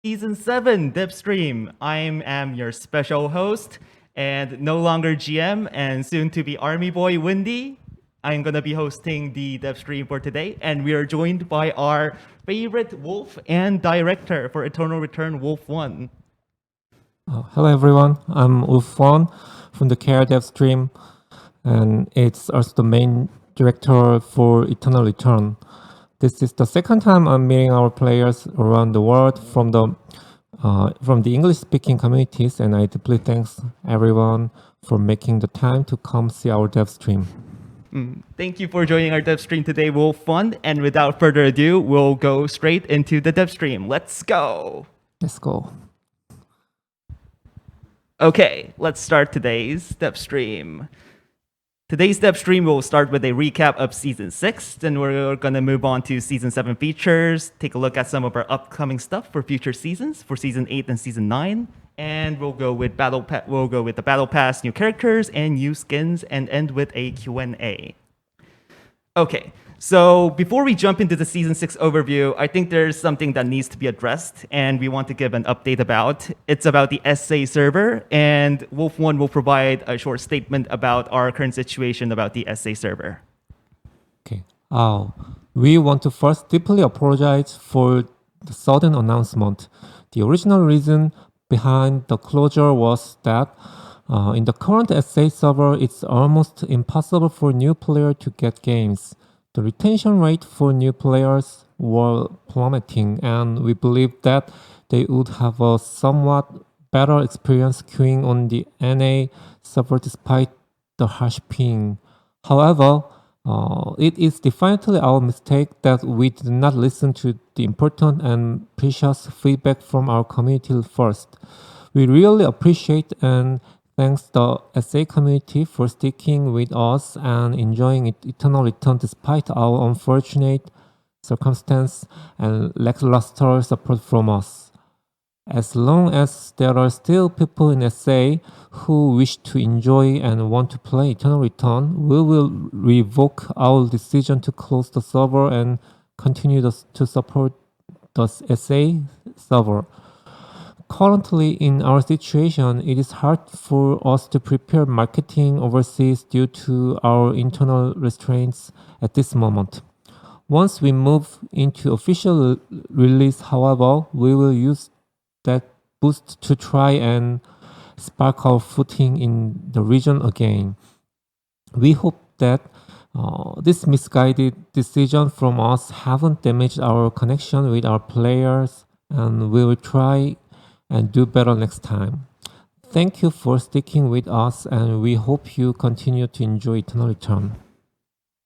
Season 7 Dipstream. I am your special host and no longer GM and soon to be Army Boy Windy. I'm going to be hosting the Dipstream for today, and we are joined by our favorite wolf and director for Eternal Return, Wolf 1. Hello everyone, I'm Wolf Won from the Care Dev stream, and it's also the main director for Eternal Return. This is the second time I'm meeting our players around the world from the English-speaking communities, and I deeply thanks everyone for making the time to come see our dev stream. Thank you for joining our dev stream today, Wolf 1. And without further ado, we'll go straight into the dev stream. Let's go. Let's go. Okay, let's start today's dev stream. Today's dev stream will start with a recap of Season 6, then we're going to move on to Season 7 features, take a look at some of our upcoming stuff for future seasons, for Season 8 and Season 9, and we'll go with the Battle Pass, new characters, and new skins, and end with a Q&A. Okay, so before we jump into the Season 6 overview, I think there's something that needs to be addressed, and we want to give an update about. It's about the SA server, and Wolf 1 will provide a short statement about our current situation about the SA server. Okay. We want to first deeply apologize for the sudden announcement. The original reason behind the closure was that in the current SA server, it's almost impossible for new players to get games. The retention rate for new players were plummeting, and we believe that they would have a somewhat better experience queuing on the NA server despite the harsh ping. However, it is definitely our mistake that we did not listen to the important and precious feedback from our community first. We really appreciate and thanks the SA community for sticking with us and enjoying Eternal Return despite our unfortunate circumstance and lackluster support from us. As long as there are still people in SA who wish to enjoy and want to play Eternal Return, we will revoke our decision to close the server and continue to support the SA server. Currently, in our situation, it is hard for us to prepare marketing overseas due to our internal restraints at this moment. Once we move into official release, however, we will use that boost to try and spark our footing in the region again. We hope that this misguided decision from us haven't damaged our connection with our players, and we will try and do better next time. Thank you for sticking with us, and we hope you continue to enjoy Eternal Return.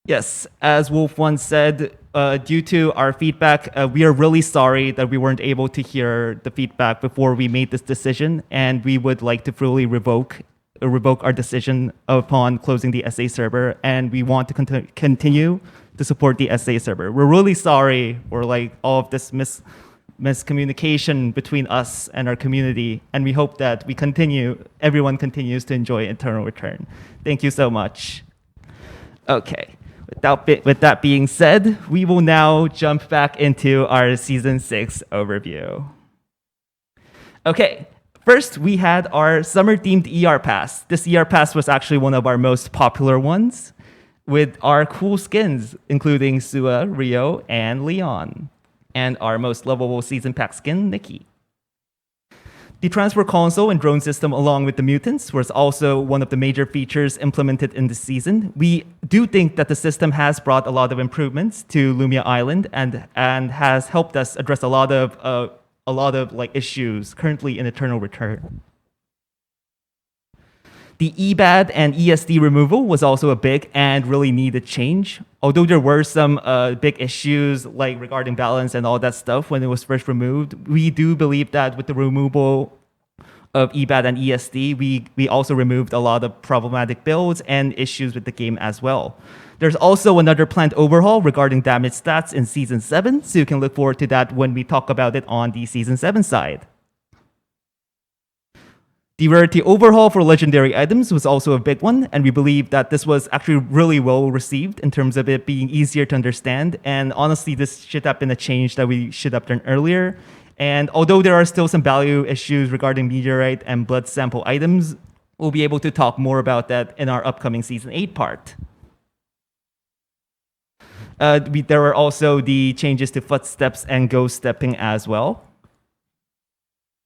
Yes, as Wolf 1 said, due to our feedback, we are really sorry that we weren't able to hear the feedback before we made this decision, and we would like to fully revoke our decision upon closing the SA server, and we want to continue to support the SA server. We're really sorry for all of this miscommunication between us and our community, and we hope that everyone continues to enjoy Eternal Return. Thank you so much. Okay, with that being said, we will now jump back into our Season 6 overview. Okay, first we had our summer-themed ER Pass. This ER Pass was actually one of our most popular ones, with our cool skins, including Sua, Rio, and Leon, and our most lovable season pack skin, Nikki. The transfer console and drone system, along with the mutants, was also one of the major features implemented in this season. We do think that the system has brought a lot of improvements to Lumia Island and has helped us address a lot of issues currently in Eternal Return. The EBAD and ESD removal was also a big and really needed change. Although there were some big issues regarding balance and all that stuff when it was first removed, we do believe that with the removal of EBAD and ESD, we also removed a lot of problematic builds and issues with the game as well. There's also another planned overhaul regarding damage stats in Season 7, so you can look forward to that when we talk about it on the Season 7 side. The rarity overhaul for legendary items was also a big one, and we believe that this was actually really well received in terms of it being easier to understand. And honestly, this should have been a change that we should have done earlier. And although there are still some value issues regarding meteorite and blood sample items, we'll be able to talk more about that in our upcoming Season 8 part. There were also the changes to footsteps and ghost stepping as well.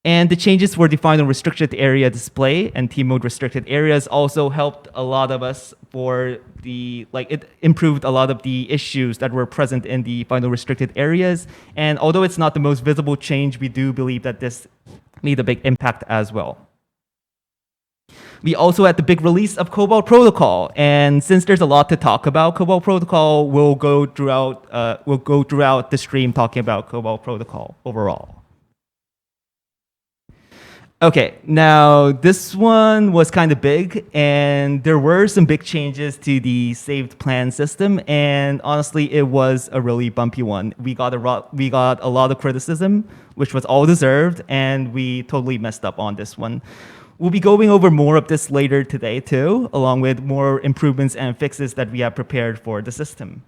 And the changes were defined on restricted area display, and team mode restricted areas also helped a lot of us it improved a lot of the issues that were present in the final restricted areas. And although it's not the most visible change, we do believe that this made a big impact as well. We also had the big release of Cobalt Protocol, and since there's a lot to talk about Cobalt Protocol, we'll go throughout the stream talking about Cobalt Protocol overall. Okay, now this one was kind of big, and there were some big changes to the saved plan system, and honestly, it was a really bumpy one. We got a lot of criticism, which was all deserved, and we totally messed up on this one. We'll be going over more of this later today too, along with more improvements and fixes that we have prepared for the system.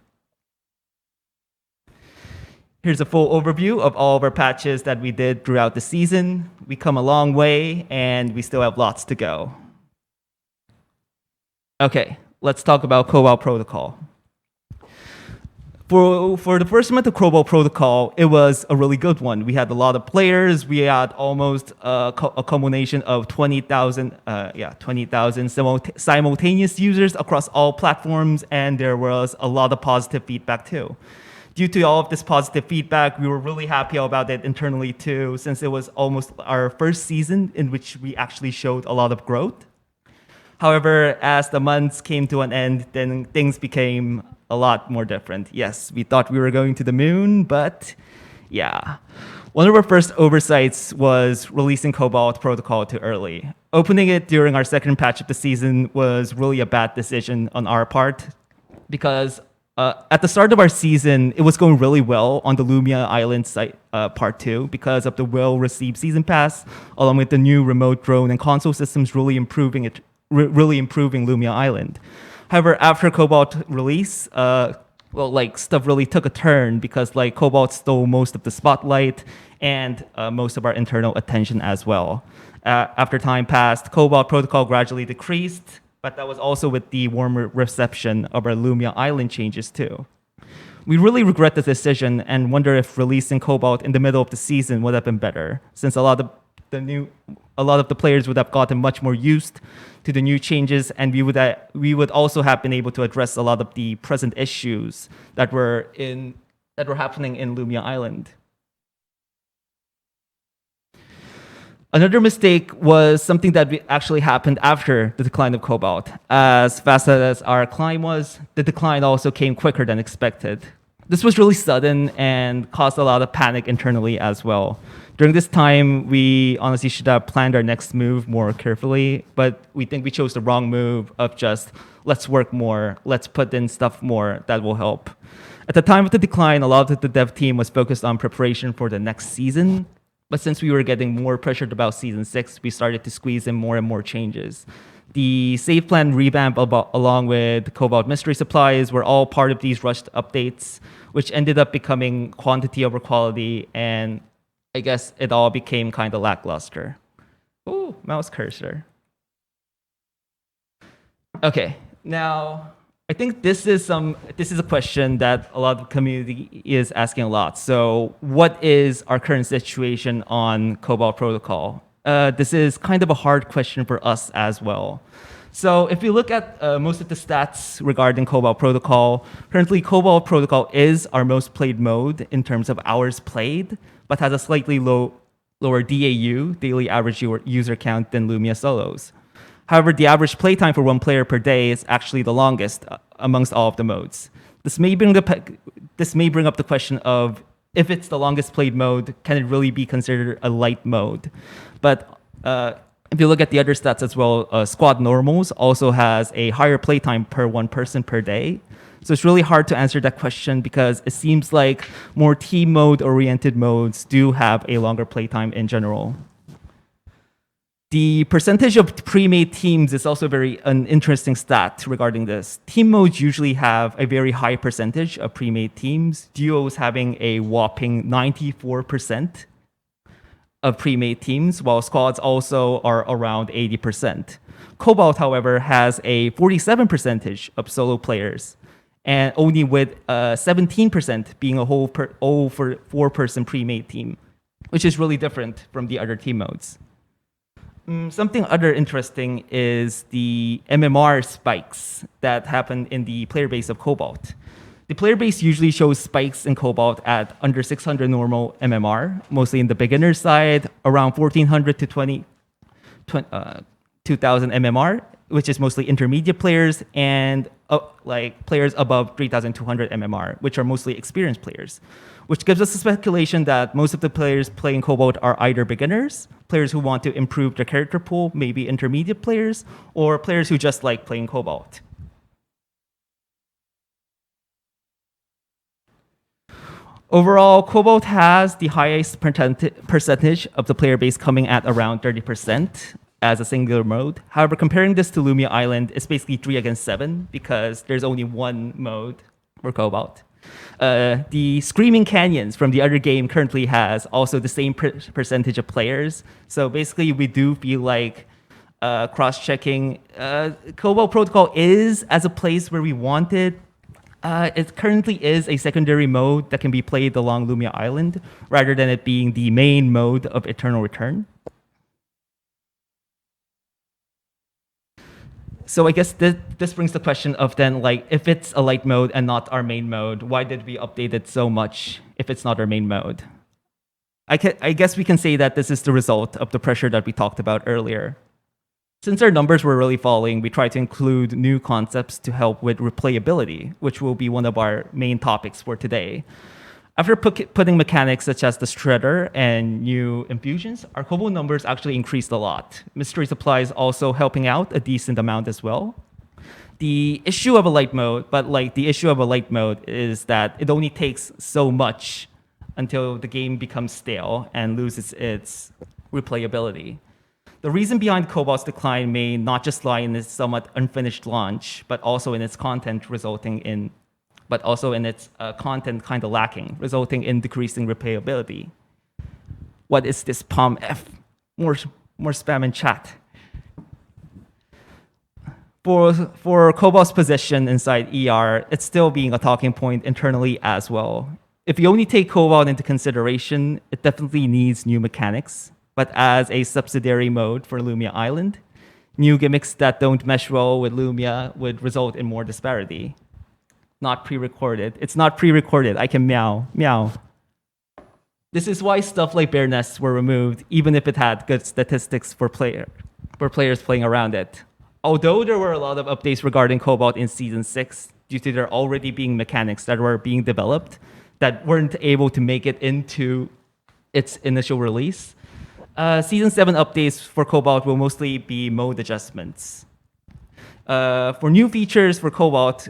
Here's a full overview of all of our patches that we did throughout the season. We come a long way, and we still have lots to go. Okay, let's talk about Cobalt Protocol. For the first month of Cobalt Protocol, it was a really good one. We had a lot of players. We had almost a culmination of 20,000 simultaneous users across all platforms, and there was a lot of positive feedback too. Due to all of this positive feedback, we were really happy about it internally too, since it was almost our first season in which we actually showed a lot of growth. However, as the months came to an end, then things became a lot more different. Yes, we thought we were going to the moon, but yeah. One of our first oversights was releasing Cobalt Protocol too early. Opening it during our second patch of the season was really a bad decision on our part, because at the start of our season, it was going really well on the Lumia Island site, part 2, because of the well-received season pass, along with the new remote drone and console systems really improving Lumia Island. However, after Cobalt release, stuff really took a turn, because Cobalt stole most of the spotlight and most of our internal attention as well. After time passed, Cobalt Protocol gradually decreased, but that was also with the warmer reception of our Lumia Island changes too. We really regret this decision and wonder if releasing Cobalt in the middle of the season would have been better, since a lot of the players would have gotten much more used to the new changes, and we would also have been able to address a lot of the present issues that were happening in Lumia Island. Another mistake was something that actually happened after the decline of Cobalt. As fast as our climb was, the decline also came quicker than expected. This was really sudden and caused a lot of panic internally as well. During this time, we honestly should have planned our next move more carefully, but we think we chose the wrong move of just, let's work more, let's put in stuff more that will help. At the time of the decline, a lot of the dev team was focused on preparation for the next season. But since we were getting more pressured about Season 6, we started to squeeze in more and more changes. The save plan revamp along with Cobalt mystery supplies were all part of these rushed updates, which ended up becoming quantity over quality, and I guess it all became kind of lackluster. Ooh, mouse cursor. Okay, now I think this is a question that a lot of the community is asking a lot. So what is our current situation on Cobalt Protocol? This is kind of a hard question for us as well. So if you look at most of the stats regarding Cobalt Protocol, currently Cobalt Protocol is our most played mode in terms of hours played, but has a slightly lower DAU, daily average user count, than Lumia Solos. However, the average playtime for one player per day is actually the longest amongst all of the modes. This may bring up the question of, if it's the longest played mode, can it really be considered a light mode? But if you look at the other stats as well, Squad Normals also has a higher playtime per one person per day. So it's really hard to answer that question, because it seems like more team mode oriented modes do have a longer playtime in general. The percentage of pre-made teams is also an interesting stat regarding this. Team modes usually have a very high percentage of pre-made teams, duos having a whopping 94%. of pre-made teams, while squads also are around 80%. Cobalt, however, has a 47% of solo players, and only with 17% being a whole for four-person pre-made team, which is really different from the other team modes. Something other interesting is the MMR spikes that happen in the player base of Cobalt. The player base usually shows spikes in Cobalt at under 600 normal MMR, mostly in the beginner side, around 1400 to 2000 MMR, which is mostly intermediate players, and like players above 3200 MMR, which are mostly experienced players, which gives us a speculation that most of the players playing Cobalt are either beginners, players who want to improve their character pool, maybe intermediate players, or players who just like playing Cobalt. Overall, Cobalt has the highest percentage of the player base coming at around 30% as a singular mode. However, comparing this to Lumia Island, it's basically 3 against 7 because there's only one mode for Cobalt. The Screaming Canyons from the other game currently has also the same percentage of players. So basically, we do feel like cross-checking Cobalt Protocol is as a place where we want it. It currently is a secondary mode that can be played along Lumia Island, rather than it being the main mode of Eternal Return. So I guess this brings the question of then, like, if it's a light mode and not our main mode, why did we update it so much if it's not our main mode? I guess we can say that this is the result of the pressure that we talked about earlier. Since our numbers were really falling, we tried to include new concepts to help with replayability, which will be one of our main topics for today. After putting mechanics such as the Shredder and new infusions, our Cobalt numbers actually increased a lot. Mystery Supplies also helping out a decent amount as well. The issue of a light mode, is that it only takes so much until the game becomes stale and loses its replayability. The reason behind Cobalt's decline may not just lie in its somewhat unfinished launch, but also in its content content kind of lacking, resulting in decreasing replayability. What is this Palm F? More spam in chat. For Cobalt's position inside ER, it's still being a talking point internally as well. If you only take Cobalt into consideration, it definitely needs new mechanics. But as a subsidiary mode for Lumia Island, new gimmicks that don't mesh well with Lumia would result in more disparity. Not pre-recorded. It's not pre-recorded. I can meow. Meow. This is why stuff like Bear Nests were removed, even if it had good statistics for players playing around it. Although there were a lot of updates regarding Cobalt in Season 6, due to there already being mechanics that were being developed that weren't able to make it into its initial release, Season 7 updates for Cobalt will mostly be mode adjustments. For new features for Cobalt,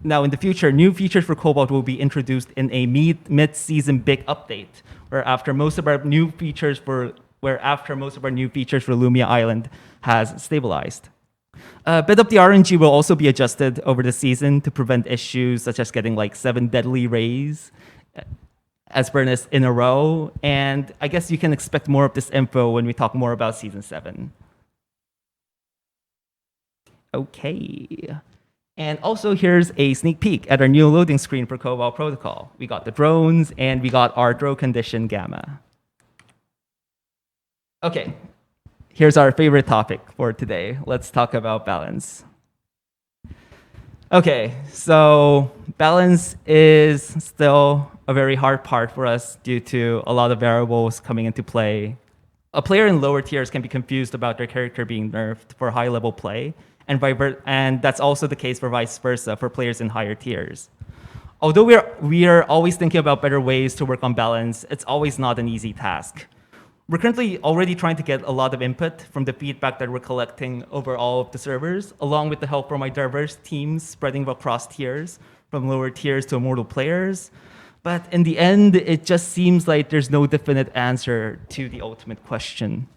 now in the future, new features for Cobalt will be introduced in a mid-season big update, where after most of our new features for Lumia Island has stabilized. A bit of the RNG will also be adjusted over the season to prevent issues such as getting like 7 deadly rays as Burness in a row, and I guess you can expect more of this info when we talk more about Season 7. Okay. And also here's a sneak peek at our new loading screen for Cobalt Protocol. We got the drones, and we got our throw condition Gamma. Okay, here's our favorite topic for today. Let's talk about balance. Okay, so balance is still a very hard part for us due to a lot of variables coming into play. A player in lower tiers can be confused about their character being nerfed for high-level play, and that's also the case for vice versa for players in higher tiers. Although we are always thinking about better ways to work on balance, it's always not an easy task. We're currently already trying to get a lot of input from the feedback that we're collecting over all of the servers, along with the help from my diverse teams spreading across tiers, from lower tiers to immortal players. But in the end, it just seems like there's no definite answer to the ultimate question.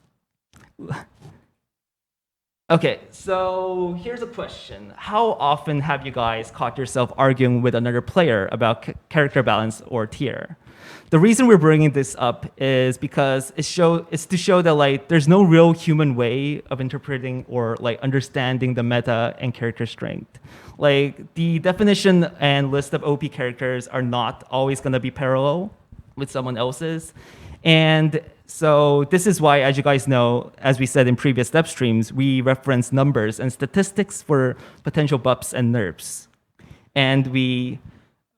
Okay, so here's a question. How often have you guys caught yourself arguing with another player about character balance or tier? The reason we're bringing this up is because it's to show that like there's no real human way of interpreting or like understanding the meta and character strength. Like the definition and list of OP characters are not always going to be parallel with someone else's. And so this is why, as you guys know, as we said in previous step streams, we reference numbers and statistics for potential buffs and nerfs. And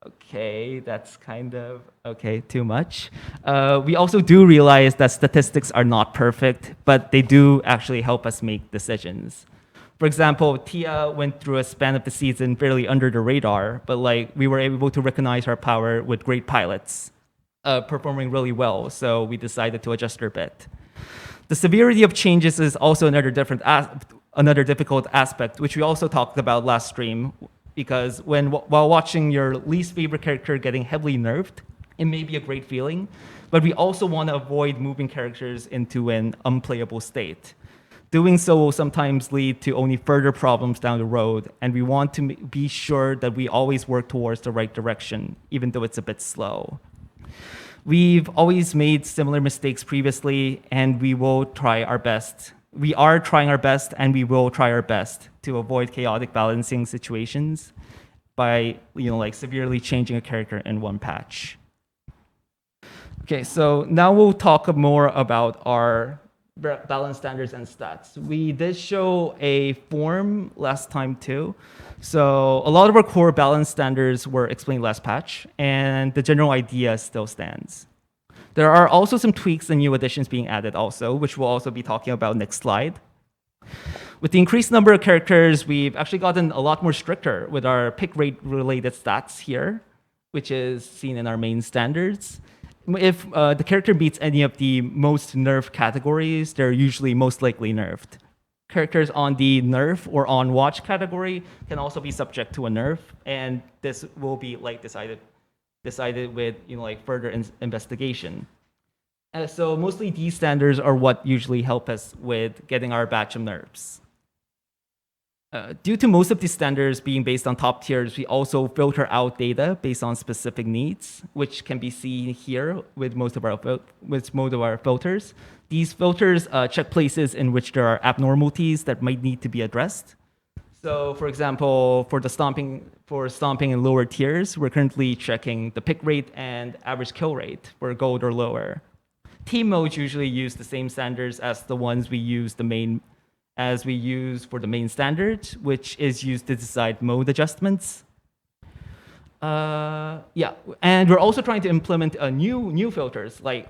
okay, that's kind of, okay, too much. We also do realize that statistics are not perfect, but they do actually help us make decisions. For example, Tia went through a span of the season fairly under the radar, but like we were able to recognize her power with great pilots performing really well, so we decided to adjust her bit. The severity of changes is also another difficult aspect, which we also talked about last stream, because while watching your least favorite character getting heavily nerfed, it may be a great feeling, but we also want to avoid moving characters into an unplayable state. Doing so will sometimes lead to only further problems down the road, and we want to be sure that we always work towards the right direction, even though it's a bit slow. We've always made similar mistakes previously, and we will try our best. We are trying our best, and we will try our best to avoid chaotic balancing situations by, like severely changing a character in one patch. Okay, so now we'll talk more about our balance standards and stats. We did show a form last time too. So a lot of our core balance standards were explained last patch, and the general idea still stands. There are also some tweaks and new additions being added also, which we'll also be talking about next slide. With the increased number of characters, we've actually gotten a lot more stricter with our pick rate related stats here, which is seen in our main standards. If the character beats any of the most nerfed categories, they're usually most likely nerfed. Characters on the nerf or on watch category can also be subject to a nerf, and this will be like decided with like further investigation. So mostly these standards are what usually help us with getting our batch of nerfs. Due to most of these standards being based on top tiers, we also filter out data based on specific needs, which can be seen here with most of our filters. These filters check places in which there are abnormalities that might need to be addressed. So, for example, for stomping in lower tiers, we're currently checking the pick rate and average kill rate for gold or lower. Team modes usually use the same standards as the ones we use for the main standard, which is used to decide mode adjustments. Yeah, and we're also trying to implement new filters. Like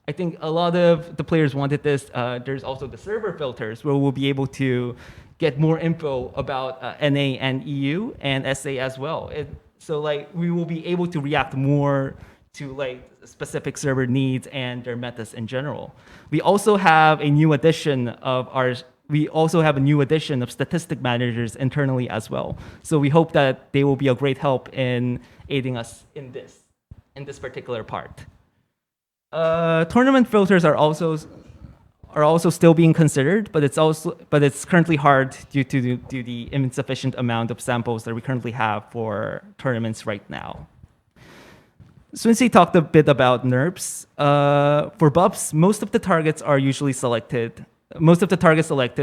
I think a lot of the players wanted this. There's also the server filters where we'll be able to get more info about NA and EU and SA as well. So like we will be able to react more to like specific server needs and their metas in general. We also have a new addition of statistic managers internally as well. So we hope that they will be a great help in aiding us in this particular part. Tournament filters are also still being considered, but it's currently hard due to the insufficient amount of samples that we currently have for tournaments right now. Since we talked a bit about nerfs, for buffs, most of the targets selected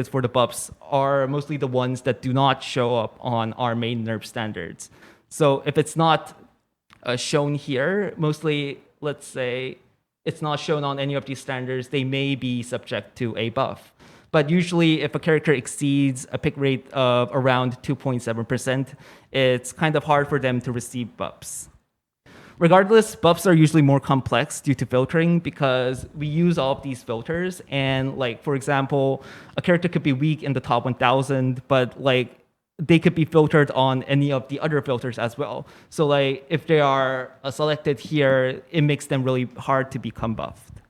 for the buffs are mostly the ones that do not show up on our main nerf standards. So if it's not shown here, mostly, let's say, it's not shown on any of these standards, they may be subject to a buff. But usually, if a character exceeds a pick rate of around 2.7%, it's kind of hard for them to receive buffs. Regardless, buffs are usually more complex due to filtering because we use all of these filters. And like, for example, a character could be weak in the top 1,000, but like they could be filtered on any of the other filters as well. So like if they are selected here, it makes them really hard to become buffed.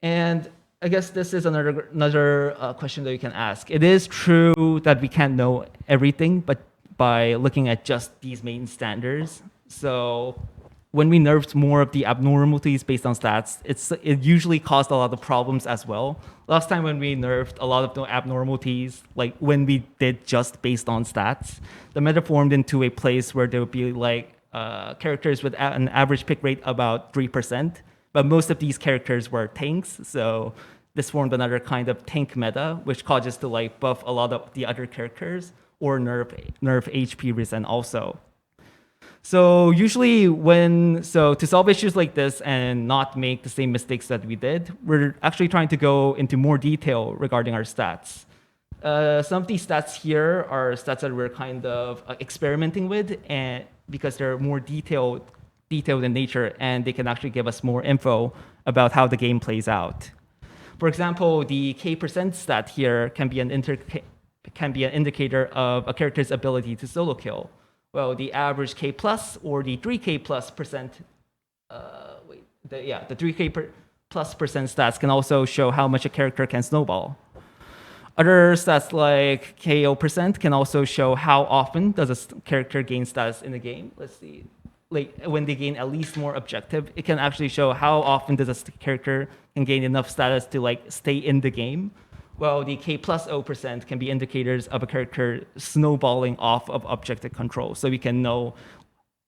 And I guess this is another question that you can ask. It is true that we can't know everything, but by looking at just these main standards. So when we nerfed more of the abnormalities based on stats, it usually caused a lot of problems as well. Last time when we nerfed a lot of the abnormalities, like when we did just based on stats, the meta formed into a place where there would be like characters with an average pick rate about 3%, but most of these characters were tanks, so this formed another kind of tank meta, which causes to like buff a lot of the other characters or nerf HP reset also. So usually to solve issues like this and not make the same mistakes that we did, we're actually trying to go into more detail regarding our stats. Some of these stats here are stats that we're kind of experimenting with, and because they're more detailed in nature, and they can actually give us more info about how the game plays out. For example, the K% stat here can be an indicator of a character's ability to solo kill. Well, the average K plus or the 3K plus percent, the 3K plus percent stats can also show how much a character can snowball. Other stats like KO percent can also show how often does a character gain status in the game. Let's see, like when they gain at least more objective, it can actually show how often does a character can gain enough status to like stay in the game. Well, the K plus O% can be indicators of a character snowballing off of objective control. So we can know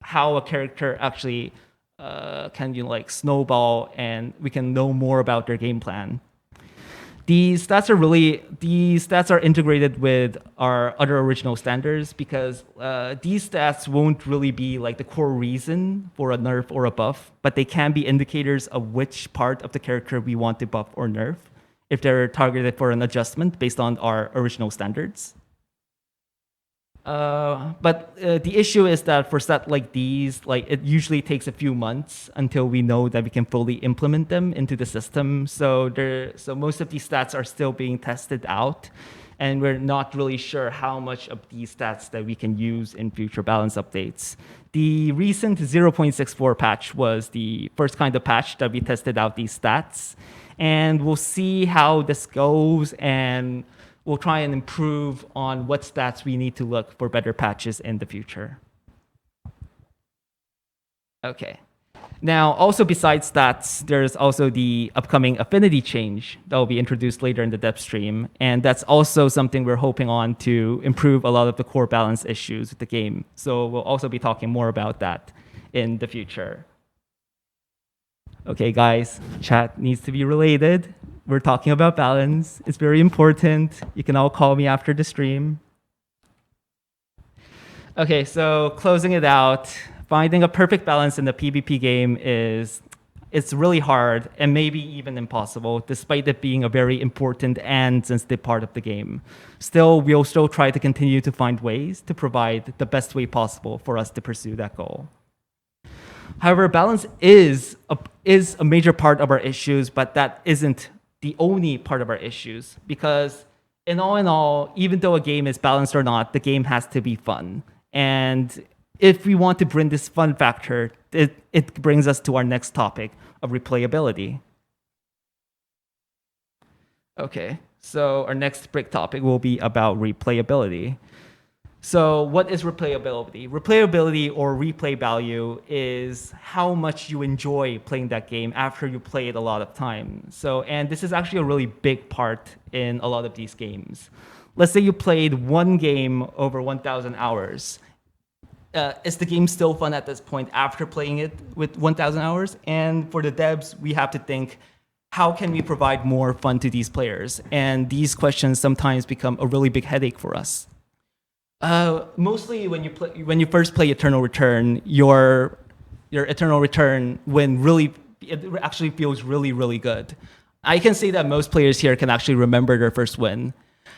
how a character actually can like snowball, and we can know more about their game plan. These stats are integrated with our other original standards because these stats won't really be like the core reason for a nerf or a buff, but they can be indicators of which part of the character we want to buff or nerf, if they're targeted for an adjustment based on our original standards. But the issue is that for stats like these, like it usually takes a few months until we know that we can fully implement them into the system. So most of these stats are still being tested out, and we're not really sure how much of these stats that we can use in future balance updates. The recent 0.64 patch was the first kind of patch that we tested out these stats. And we'll see how this goes, and we'll try and improve on what stats we need to look for better patches in the future. Okay. Now, also besides stats, there's also the upcoming affinity change that will be introduced later in the depth stream. And that's also something we're hoping on to improve a lot of the core balance issues with the game. So we'll also be talking more about that in the future. Okay, guys, chat needs to be related. We're talking about balance. It's very important. You can all call me after the stream. Okay, so closing it out, finding a perfect balance in the PvP game it's really hard and maybe even impossible, despite it being a very important and sensitive part of the game. Still, we'll still try to continue to find ways to provide the best way possible for us to pursue that goal. However, balance is a major part of our issues, but that isn't the only part of our issues, because in all, even though a game is balanced or not, the game has to be fun. And if we want to bring this fun factor, it brings us to our next topic of replayability. Okay, so our next break topic will be about replayability. So what is replayability? Replayability, or replay value, is how much you enjoy playing that game after you play it a lot of time. And this is actually a really big part in a lot of these games. Let's say you played one game over 1,000 hours. Is the game still fun at this point after playing it with 1,000 hours? And for the devs, we have to think, how can we provide more fun to these players? And these questions sometimes become a really big headache for us. Mostly when you first play Eternal Return, your Eternal Return it actually feels really, really good. I can say that most players here can actually remember their first win.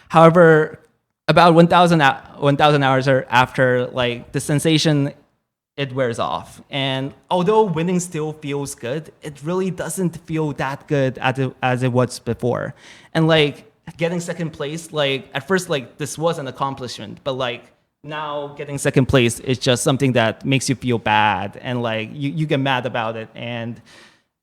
However, about 1,000 hours after, like, the sensation, it wears off. And although winning still feels good, it really doesn't feel that good as it was before. And like, getting second place, like at first, like this was an accomplishment, but like now getting second place is just something that makes you feel bad, and like you get mad about it, and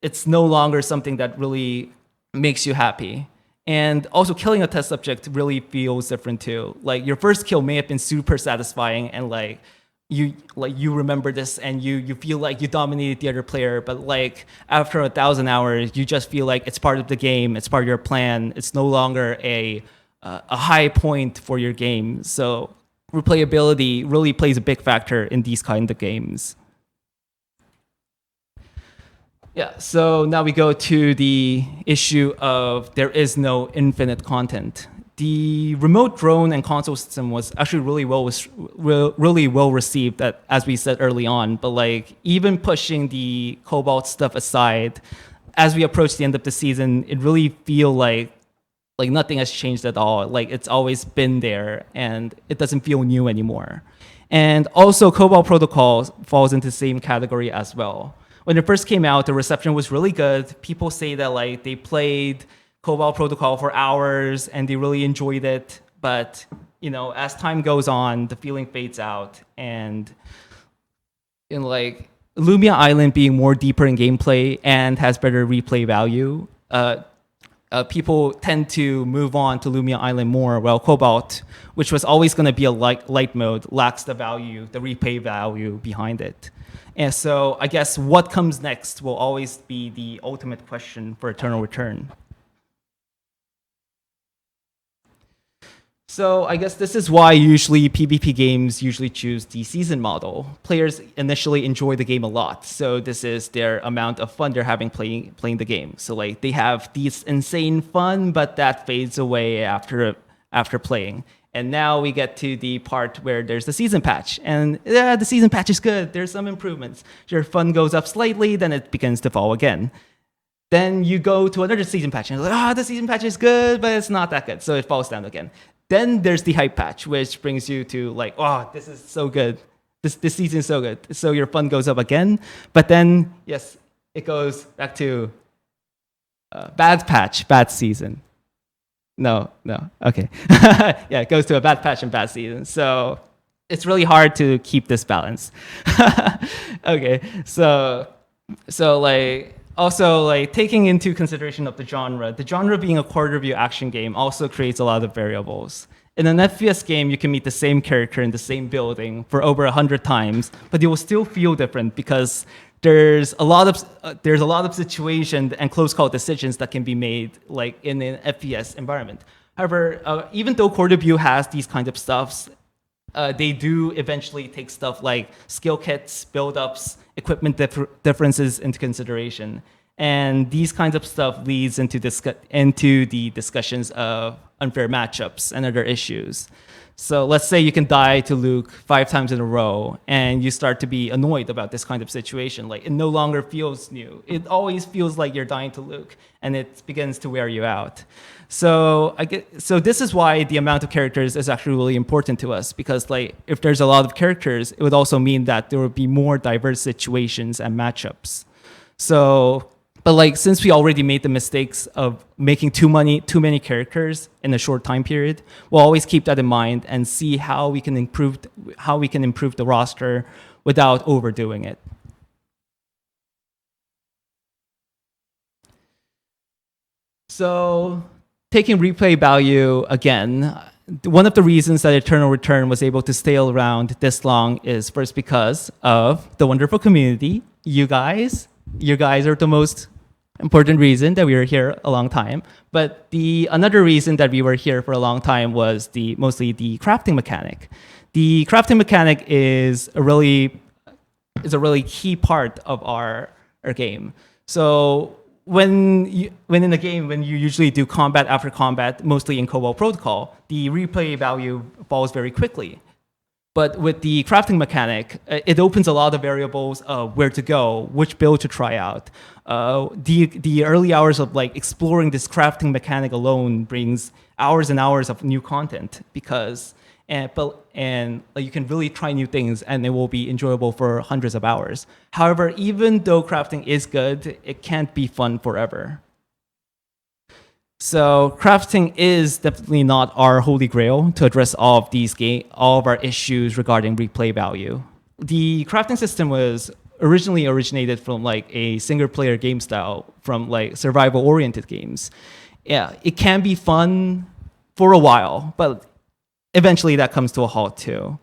it's no longer something that really makes you happy. And also, killing a test subject really feels different too. Like, your first kill may have been super satisfying and like you remember this and you feel like you dominated the other player, but like after 1,000 hours you just feel like it's part of the game, it's part of your plan, it's no longer a high point for your game. So replayability really plays a big factor in these kind of games. Yeah, so now we go to the issue of there is no infinite content. The remote drone and console system was actually really well received, as we said early on. But like even pushing the Cobalt stuff aside, as we approach the end of the season, it really feel like nothing has changed at all. Like it's always been there, and it doesn't feel new anymore. And also, Cobalt Protocol falls into the same category as well. When it first came out, the reception was really good. People say that like they played Cobalt Protocol for hours and they really enjoyed it. But as time goes on, the feeling fades out, and in like Lumia Island being more deeper in gameplay and has better replay value, people tend to move on to Lumia Island more, while Cobalt, which was always going to be a light mode, lacks the replay value behind it. And so I guess what comes next will always be the ultimate question for Eternal Return. So I guess this is why usually PvP games usually choose the season model. Players initially enjoy the game a lot, so this is their amount of fun they're having playing the game. So like they have these insane fun, but that fades away after playing. And now we get to the part where there's the season patch, and yeah, the season patch is good. There's some improvements. Your fun goes up slightly, then it begins to fall again. Then you go to another season patch, and it's like, the season patch is good, but it's not that good, so it falls down again. Then there's the hype patch, which brings you to like, this is so good. This season is so good. So your fun goes up again. But then, yes, it goes back to bad patch, bad season. No. Okay. Yeah, it goes to a bad patch and bad season. So it's really hard to keep this balance. Okay. So like, also, like taking into consideration of the genre being a quarter view action game also creates a lot of variables. In an FPS game, you can meet the same character in the same building for over 100 times, but you will still feel different because there's a lot of situations and close call decisions that can be made like in an FPS environment. However, even though quarter view has these kind of stuffs, they do eventually take stuff like skill kits, build-ups, equipment differences into consideration. And these kinds of stuff leads into the discussions of unfair matchups and other issues. So let's say you can die to Luke 5 times in a row, and you start to be annoyed about this kind of situation. Like, it no longer feels new. It always feels like you're dying to Luke, and it begins to wear you out. So this is why the amount of characters is actually really important to us, because like if there's a lot of characters, it would also mean that there would be more diverse situations and matchups. So, but like since we already made the mistakes of making too many characters in a short time period, we'll always keep that in mind and see how we can improve the roster without overdoing it. So, taking replay value again, one of the reasons that Eternal Return was able to stay around this long is first because of the wonderful community. You guys are the most important reason that we were here a long time. But another reason that we were here for a long time was mostly the crafting mechanic. The crafting mechanic is a really key part of our game. So when in a game, when you usually do combat after combat, mostly in Cobalt Protocol, the replay value falls very quickly. But with the crafting mechanic, it opens a lot of variables of where to go, which build to try out. The early hours of like exploring this crafting mechanic alone brings hours and hours of new content and you can really try new things and it will be enjoyable for hundreds of hours. However, even though crafting is good, it can't be fun forever. So crafting is definitely not our holy grail to address all of our issues regarding replay value. The crafting system was originally originated from like a single player game style from like survival oriented games. Yeah, it can be fun for a while, but eventually that comes to a halt too.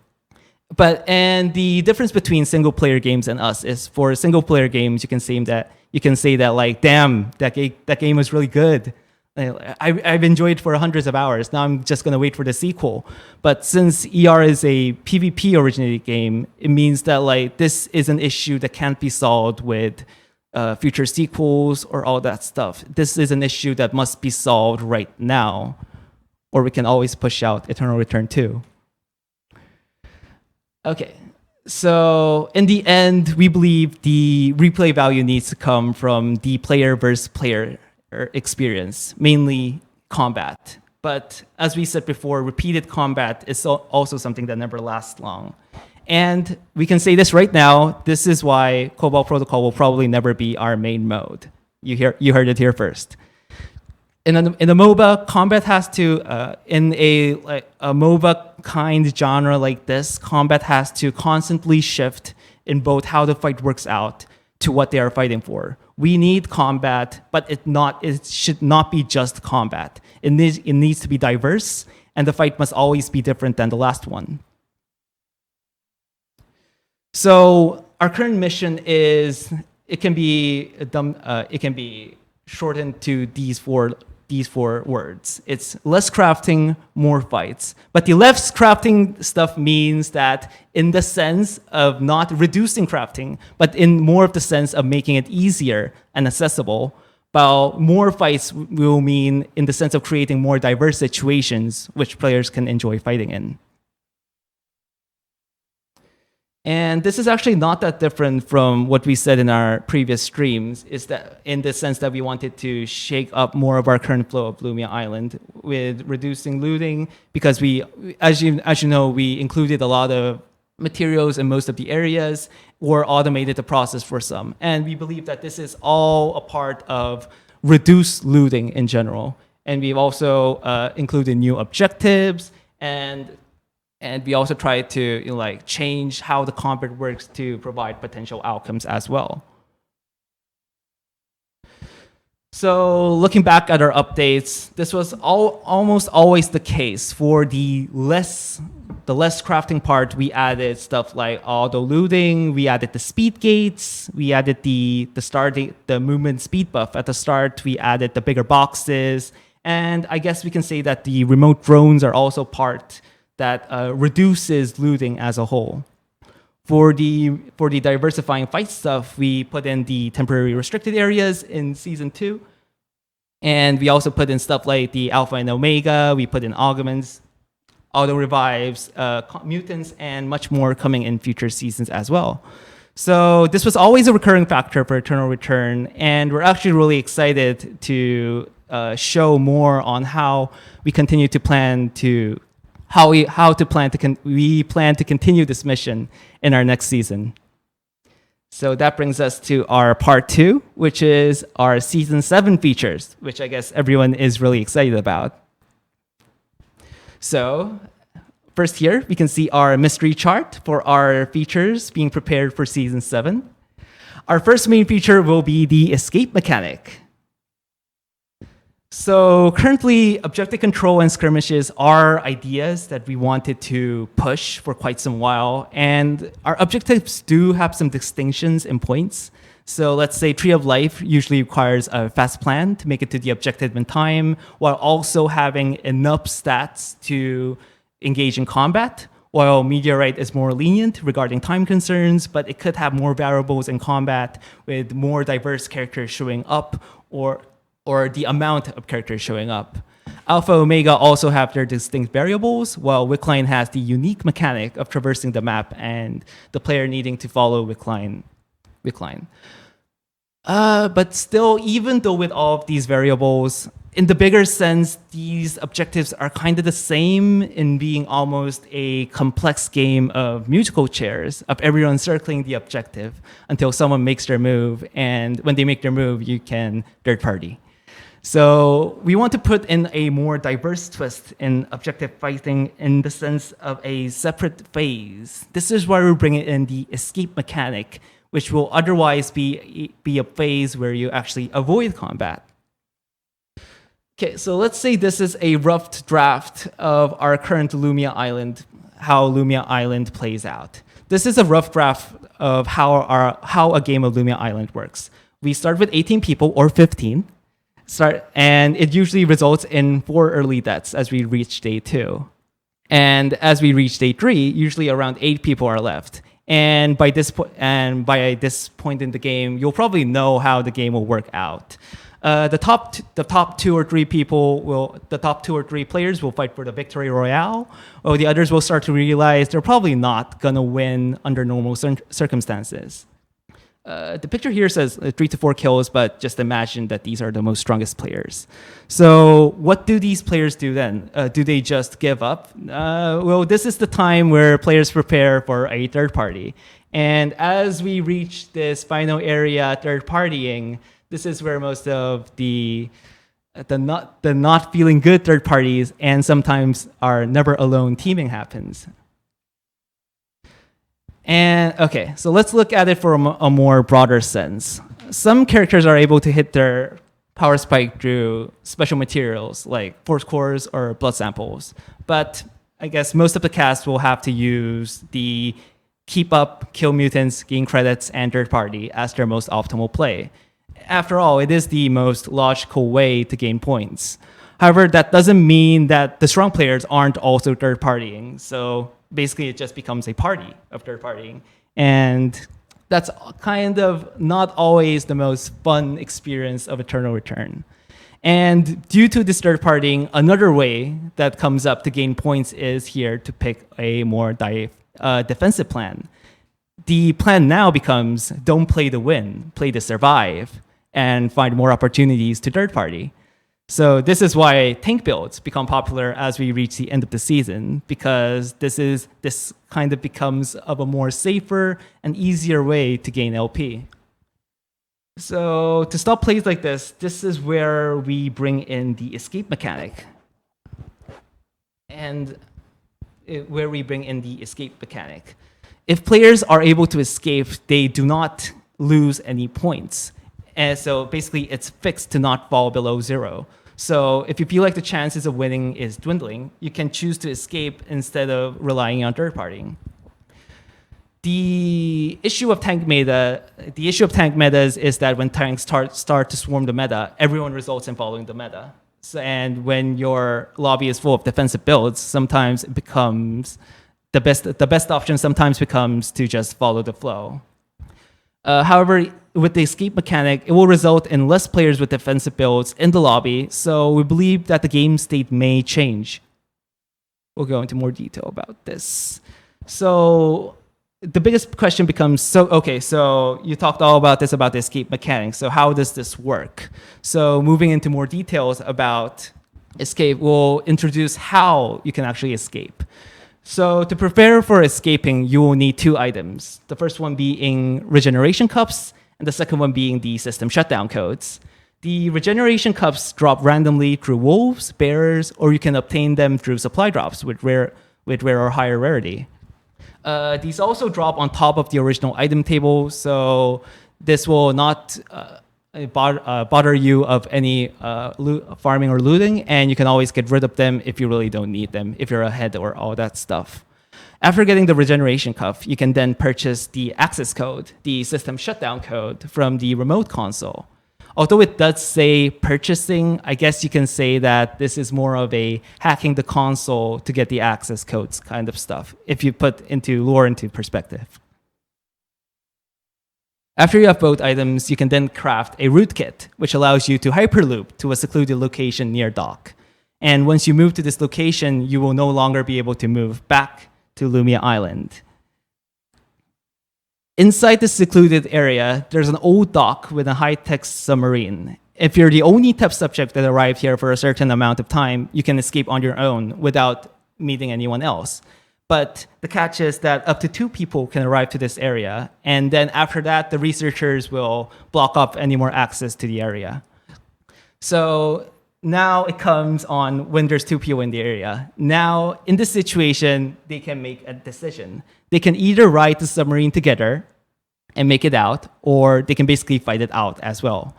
And the difference between single player games and us is for single player games, you can say that like, damn, that game was really good. I've enjoyed it for hundreds of hours. Now I'm just gonna wait for the sequel. But since ER is a PvP originated game, it means that like this is an issue that can't be solved with future sequels or all that stuff. This is an issue that must be solved right now, or we can always push out Eternal Return 2. Okay, so in the end, we believe the replay value needs to come from the player versus player experience, mainly combat. But as we said before, repeated combat is also something that never lasts long. And we can say this right now, this is why Cobalt Protocol will probably never be our main mode. You heard it here first. In a MOBA, combat has to, in a MOBA kind genre like this, combat has to constantly shift in both how the fight works out to what they are fighting for. We need combat, but it should not be just combat. It needs to be diverse, and the fight must always be different than the last one. So our current mission is, it can be shortened to these four words. It's less crafting, more fights. But the less crafting stuff means that in the sense of not reducing crafting, but in more of the sense of making it easier and accessible. While more fights will mean in the sense of creating more diverse situations which players can enjoy fighting in. And this is actually not that different from what we said in our previous streams, is that in the sense that we wanted to shake up more of our current flow of Lumia Island with reducing looting, because we, as you know, we included a lot of materials in most of the areas or automated the process for some. And we believe that this is all a part of reduced looting in general. And we've also included new objectives, and we also try to change how the combat works to provide potential outcomes as well. So looking back at our updates, this was almost always the case. For the less crafting part, we added stuff like auto looting, we added the speed gates, we added the movement speed buff at the start, we added the bigger boxes, and I guess we can say that the remote drones are also part that reduces looting as a whole. For the diversifying fight stuff, we put in the temporary restricted areas in Season 2. And we also put in stuff like the Alpha and Omega, we put in augments, auto revives, mutants, and much more coming in future seasons as well. So this was always a recurring factor for Eternal Return, and we're actually really excited to show more on how we continue to plan to we plan to continue this mission in our next season. So that brings us to our part 2, which is our Season 7 features, which I guess everyone is really excited about. So first here, we can see our mystery chart for our features being prepared for Season 7. Our first main feature will be the escape mechanic. So currently, objective control and skirmishes are ideas that we wanted to push for quite some while, and our objectives do have some distinctions and points. So let's say Tree of Life usually requires a fast plan to make it to the objective in time, while also having enough stats to engage in combat, while Meteorite is more lenient regarding time concerns, but it could have more variables in combat with more diverse characters showing up, or the amount of characters showing up. Alpha Omega also have their distinct variables, while Wickline has the unique mechanic of traversing the map and the player needing to follow Wickline. But still, even though with all of these variables, in the bigger sense, these objectives are kind of the same in being almost a complex game of musical chairs, of everyone circling the objective until someone makes their move, and when they make their move, you can third party. So we want to put in a more diverse twist in objective fighting in the sense of a separate phase. This is why we're bringing in the escape mechanic, which will otherwise be a phase where you actually avoid combat. Okay, so let's say this is a rough draft of our current Lumia Island. how Lumia Island plays out. This is a rough graph of how a game of Lumia Island works. We start with 18 people or 15, and it usually results in 4 early deaths as we reach day 2. And as we reach day 3, usually around 8 people are left. And by this point in the game, you'll probably know how the game will work out. The top 2 or 3 players will fight for the victory royale, while the others will start to realize they're probably not gonna win under normal circumstances. The picture here says 3 to 4 kills, but just imagine that these are the most strongest players. So what do these players do then? Do they just give up? Well, this is the time where players prepare for a third party. And as we reach this final area, third partying, this is where most of the not feeling good third parties and sometimes our never alone teaming happens. And okay, so let's look at it from a more broader sense. Some characters are able to hit their power spike through special materials like force cores or blood samples. But I guess most of the cast will have to use the keep up, kill mutants, gain credits, and third party as their most optimal play. After all, it is the most logical way to gain points. However, that doesn't mean that the strong players aren't also third partying. So basically, it just becomes a party of third partying. And that's kind of not always the most fun experience of Eternal Return. And due to this third partying, another way that comes up to gain points is here to pick a more defensive plan. The plan now becomes don't play to win, play to survive, and find more opportunities to third party. So this is why tank builds become popular as we reach the end of the season, because this kind of becomes of a more safer and easier way to gain LP. So to stop plays like this is where we bring in the escape mechanic. If players are able to escape, they do not lose any points. And so basically it's fixed to not fall below 0. So if you feel like the chances of winning is dwindling, you can choose to escape instead of relying on third partying. The issue of tank metas is that when tanks start to swarm the meta, everyone results in following the meta. So, and when your lobby is full of defensive builds, sometimes it becomes the best option sometimes becomes to just follow the flow. However, with the escape mechanic, it will result in less players with defensive builds in the lobby, so we believe that the game state may change. We'll go into more detail about this. So the biggest question becomes, so you talked all about this, about the escape mechanic, so how does this work? So moving into more details about escape, we'll introduce how you can actually escape. So to prepare for escaping, you will need 2 items. The first one being regeneration cups, and the second one being the system shutdown codes. The regeneration cups drop randomly through wolves, bears, or you can obtain them through supply drops with rare or higher rarity. These also drop on top of the original item table, so this will not bother you of any farming or looting, and you can always get rid of them if you really don't need them, if you're ahead or all that stuff. After getting the regeneration cup, you can then purchase the access code, the system shutdown code, from the remote console. Although it does say purchasing, I guess you can say that this is more of a hacking the console to get the access codes kind of stuff, if you put lore into perspective. After you have both items, you can then craft a root kit, which allows you to hyperloop to a secluded location near dock. And once you move to this location, you will no longer be able to move back to Lumia Island. Inside this secluded area, there's an old dock with a high-tech submarine. If you're the only test subject that arrived here for a certain amount of time, you can escape on your own without meeting anyone else. But the catch is that up to 2 people can arrive to this area, and then after that, the researchers will block off any more access to the area. So now it comes on when there's 2 people in the area. Now, in this situation, they can make a decision. They can either ride the submarine together and make it out, or they can basically fight it out as well.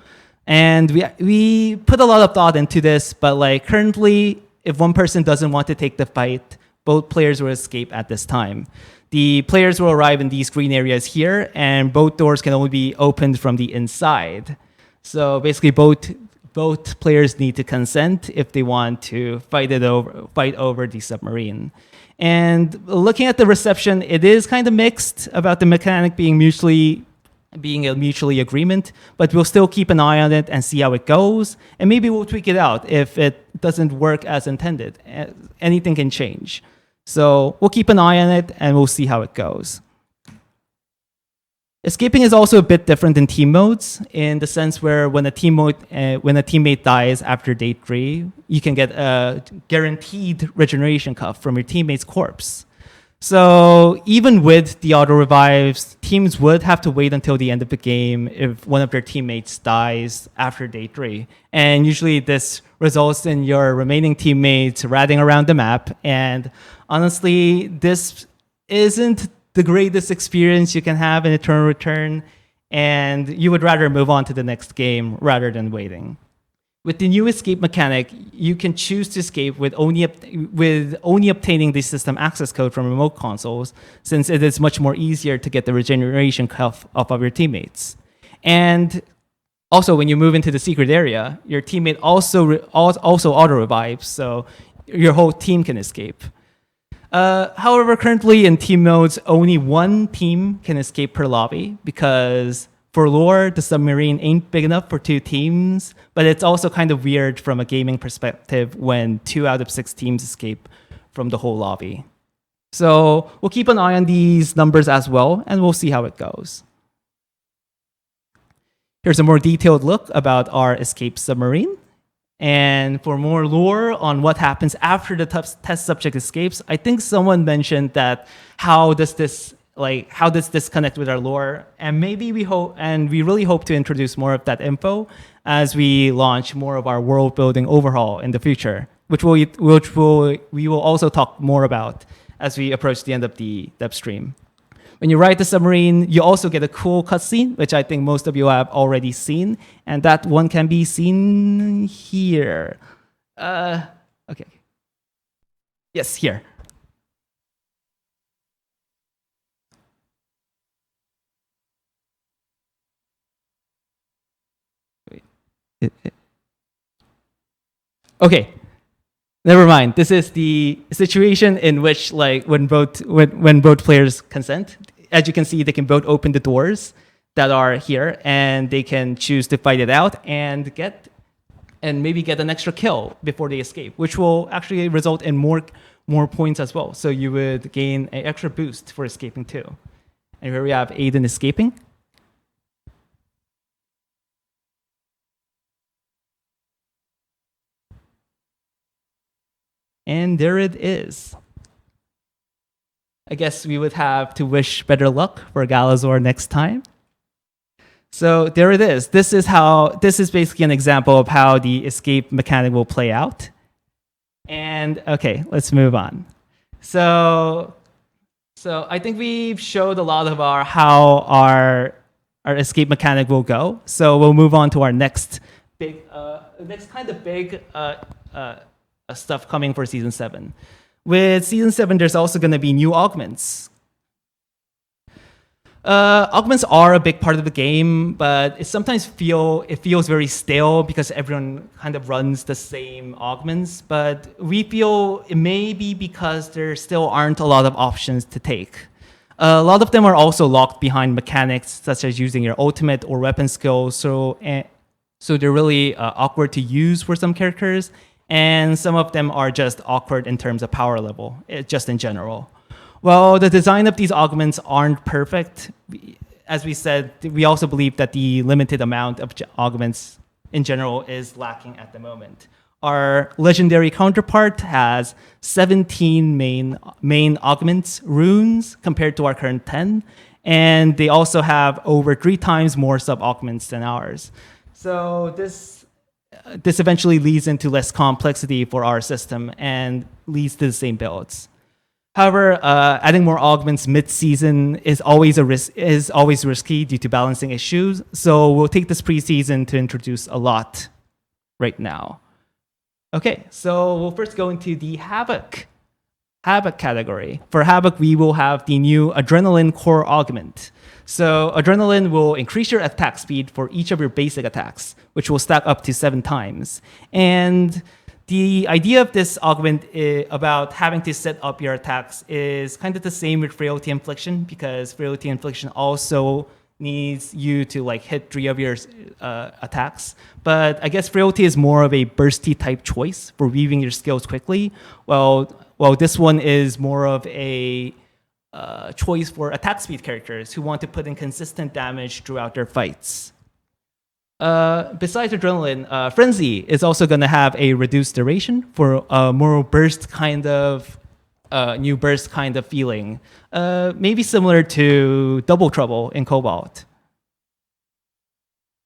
And we put a lot of thought into this, but like currently, if one person doesn't want to take the fight, both players will escape at this time. The players will arrive in these green areas here, and both doors can only be opened from the inside. So basically, both players need to consent if they want to fight over the submarine. And looking at the reception, it is kind of mixed about the mechanic being a mutually agreement, but we'll still keep an eye on it and see how it goes, and maybe we'll tweak it out if it doesn't work as intended. Anything can change. So we'll keep an eye on it and we'll see how it goes. Escaping is also a bit different in team modes, in the sense where when a teammate dies after day 3, you can get a guaranteed regeneration cup from your teammate's corpse. So even with the auto revives, teams would have to wait until the end of the game if one of their teammates dies after day 3. And usually this results in your remaining teammates ratting around the map. And honestly, this isn't the greatest experience you can have in a turn return, and you would rather move on to the next game rather than waiting. With the new escape mechanic, you can choose to escape with only obtaining the system access code from remote consoles, since it is much more easier to get the regeneration cuff off of your teammates. And also, when you move into the secret area, your teammate also auto revives, so your whole team can escape. However, currently in team modes, only one team can escape per lobby, because for lore, the submarine ain't big enough for 2 teams, but it's also kind of weird from a gaming perspective when 2 out of 6 teams escape from the whole lobby. So we'll keep an eye on these numbers as well, and we'll see how it goes. Here's a more detailed look about our escape submarine. And for more lore on what happens after the test subject escapes, I think someone mentioned that how does this connect with our lore? And maybe we really hope to introduce more of that info as we launch more of our world building overhaul in the future, which we will also talk more about as we approach the end of the dev stream. When you ride the submarine, you also get a cool cutscene, which I think most of you have already seen, and that one can be seen here. Okay. Yes, here. Wait. Okay. Never mind. This is the situation in which, like, when both players consent. As you can see, they can both open the doors that are here, and they can choose to fight it out and maybe get an extra kill before they escape, which will actually result in more points as well. So you would gain an extra boost for escaping too. And here we have Aiden escaping. And there it is. I guess we would have to wish better luck for Galazor next time. So there it is. This is basically an example of how the escape mechanic will play out. And okay, let's move on. So I think we've showed a lot of how our escape mechanic will go. So we'll move on to our next big stuff coming for Season 7. With Season 7, there's also going to be new augments. Augments are a big part of the game, but it sometimes feels very stale because everyone kind of runs the same augments. But we feel it may be because there still aren't a lot of options to take. A lot of them are also locked behind mechanics such as using your ultimate or weapon skills, so they're really awkward to use for some characters. And some of them are just awkward in terms of power level, just in general. Well, the design of these augments aren't perfect. As we said, we also believe that the limited amount of augments in general is lacking at the moment. Our legendary counterpart has 17 main augments, runes, compared to our current 10. And they also have over 3 times more sub-augments than ours. So this eventually leads into less complexity for our system and leads to the same builds. However, adding more augments mid-season is always risky due to balancing issues. So we'll take this preseason to introduce a lot right now. Okay, so we'll first go into the Havoc. Havoc category. For Havoc, we will have the new Adrenaline Core Augment. So Adrenaline will increase your attack speed for each of your basic attacks, which will stack up to 7 times. And the idea of this augment about having to set up your attacks is kind of the same with Frailty Infliction, because Frailty Infliction also needs you to like hit 3 of your attacks. But I guess Frailty is more of a bursty type choice for weaving your skills quickly, well, this one is more of a choice for attack speed characters who want to put in consistent damage throughout their fights. Besides Adrenaline, Frenzy is also going to have a reduced duration for a more burst kind of new burst kind of feeling, maybe similar to Double Trouble in Cobalt.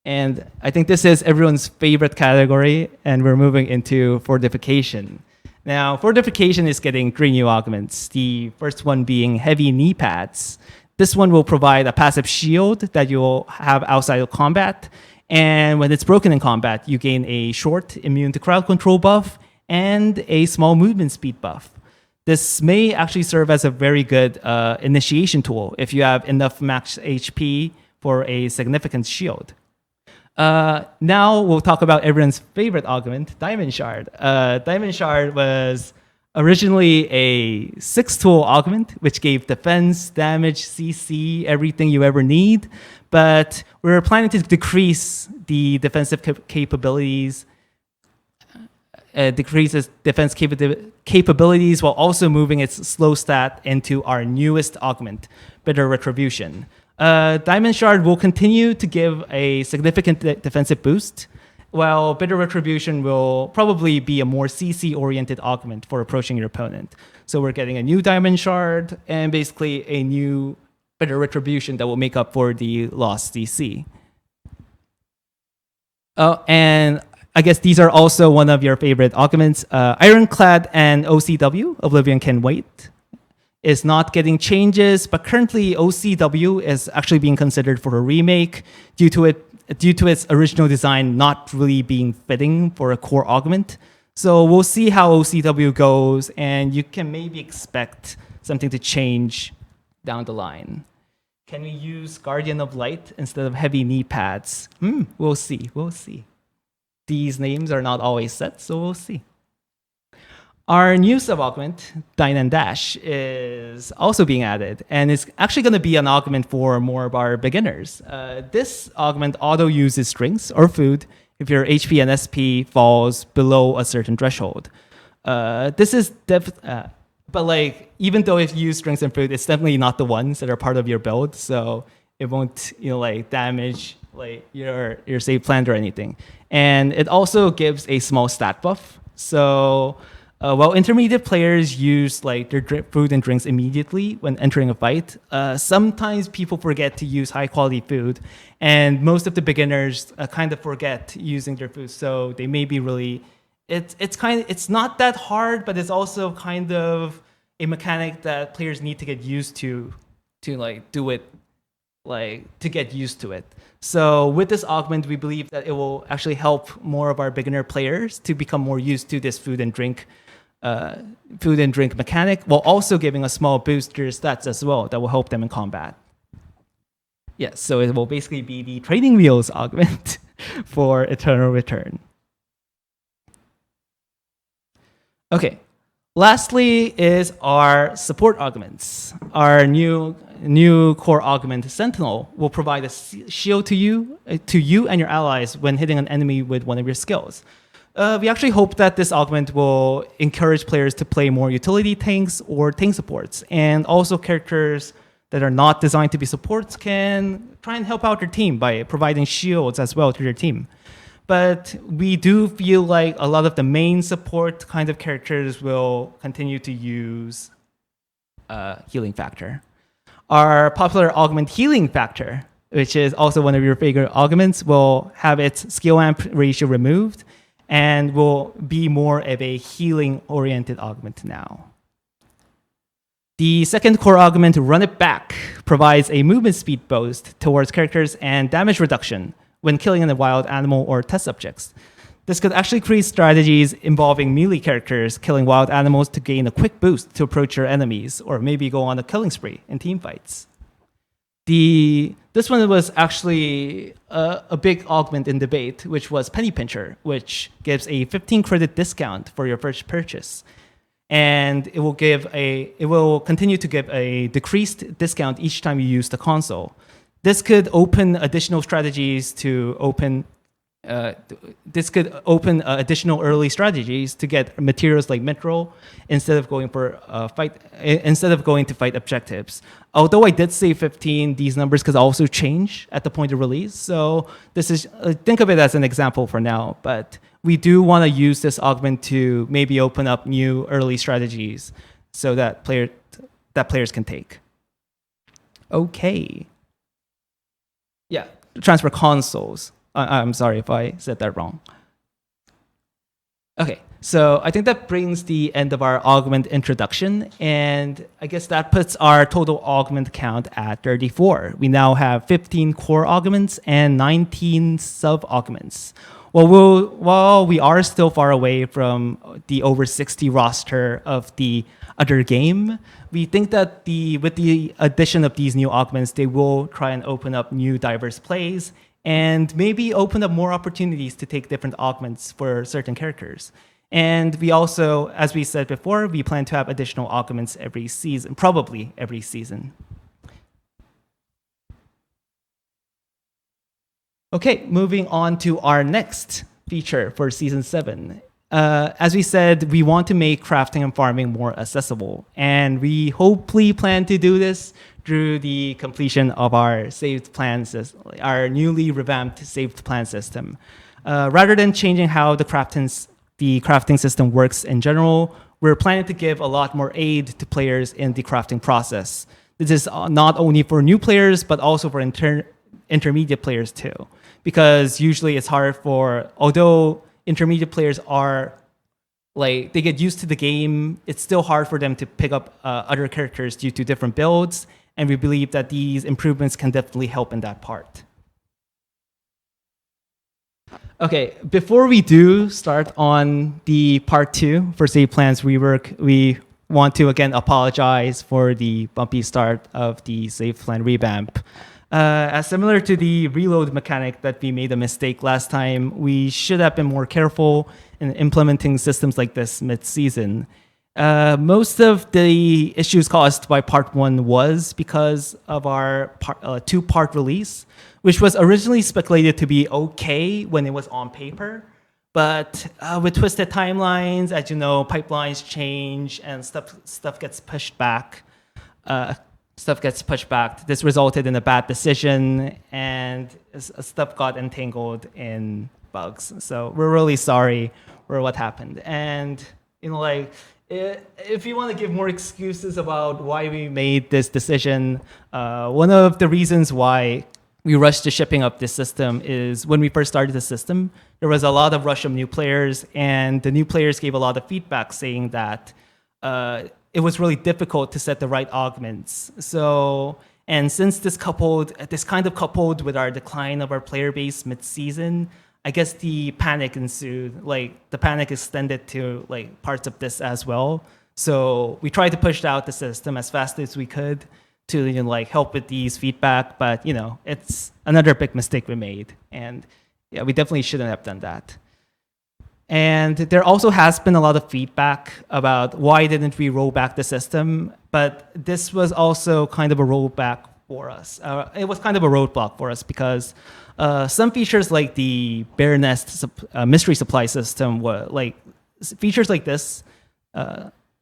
And I think this is everyone's favorite category, and we're moving into Fortification. Now, Fortification is getting 3 new augments, the first one being Heavy Knee Pads. This one will provide a passive shield that you'll have outside of combat, and when it's broken in combat, you gain a short immune to crowd control buff and a small movement speed buff. This may actually serve as a very good initiation tool if you have enough max HP for a significant shield. Now we'll talk about everyone's favorite augment, Diamond Shard. Diamond Shard was originally a 6-tool augment, which gave defense, damage, CC, everything you ever need. But we're planning to decrease the defensive capabilities, decreases defense capabilities while also moving its slow stat into our newest augment, Bitter Retribution. Diamond Shard will continue to give a significant defensive boost, while Bitter Retribution will probably be a more CC-oriented augment for approaching your opponent. So we're getting a new Diamond Shard and basically a new Bitter Retribution that will make up for the lost CC. And I guess these are also one of your favorite augments. Ironclad and OCW, Oblivion Can Wait, is not getting changes, but currently OCW is actually being considered for a remake due to its original design not really being fitting for a core augment. So we'll see how OCW goes, and you can maybe expect something to change down the line. Can we use Guardian of Light instead of Heavy Knee Pads? We'll see. These names are not always set, so we'll see. Our new sub-augment, Dine and Dash, is also being added, and it's actually going to be an augment for more of our beginners. This augment auto-uses drinks or food if your HP and SP falls below a certain threshold. But like, even though if you use drinks and food, it's definitely not the ones that are part of your build, so it won't, like damage like your save plant or anything. And it also gives a small stat buff. So while intermediate players use like their food and drinks immediately when entering a fight, sometimes people forget to use high quality food, and most of the beginners kind of forget using their food. So they may be really, it's not that hard, but it's also kind of a mechanic that players need to get used to like do it, like to get used to it. So with this augment, we believe that it will actually help more of our beginner players to become more used to this food and drink mechanic, while also giving a small boost to your stats as well that will help them in combat. Yes, so it will basically be the training wheels augment for Eternal Return. Okay, lastly is our support augments. Our new core augment, Sentinel, will provide a shield to you and your allies when hitting an enemy with one of your skills. We actually hope that this augment will encourage players to play more utility tanks or tank supports, and also characters that are not designed to be supports can try and help out their team by providing shields as well to their team. But we do feel like a lot of the main support kind of characters will continue to use Healing Factor. Our popular augment Healing Factor, which is also one of your favorite augments, will have its skill amp ratio removed and will be more of a healing-oriented augment now. The second core augment, Run It Back, provides a movement speed boost towards characters and damage reduction when killing a wild animal or test subjects. This could actually create strategies involving melee characters killing wild animals to gain a quick boost to approach your enemies, or maybe go on a killing spree in team fights. This one was actually a big augment in debate, which was Penny Pincher, which gives a 15 credit discount for your first purchase. And it will continue to give a decreased discount each time you use the console. This could open additional strategies to open. Additional early strategies to get materials like Mithril instead of going to fight objectives. Although I did say 15, these numbers could also change at the point of release. So this is think of it as an example for now. But we do want to use this augment to maybe open up new early strategies so that players can take. Okay. Yeah, transfer consoles. I'm sorry if I said that wrong. Okay, so I think that brings the end of our augment introduction, and I guess that puts our total augment count at 34. We now have 15 core augments and 19 sub-augments. While we are still far away from the over 60 roster of the other game, we think that with the addition of these new augments, they will try and open up new diverse plays and maybe open up more opportunities to take different augments for certain characters. And we also, as we said before, we plan to have additional augments every season, probably every season. Okay, moving on to our next feature for Season 7. As we said, we want to make crafting and farming more accessible, and we hopefully plan to do this through the completion of our saved plan system, our newly revamped saved plan system. Rather than changing how the crafting system works in general, we're planning to give a lot more aid to players in the crafting process. This is not only for new players, but also for intermediate players too. Because usually it's hard although intermediate players they get used to the game, it's still hard for them to pick up other characters due to different builds. And we believe that these improvements can definitely help in that part. Okay, before we do start on the part 2 for Save Plans Rework, we want to again apologize for the bumpy start of the Save Plan revamp. As similar to the reload mechanic that we made a mistake last time, we should have been more careful in implementing systems like this mid-season. Most of the issues caused by part 1 was because of our 2-part release, which was originally speculated to be okay when it was on paper. But with twisted timelines, as you know, pipelines change and stuff gets pushed back. This resulted in a bad decision, and stuff got entangled in bugs. So we're really sorry for what happened. And if you want to give more excuses about why we made this decision, one of the reasons why we rushed to shipping up this system is when we first started the system, there was a lot of rush of new players, and the new players gave a lot of feedback saying that it was really difficult to set the right augments. And since this kind of coupled with our decline of our player base mid-season, I guess the panic ensued. The panic extended to parts of this as well. So we tried to push out the system as fast as we could to help with these feedback. But it's another big mistake we made, and yeah, we definitely shouldn't have done that. And there also has been a lot of feedback about why didn't we roll back the system. But this was also kind of a rollback for us. It was kind of a roadblock for us because some features like the Bear Nest mystery supply system features like this.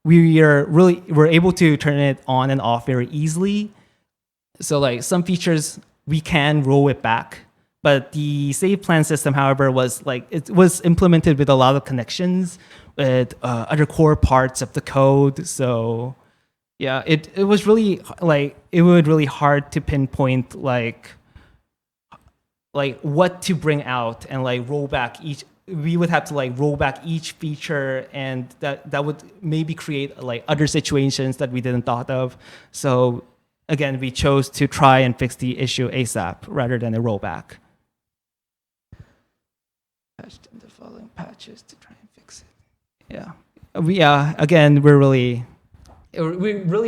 We're able to turn it on and off very easily. So some features we can roll it back. But the save plan system, however, was implemented with a lot of connections with other core parts of the code. So yeah, it was really really hard to pinpoint what to bring out and roll back each. We would have to roll back each feature, and that would maybe create other situations that we didn't thought of. So again, we chose to try and fix the issue ASAP rather than a rollback. In the following patches to try and fix it. Yeah. Again, we really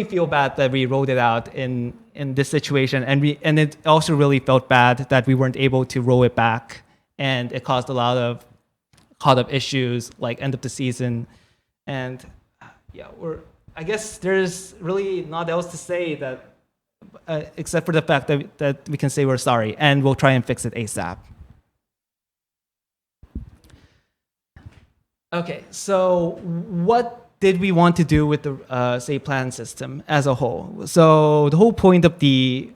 feel bad that we rolled it out in this situation, and it also really felt bad that we weren't able to roll it back, and it caused a lot of issues like end of the season, and I guess there's really not else to say that except for the fact that we can say we're sorry and we'll try and fix it ASAP. Okay, so what did we want to do with the save plan system as a whole? So the whole point of the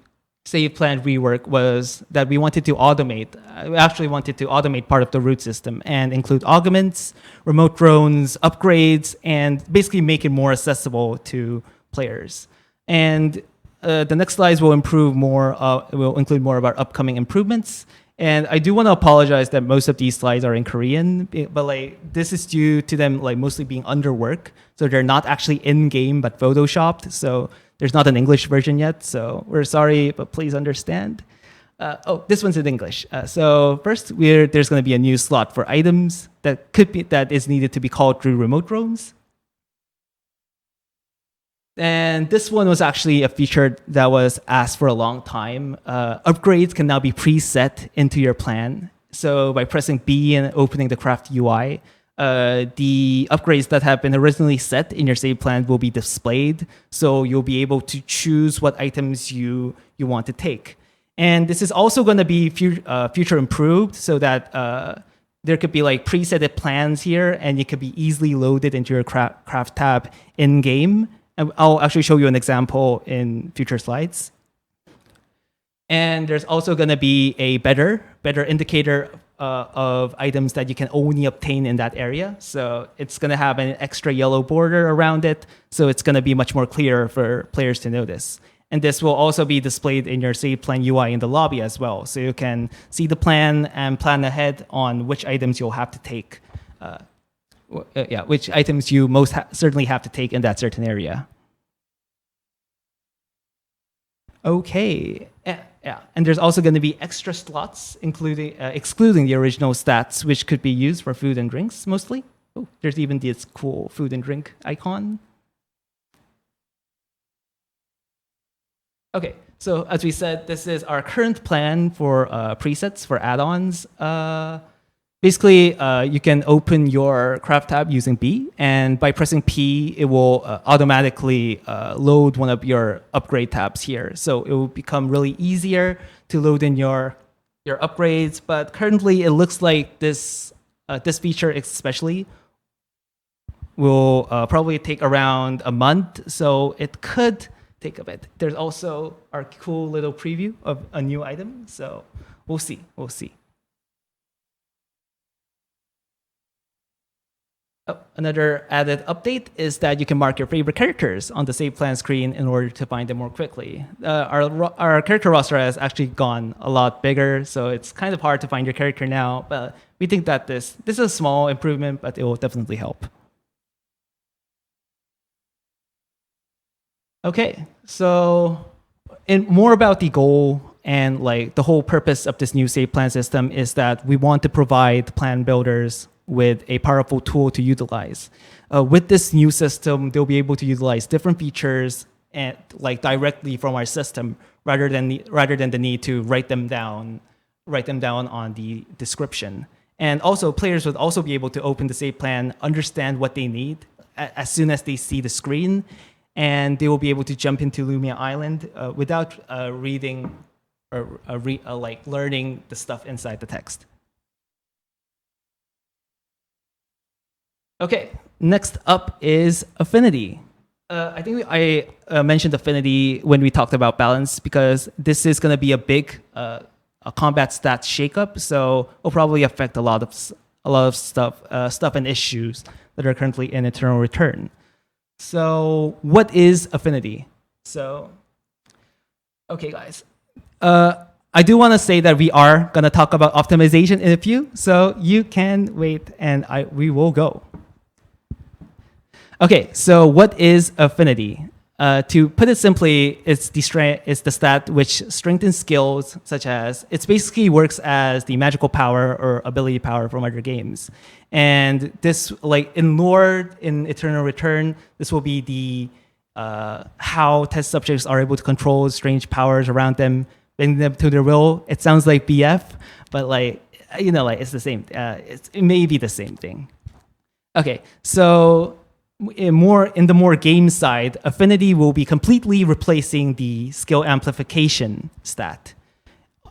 save plan rework was that we wanted to automate. We actually wanted to automate part of the root system and include augments, remote drones, upgrades, and basically make it more accessible to players. And the next slides will include more of our upcoming improvements. And I do want to apologize that most of these slides are in Korean, but this is due to them mostly being under work. So they're not actually in game, but photoshopped. So there's not an English version yet. So we're sorry, but please understand. This one's in English. So first, there's going to be a new slot for items that is needed to be called through remote drones. And this one was actually a feature that was asked for a long time. Upgrades can now be preset into your plan. So by pressing B and opening the craft UI, the upgrades that have been originally set in your save plan will be displayed. So you'll be able to choose what items you want to take. And this is also going to be future improved so that there could be preset plans here, and it could be easily loaded into your craft tab in game. I'll actually show you an example in future slides. And there's also going to be a better indicator of items that you can only obtain in that area. So it's going to have an extra yellow border around it. So it's going to be much more clear for players to notice. And this will also be displayed in your save plan UI in the lobby as well. So you can see the plan and plan ahead on which items you'll have to take. Which items you most certainly have to take in that certain area. Okay, and there's also going to be extra slots, excluding the original stats, which could be used for food and drinks mostly. Oh, there's even this cool food and drink icon. Okay, so as we said, this is our current plan for presets for add-ons. Basically, you can open your craft tab using B, and by pressing P, it will automatically load one of your upgrade tabs here. So it will become really easier to load in your upgrades. But currently, it looks like this feature especially will probably take around a month. So it could take a bit. There's also our cool little preview of a new item. So we'll see. Another added update is that you can mark your favorite characters on the save plan screen in order to find them more quickly. Our character roster has actually gone a lot bigger, so it's kind of hard to find your character now, but we think that this is a small improvement, but it will definitely help. Okay, so more about the goal and the whole purpose of this new save plan system is that we want to provide plan builders with a powerful tool to utilize. With this new system, they'll be able to utilize different features and directly from our system rather than the need to write them down on the description. And also, players would also be able to open the save plan, understand what they need as soon as they see the screen, and they will be able to jump into Lumia Island without reading or learning the stuff inside the text. Okay, next up is Affinity. I think I mentioned Affinity when we talked about balance because this is going to be a big a combat stats shakeup, so it'll probably affect a lot of stuff and issues that are currently in Eternal Return. So, what is Affinity? So, okay, guys. I do want to say that we are going to talk about optimization in a few, so you can wait and we will go. Okay, so what is Affinity? To put it simply, it's the stat which strengthens skills such as it basically works as the magical power or ability power from other games. And this, like in lore, in Eternal Return, this will be the how test subjects are able to control strange powers around them, bring them to their will. It sounds like BF, but like it's the same. It may be the same thing. Okay, so in the more game side, affinity will be completely replacing the skill amplification stat.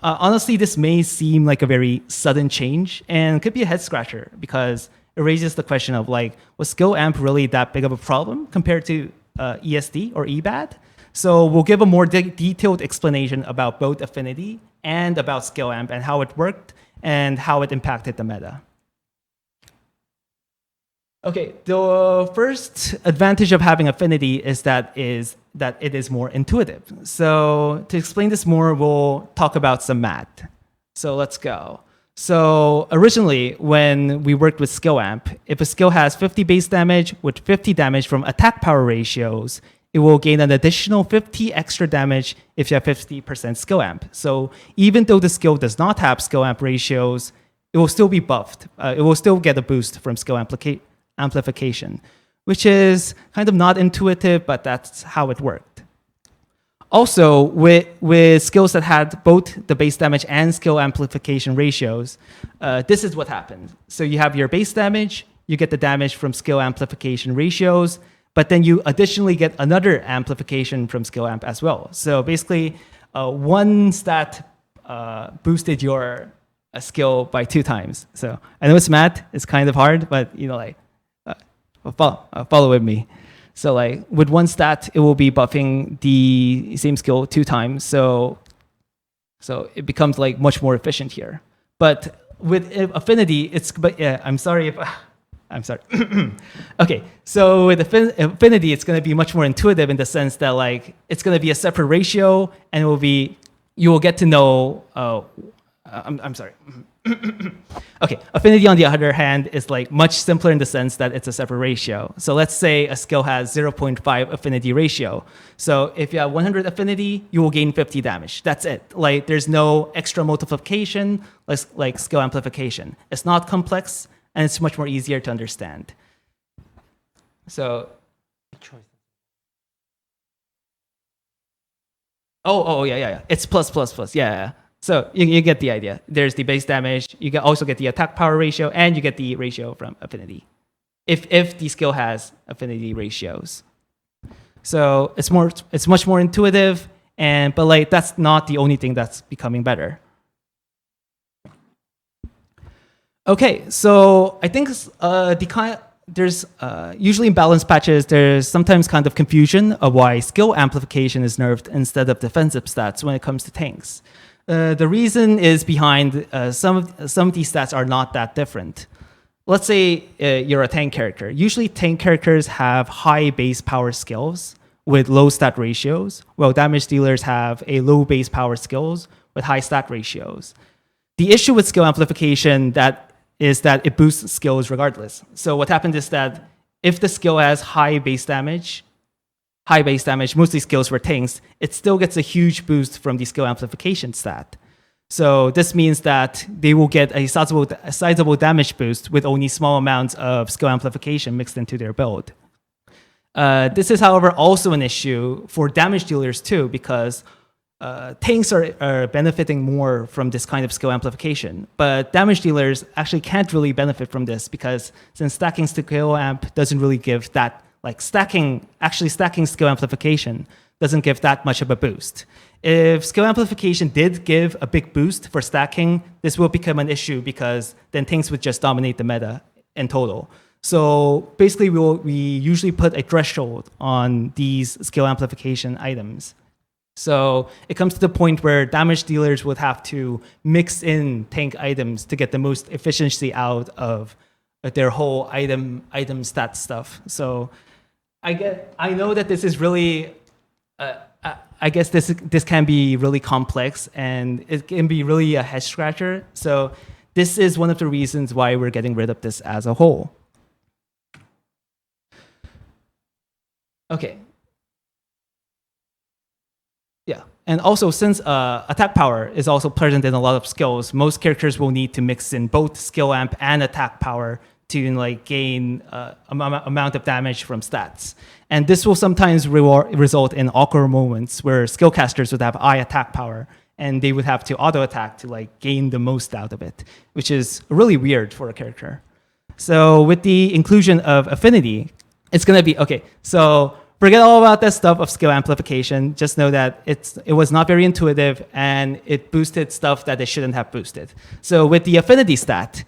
Honestly, this may seem like a very sudden change and could be a head scratcher because it raises the question of like, was skill amp really that big of a problem compared to ESD or EBAD? So we'll give a more detailed explanation about both affinity and about skill amp and how it worked and how it impacted the meta. Okay, the first advantage of having affinity is that it is more intuitive. So to explain this more, we'll talk about some math. So let's go. So originally, when we worked with skill amp, if a skill has 50 base damage with 50 damage from attack power ratios, it will gain an additional 50 extra damage if you have 50% skill amp. So even though the skill does not have skill amp ratios, it will still be buffed. It will still get a boost from skill amplification, which is kind of not intuitive, but that's how it worked. Also, with skills that had both the base damage and skill amplification ratios, this is what happened. So you have your base damage, you get the damage from skill amplification ratios, but then you additionally get another amplification from skill amp as well. So basically, one stat boosted your skill by 2 times. So I know it's math, it's kind of hard, but follow with me. So like with one stat, it will be buffing the same skill 2 times. So it becomes like much more efficient here. But with affinity, I'm sorry. Okay, so with affinity, it's going to be much more intuitive in the sense that like it's going to be a separate ratio, and you will get to know. I'm sorry. Okay, affinity on the other hand is like much simpler in the sense that it's a separate ratio. So let's say a skill has 0.5 affinity ratio. So if you have 100 affinity, you will gain 50 damage. That's it. Like there's no extra multiplication like skill amplification. It's not complex and it's much more easier to understand. So yeah. It's plus. Yeah. So you get the idea. There's the base damage. You also get the attack power ratio, and you get the ratio from affinity, if the skill has affinity ratios. So it's much more intuitive, but like that's not the only thing that's becoming better. Okay, so I think there's usually in balance patches, there's sometimes kind of confusion of why skill amplification is nerfed instead of defensive stats when it comes to tanks. The reason is behind some of these stats are not that different. Let's say you're a tank character. Usually tank characters have high base power skills with low stat ratios, while damage dealers have a low base power skills with high stat ratios. The issue with skill amplification is that it boosts skills regardless. So what happened is that if the skill has high base damage, mostly skills for tanks, it still gets a huge boost from the skill amplification stat. So this means that they will get a sizable damage boost with only small amounts of skill amplification mixed into their build. This is, however, also an issue for damage dealers too, because tanks are benefiting more from this kind of skill amplification, but damage dealers actually can't really benefit from this because since stacking skill amp doesn't really give that, like stacking skill amplification doesn't give that much of a boost. If skill amplification did give a big boost for stacking, this will become an issue because then tanks would just dominate the meta in total. So basically, we usually put a threshold on these skill amplification items. So it comes to the point where damage dealers would have to mix in tank items to get the most efficiency out of their whole item stat stuff. So I know that this is really, I guess this can be really complex and it can be really a head scratcher. So this is one of the reasons why we're getting rid of this as a whole. Okay. And also, since attack power is also present in a lot of skills, most characters will need to mix in both skill amp and attack power to like gain amount of damage from stats. And this will sometimes result in awkward moments where skill casters would have high attack power and they would have to auto attack to like gain the most out of it, which is really weird for a character. So with the inclusion of affinity, it's gonna be okay. So forget all about that stuff of skill amplification. Just know that it was not very intuitive and it boosted stuff that it shouldn't have boosted. So with the affinity stat,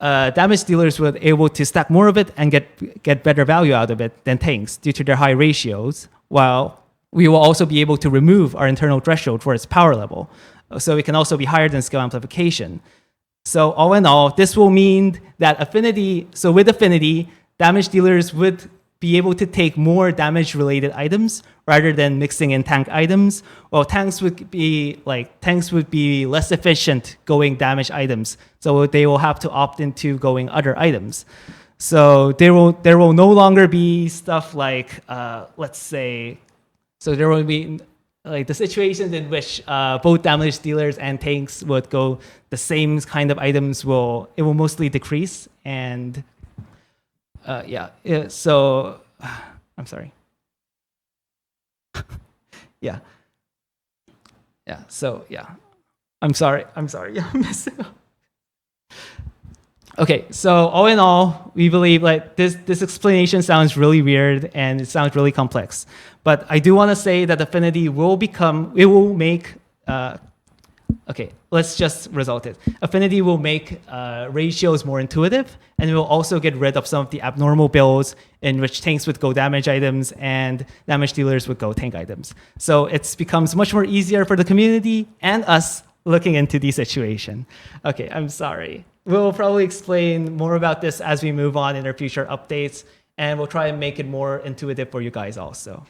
damage dealers were able to stack more of it and get better value out of it than tanks due to their high ratios, while we will also be able to remove our internal threshold for its power level. So it can also be higher than skill amplification. So all in all, this will mean that with affinity, damage dealers would be able to take more damage-related items rather than mixing in tank items. Well, tanks would be less efficient going damage items, so they will have to opt into going other items. So there will no longer be stuff like let's say, so there will be like the situations in which both damage dealers and tanks would go the same kind of items will mostly decrease. And so I'm sorry. yeah. So I'm sorry. Yeah, I'm messing up. Okay, so all in all, we believe like this explanation sounds really weird and it sounds really complex. But I do want to say that affinity will make okay, let's just result it. Affinity will make ratios more intuitive, and it will also get rid of some of the abnormal builds in which tanks would go damage items and damage dealers would go tank items. So it becomes much more easier for the community and us looking into the situation. Okay, I'm sorry. We'll probably explain more about this as we move on in our future updates, and we'll try and make it more intuitive for you guys also.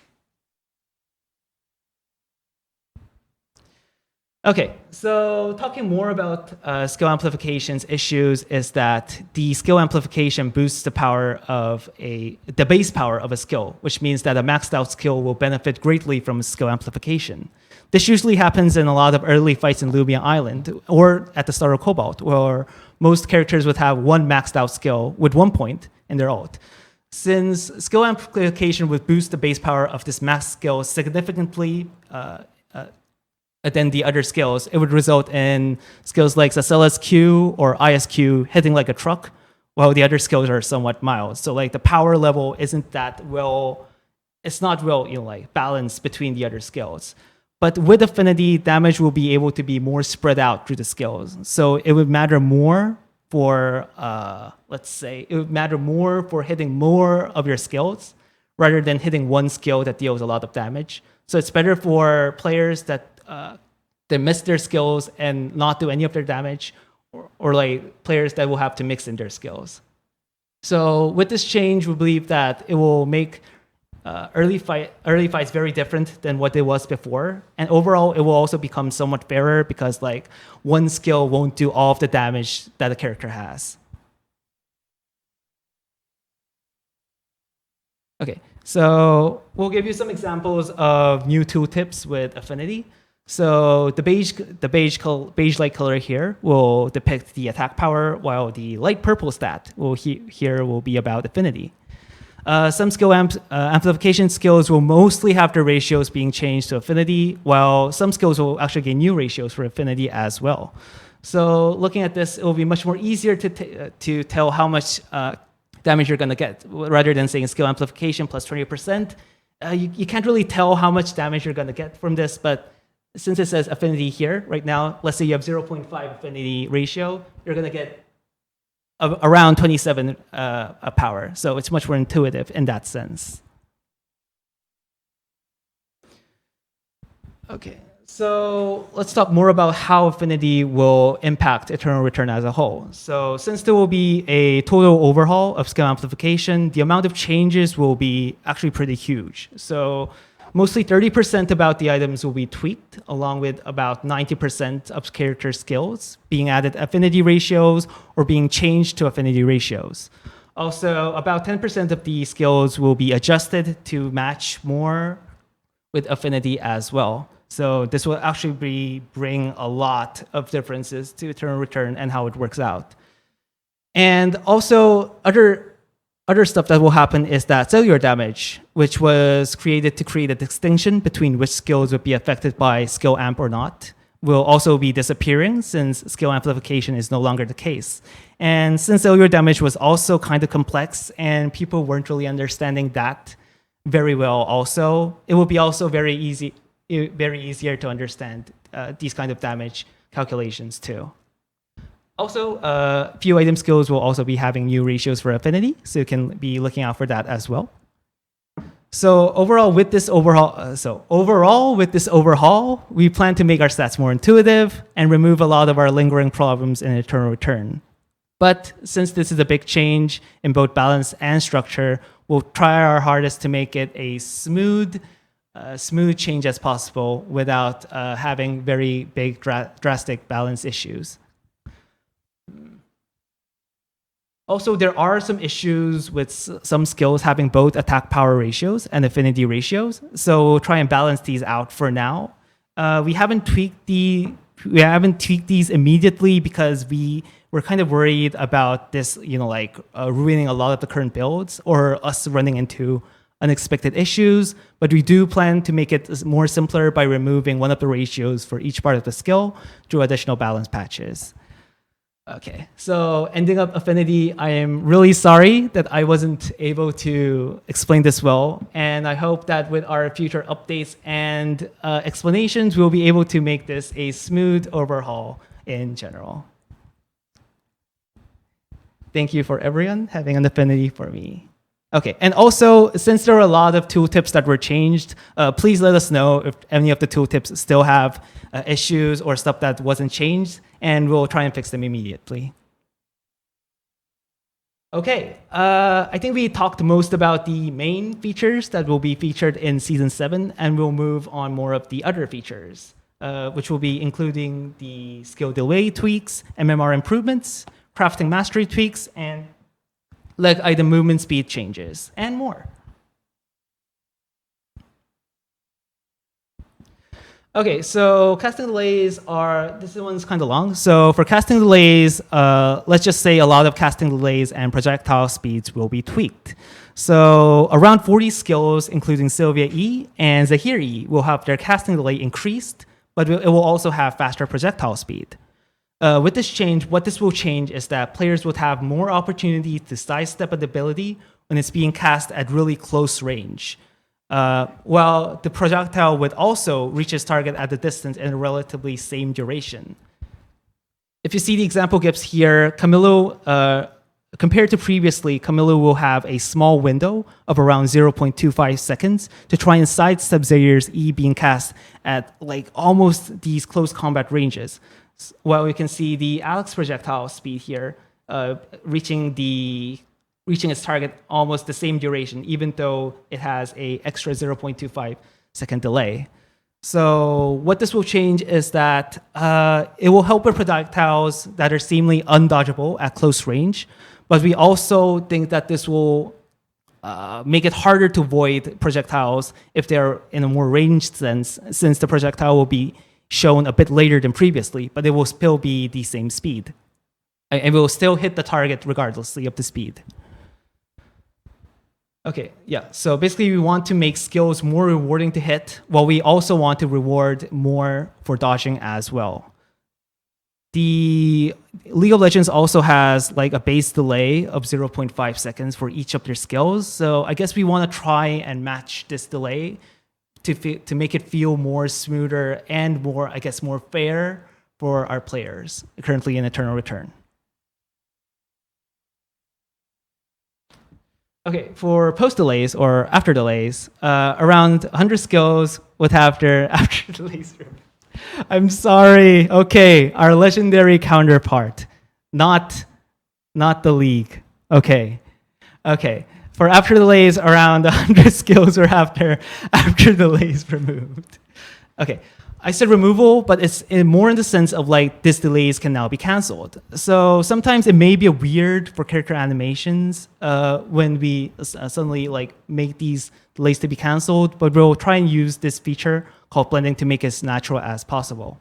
Okay, so talking more about skill amplification's issues is that the skill amplification boosts the base power of a skill, which means that a maxed out skill will benefit greatly from skill amplification. This usually happens in a lot of early fights in Lumia Island or at the start of Cobalt, where most characters would have one maxed out skill with 1 point in their ult. Since skill amplification would boost the base power of this max skill significantly than the other skills, it would result in skills like Zacella's Q or ISQ hitting like a truck, while the other skills are somewhat mild. So like the power level isn't that well, it's not well like balanced between the other skills. But with affinity, damage will be able to be more spread out through the skills. So it would matter more for, hitting more of your skills rather than hitting one skill that deals a lot of damage. So it's better for players that they miss their skills and not do any of their damage, or like players that will have to mix in their skills. So with this change, we believe that it will make early fights very different than what it was before, and overall it will also become somewhat fairer because like one skill won't do all of the damage that a character has. Okay, so we'll give you some examples of new tooltips with affinity. So the beige-like color here will depict the attack power, while the light purple stat here will be about affinity. Some skill amplification skills will mostly have their ratios being changed to affinity, while some skills will actually gain new ratios for affinity as well. So looking at this, it will be much more easier to tell how much damage you're going to get, rather than saying skill amplification plus 20%. You can't really tell how much damage you're going to get from this, but since it says affinity here, right now, let's say you have 0.5 affinity ratio, you're going to get around 27 power. So it's much more intuitive in that sense. Okay, so let's talk more about how affinity will impact Eternal Return as a whole. So since there will be a total overhaul of skill amplification, the amount of changes will be actually pretty huge. So mostly 30% about the items will be tweaked, along with about 90% of character skills being added affinity ratios or being changed to affinity ratios. Also, about 10% of the skills will be adjusted to match more with affinity as well. So this will actually bring a lot of differences to Eternal Return and how it works out. And also other stuff that will happen is that cellular damage, which was created to create a distinction between which skills would be affected by skill amp or not, will also be disappearing since skill amplification is no longer the case. And since cellular damage was also kind of complex and people weren't really understanding that very well also, it will be also very easier to understand these kind of damage calculations too. Also, few item skills will also be having new ratios for affinity, so you can be looking out for that as well. So overall, with this overhaul, we plan to make our stats more intuitive and remove a lot of our lingering problems in Eternal Return. But since this is a big change in both balance and structure, we'll try our hardest to make it a smooth change as possible without having very big, drastic balance issues. Also, there are some issues with some skills having both attack power ratios and affinity ratios. So we'll try and balance these out for now. We haven't tweaked these immediately because we were kind of worried about this, ruining a lot of the current builds or us running into unexpected issues. But we do plan to make it more simpler by removing one of the ratios for each part of the skill through additional balance patches. Okay, so ending up affinity, I am really sorry that I wasn't able to explain this well, and I hope that with our future updates and explanations, we'll be able to make this a smooth overhaul in general. Thank you for everyone having an affinity for me. Okay, and also, since there are a lot of tooltips that were changed, please let us know if any of the tooltips still have issues or stuff that wasn't changed, and we'll try and fix them immediately. Okay, I think we talked most about the main features that will be featured in Season 7, and we'll move on more of the other features, which will be including the skill delay tweaks, MMR improvements, crafting mastery tweaks, and leg item movement speed changes, and more. Okay, so casting delays this one's kind of long. So for casting delays, let's just say a lot of casting delays and projectile speeds will be tweaked. So around 40 skills, including Sylvia E and Zahir E, will have their casting delay increased, but it will also have faster projectile speed. With this change, what this will change is that players would have more opportunity to sidestep an ability when it's being cast at really close range. While the projectile would also reach its target at a distance in a relatively same duration. If you see the example gives here, Camillo, compared to previously, Camillo will have a small window of around 0.25 seconds to try and sidestep Zahir's E being cast at almost these close combat ranges. Well, you can see the Alex projectile speed here reaching its target almost the same duration, even though it has an extra 0.25 second delay. So what this will change is that it will help with projectiles that are seemingly undodgeable at close range, but we also think that this will make it harder to avoid projectiles if they're in a more ranged sense, since the projectile will be shown a bit later than previously, but it will still be the same speed. And it will still hit the target regardlessly of the speed. Okay, yeah, so basically we want to make skills more rewarding to hit, while we also want to reward more for dodging as well. The League of Legends also has a base delay of 0.5 seconds for each of their skills, so I guess we want to try and match this delay to make it feel more smoother and more fair for our players currently in Eternal Return. Okay, for post delays or after delays, around 100 skills would have their after delays. I'm sorry. Okay, our legendary counterpart, not the League. Okay. For after delays, around 100 skills were after delays removed. Okay. I said removal, but it's more in the sense of like this delays can now be canceled. So sometimes it may be weird for character animations when we suddenly like make these delays to be canceled, but we'll try and use this feature called blending to make it as natural as possible.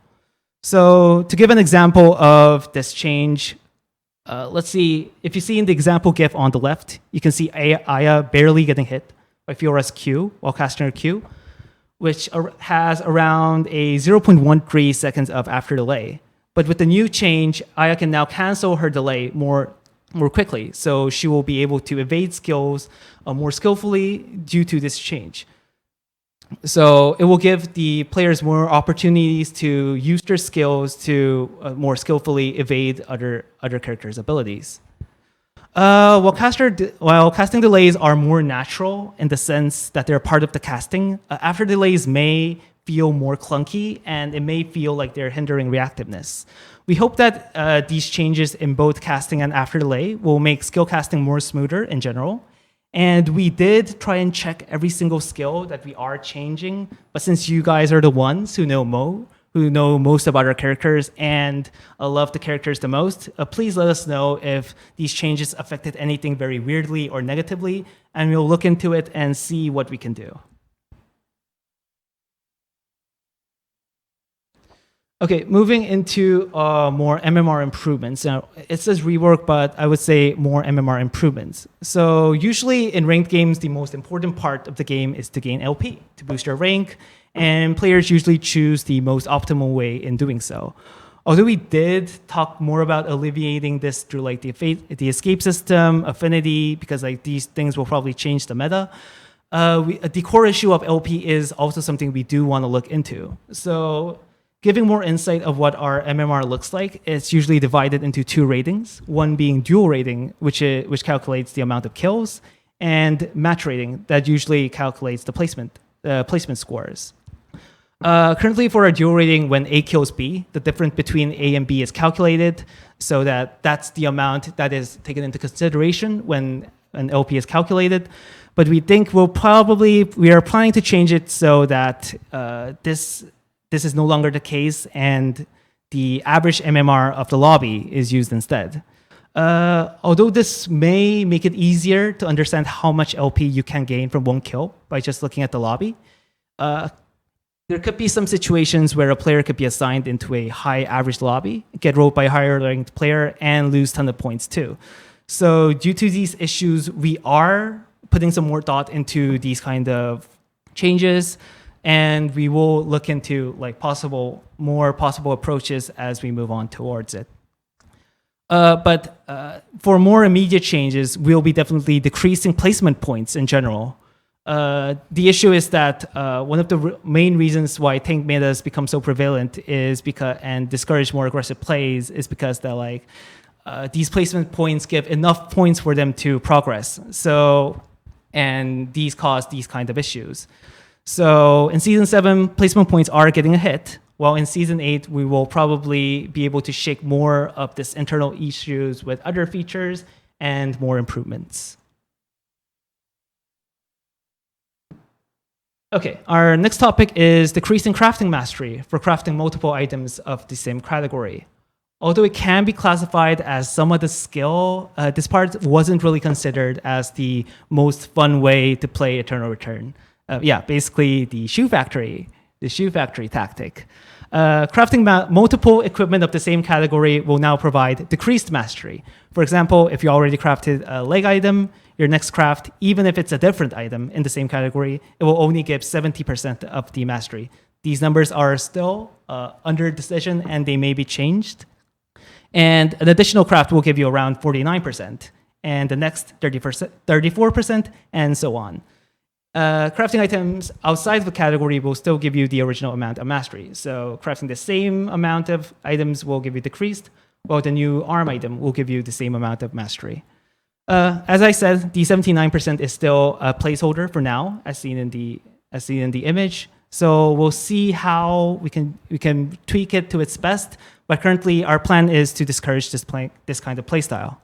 So to give an example of this change, let's see, if you see in the example GIF on the left, you can see Aya barely getting hit by Fiora's Q while casting her Q, which has around a 0.13 seconds of after delay. But with the new change, Aya can now cancel her delay more quickly, so she will be able to evade skills more skillfully due to this change. So it will give the players more opportunities to use their skills to more skillfully evade other characters' abilities. While casting delays are more natural in the sense that they're part of the casting, after delays may feel more clunky and it may feel like they're hindering reactiveness. We hope that these changes in both casting and after delay will make skill casting more smoother in general. And we did try and check every single skill that we are changing, but since you guys are the ones who know most about our characters and love the characters the most, please let us know if these changes affected anything very weirdly or negatively, and we'll look into it and see what we can do. Okay, moving into more MMR improvements. Now, it says rework, but I would say more MMR improvements. So usually in ranked games, the most important part of the game is to gain LP, to boost your rank, and players usually choose the most optimal way in doing so. Although we did talk more about alleviating this through like the escape system, affinity, because like these things will probably change the meta, the core issue of LP is also something we do want to look into. So giving more insight of what our MMR looks like, it's usually divided into two ratings, one being dual rating, which calculates the amount of kills, and match rating, that usually calculates the placement scores. Currently for our dual rating, when A kills B, the difference between A and B is calculated so that that's the amount that is taken into consideration when an LP is calculated. But we think we are planning to change it so that this is no longer the case, and the average MMR of the lobby is used instead. Although this may make it easier to understand how much LP you can gain from one kill by just looking at the lobby, there could be some situations where a player could be assigned into a high average lobby, get rolled by a higher ranked player, and lose a ton of points too. So due to these issues, we are putting some more thought into these kind of changes, and we will look into like more possible approaches as we move on towards it. But for more immediate changes, we'll be definitely decreasing placement points in general. The issue is that one of the main reasons why tank metas become so prevalent is and discourage more aggressive plays is because they're these placement points give enough points for them to progress. And these cause these kind of issues. So in Season 7, placement points are getting a hit, while in Season 8, we will probably be able to shake more of this internal issues with other features and more improvements. Okay, our next topic is decreasing crafting mastery for crafting multiple items of the same category. Although it can be classified as somewhat a skill, this part wasn't really considered as the most fun way to play Eternal Return. Basically the shoe factory tactic. Crafting multiple equipment of the same category will now provide decreased mastery. For example, if you already crafted a leg item, your next craft, even if it's a different item in the same category, it will only give 70% of the mastery. These numbers are still under decision and they may be changed. And an additional craft will give you around 49%, and the next 34%, and so on. Crafting items outside of the category will still give you the original amount of mastery. So crafting the same amount of items will give you decreased, while the new arm item will give you the same amount of mastery. As I said, the 79% is still a placeholder for now, as seen in the image. So we'll see how we can tweak it to its best. But currently, our plan is to discourage this kind of playstyle.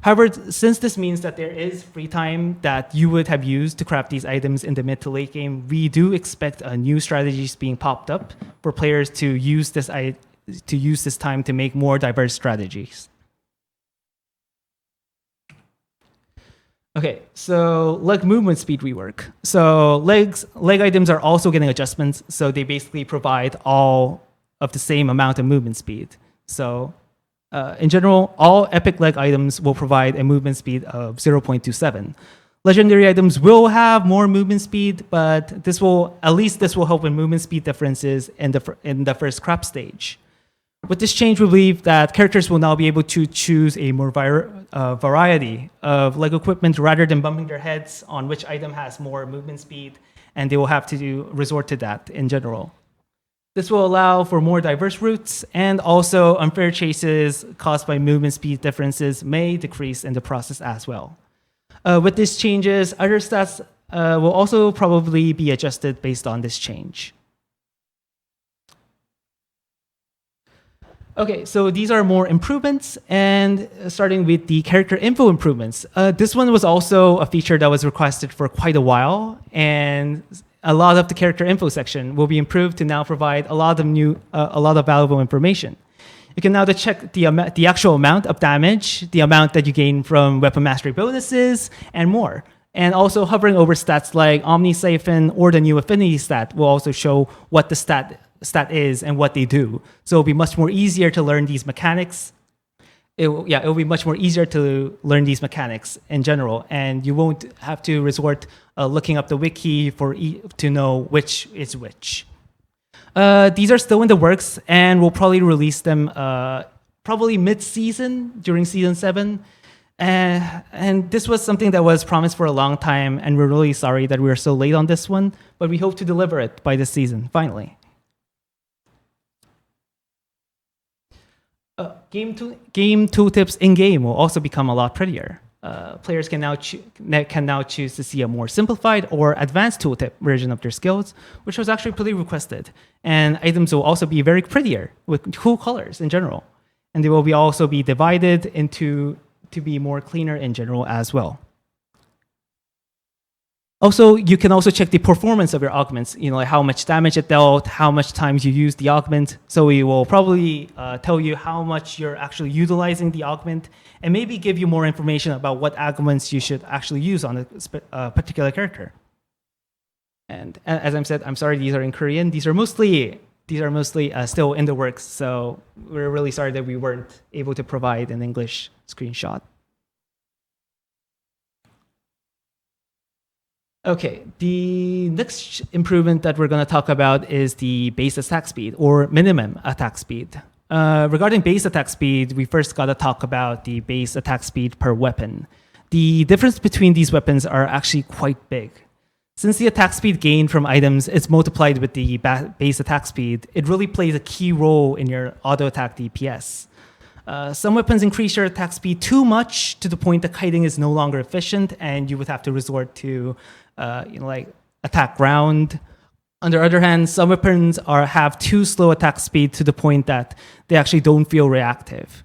However, since this means that there is free time that you would have used to craft these items in the mid to late game, we do expect new strategies being popped up for players to use this time to make more diverse strategies. Okay, so leg movement speed rework. So leg items are also getting adjustments, so they basically provide all of the same amount of movement speed. So in general, all epic leg items will provide a movement speed of 0.27. Legendary items will have more movement speed, but this will help in movement speed differences in the first crop stage. With this change, we believe that characters will now be able to choose a more variety of leg equipment rather than bumping their heads on which item has more movement speed, and they will have to resort to that in general. This will allow for more diverse routes, and also unfair chases caused by movement speed differences may decrease in the process as well. With these changes, other stats will also probably be adjusted based on this change. Okay, so these are more improvements, and starting with the character info improvements. This one was also a feature that was requested for quite a while, and a lot of the character info section will be improved to now provide a lot of valuable information. You can now check the actual amount of damage, the amount that you gain from weapon mastery bonuses, and more. And also hovering over stats like Omni Siphon or the new affinity stat will also show what the stat is and what they do. So it'll be much more easier to learn these mechanics. It'll be much more easier to learn these mechanics in general, and you won't have to resort looking up the wiki to know which is which. These are still in the works, and we'll probably release them probably mid-season during season 7. And this was something that was promised for a long time, and we're really sorry that we are so late on this one, but we hope to deliver it by this season, finally. Game tooltips in-game will also become a lot prettier. Players can now choose to see a more simplified or advanced tooltip version of their skills, which was actually pretty requested. And items will also be very prettier with cool colors in general. And they will also be divided to be more cleaner in general as well. Also, you can also check the performance of your augments, like how much damage it dealt, how much times you use the augment. So we will probably tell you how much you're actually utilizing the augment, and maybe give you more information about what augments you should actually use on a particular character. And as I said, I'm sorry, these are in Korean. These are mostly still in the works, so we're really sorry that we weren't able to provide an English screenshot. Okay, the next improvement that we're going to talk about is the base attack speed or minimum attack speed. Regarding base attack speed, we first got to talk about the base attack speed per weapon. The difference between these weapons are actually quite big. Since the attack speed gained from items is multiplied with the base attack speed, it really plays a key role in your auto attack DPS. Some weapons increase your attack speed too much to the point that kiting is no longer efficient, and you would have to resort to attack ground. On the other hand, some weapons have too slow attack speed to the point that they actually don't feel reactive.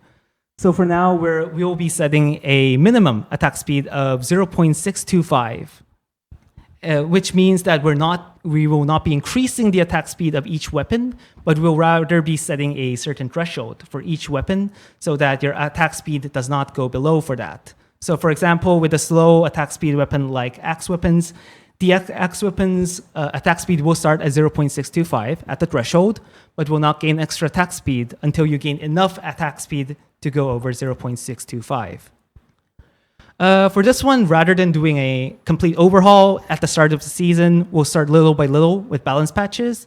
So for now, we will be setting a minimum attack speed of 0.625, which means that we will not be increasing the attack speed of each weapon, but we'll rather be setting a certain threshold for each weapon so that your attack speed does not go below for that. So for example, with a slow attack speed weapon like axe weapons, the axe weapon's attack speed will start at 0.625 at the threshold, but will not gain extra attack speed until you gain enough attack speed to go over 0.625. For this one, rather than doing a complete overhaul at the start of the season, we'll start little by little with balance patches.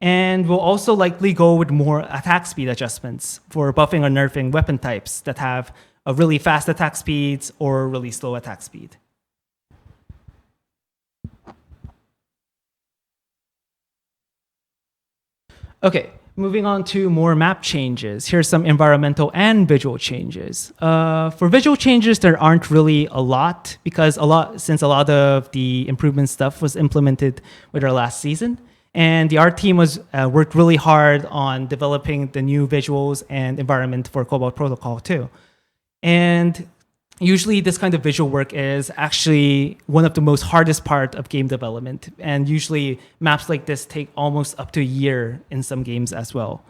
And we'll also likely go with more attack speed adjustments for buffing or nerfing weapon types that have a really fast attack speeds or really slow attack speed. Okay, moving on to more map changes. Here's some environmental and visual changes. For visual changes, there aren't really a lot since a lot of the improvement stuff was implemented with our last season. And the art team worked really hard on developing the new visuals and environment for Cobalt Protocol too. And usually this kind of visual work is actually one of the most hardest part of game development, and usually maps like this take almost up to a year in some games as well.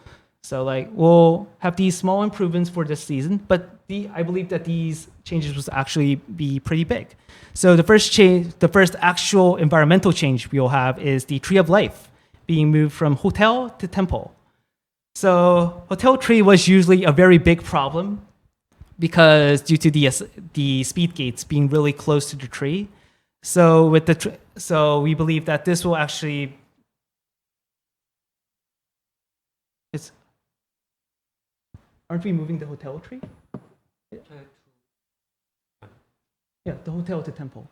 So like we'll have these small improvements for this season, but I believe that these changes will actually be pretty big. So the first change, the first actual environmental change we'll have is the Tree of Life being moved from hotel to temple. So hotel tree was usually a very big problem because due to the speed gates being really close to the tree. So with so we believe that this will actually it's aren't we moving the hotel tree? Yeah, the hotel to temple.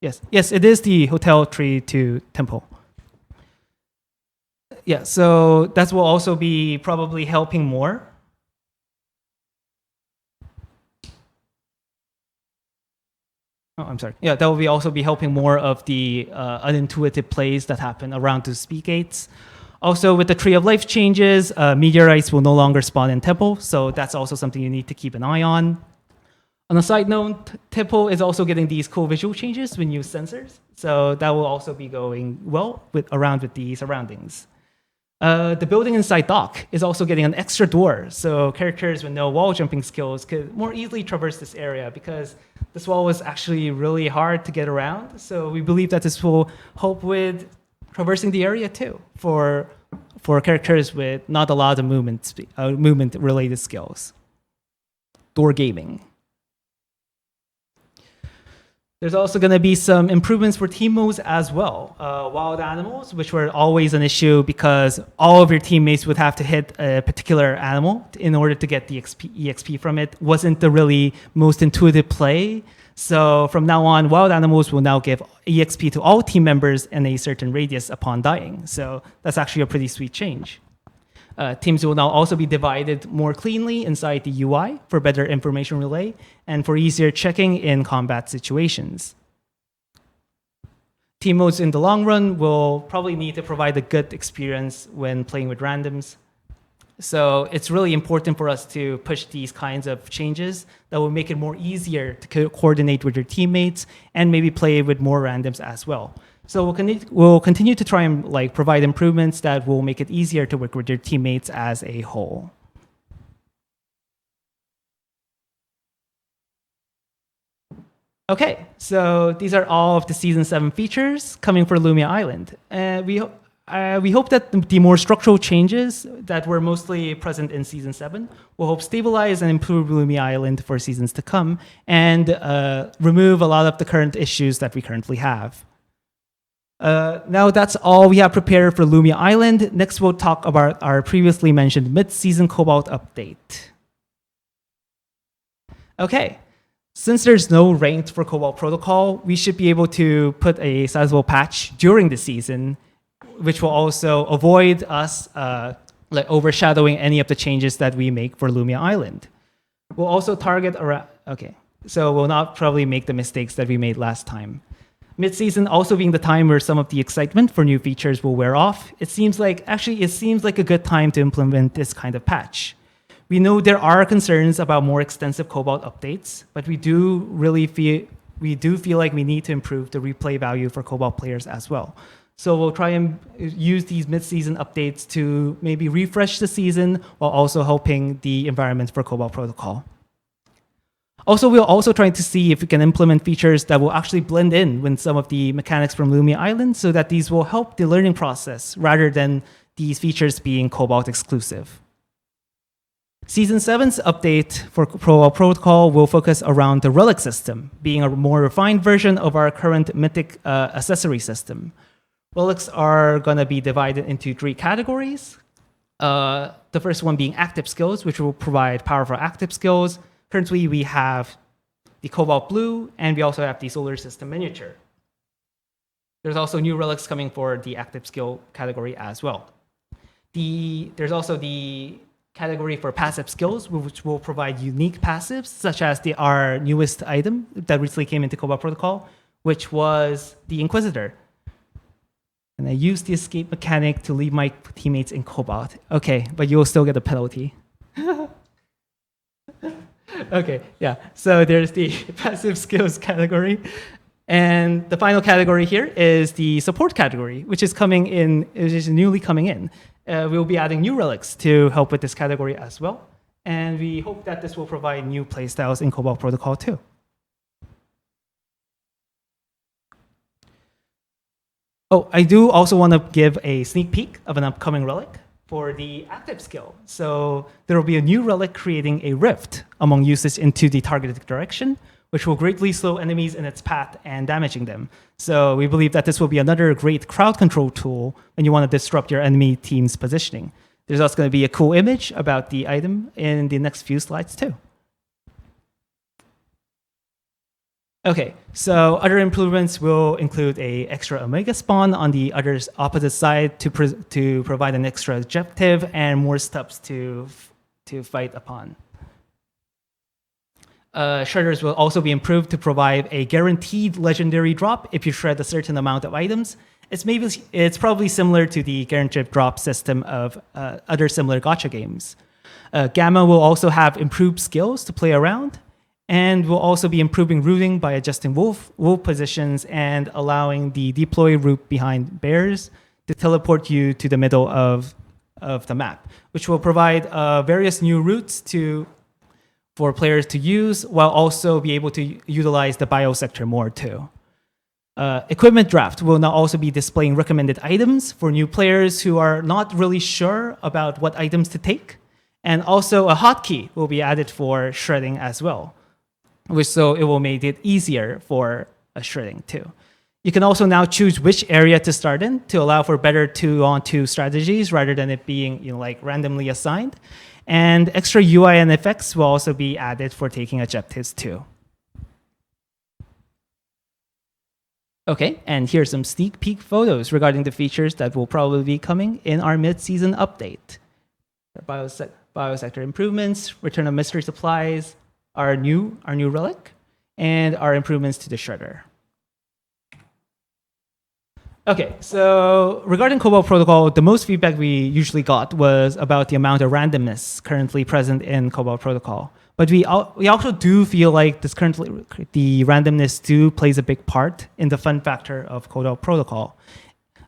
Yes, it is the hotel tree to temple. Yeah, so that will also be probably helping more. Oh, I'm sorry. Yeah, that will be also be helping more of the unintuitive plays that happen around the speed gates. Also, with the Tree of Life changes, meteorites will no longer spawn in temple, so that's also something you need to keep an eye on. On a side note, Temple is also getting these cool visual changes when you use sensors, so that will also be going well around with the surroundings. The building inside Dock is also getting an extra door, so characters with no wall jumping skills could more easily traverse this area because this wall was actually really hard to get around. So we believe that this will help with traversing the area too for characters with not a lot of movement related skills. Door gaming. There's also going to be some improvements for team modes as well. Wild animals, which were always an issue because all of your teammates would have to hit a particular animal in order to get the EXP from it, wasn't the really most intuitive play. So from now on, wild animals will now give EXP to all team members in a certain radius upon dying. So that's actually a pretty sweet change. Teams will now also be divided more cleanly inside the UI for better information relay and for easier checking in combat situations. Team modes in the long run will probably need to provide a good experience when playing with randoms. So it's really important for us to push these kinds of changes that will make it more easier to coordinate with your teammates and maybe play with more randoms as well. So we'll continue to try and provide improvements that will make it easier to work with your teammates as a whole. Okay, so these are all of the Season 7 features coming for Lumia Island. We hope that the more structural changes that were mostly present in Season 7 will help stabilize and improve Lumia Island for seasons to come and remove a lot of the current issues that we currently have. Now that's all we have prepared for Lumia Island. Next, we'll talk about our previously mentioned mid-season Cobalt update. Okay, since there's no ranked for Cobalt Protocol, we should be able to put a sizable patch during the season, which will also avoid us overshadowing any of the changes that we make for Lumia Island. We'll also target around, okay, so we'll not probably make the mistakes that we made last time. Mid-season also being the time where some of the excitement for new features will wear off, it seems like a good time to implement this kind of patch. We know there are concerns about more extensive Cobalt updates, but we do feel like we need to improve the replay value for Cobalt players as well. So we'll try and use these mid-season updates to maybe refresh the season while also helping the environment for Cobalt Protocol. Also, we're also trying to see if we can implement features that will actually blend in with some of the mechanics from Lumia Island so that these will help the learning process rather than these features being Cobalt exclusive. Season 7's update for Cobalt Protocol will focus around the relic system, being a more refined version of our current Mythic accessory system. Relics are going to be divided into 3 categories. The first one being active skills, which will provide powerful active skills. Currently, we have the Cobalt Blue, and we also have the Solar System Miniature. There's also new relics coming for the active skill category as well. There's also the category for passive skills, which will provide unique passives, such as our newest item that recently came into Cobalt Protocol, which was the Inquisitor. And I used the escape mechanic to leave my teammates in Cobalt. Okay, but you'll still get a penalty. Okay, yeah. So there's the passive skills category. And the final category here is the support category, which is newly coming in. We'll be adding new relics to help with this category as well. And we hope that this will provide new playstyles in Cobalt Protocol too. Oh, I do also want to give a sneak peek of an upcoming relic for the active skill. So there will be a new relic creating a rift among usage into the targeted direction, which will greatly slow enemies in its path and damaging them. So we believe that this will be another great crowd control tool when you want to disrupt your enemy team's positioning. There's also going to be a cool image about the item in the next few slides too. Okay, so other improvements will include a extra Omega spawn on the other's opposite side to provide an extra objective and more steps to fight upon. Shredders will also be improved to provide a guaranteed legendary drop if you shred a certain amount of items. It's probably similar to the guaranteed drop system of other similar gacha games. Gamma will also have improved skills to play around, and will also be improving routing by adjusting wolf positions and allowing the deploy route behind bears to teleport you to the middle of the map, which will provide various new routes for players to use, while also be able to utilize the biosector more too. Equipment draft will now also be displaying recommended items for new players who are not really sure about what items to take. And also a hotkey will be added for shredding as well, so it will make it easier for shredding too. You can also now choose which area to start in to allow for better 2-on-2 strategies rather than it being randomly assigned. And extra UI and effects will also be added for taking objectives too. Okay, and here's some sneak peek photos regarding the features that will probably be coming in our mid-season update. Biosector improvements, return of mystery supplies, our new relic, and our improvements to the shredder. Okay, so regarding Cobalt Protocol, the most feedback we usually got was about the amount of randomness currently present in Cobalt Protocol. But we also do feel like the randomness plays a big part in the fun factor of Cobalt Protocol.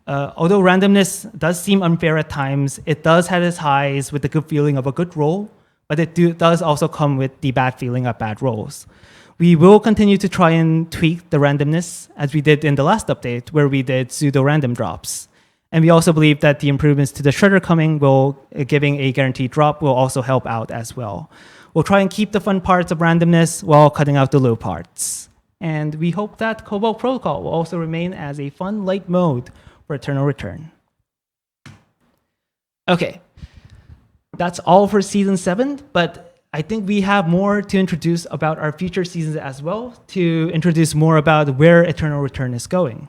Although randomness does seem unfair at times, it does have its highs with the good feeling of a good roll, but it does also come with the bad feeling of bad rolls. We will continue to try and tweak the randomness as we did in the last update where we did pseudo-random drops. And we also believe that the improvements to the shredder coming giving a guaranteed drop will also help out as well. We'll try and keep the fun parts of randomness while cutting out the low parts. And we hope that Cobalt Protocol will also remain as a fun light mode for Eternal Return. Okay, that's all for Season 7, but I think we have more to introduce about our future seasons as well, to introduce more about where Eternal Return is going.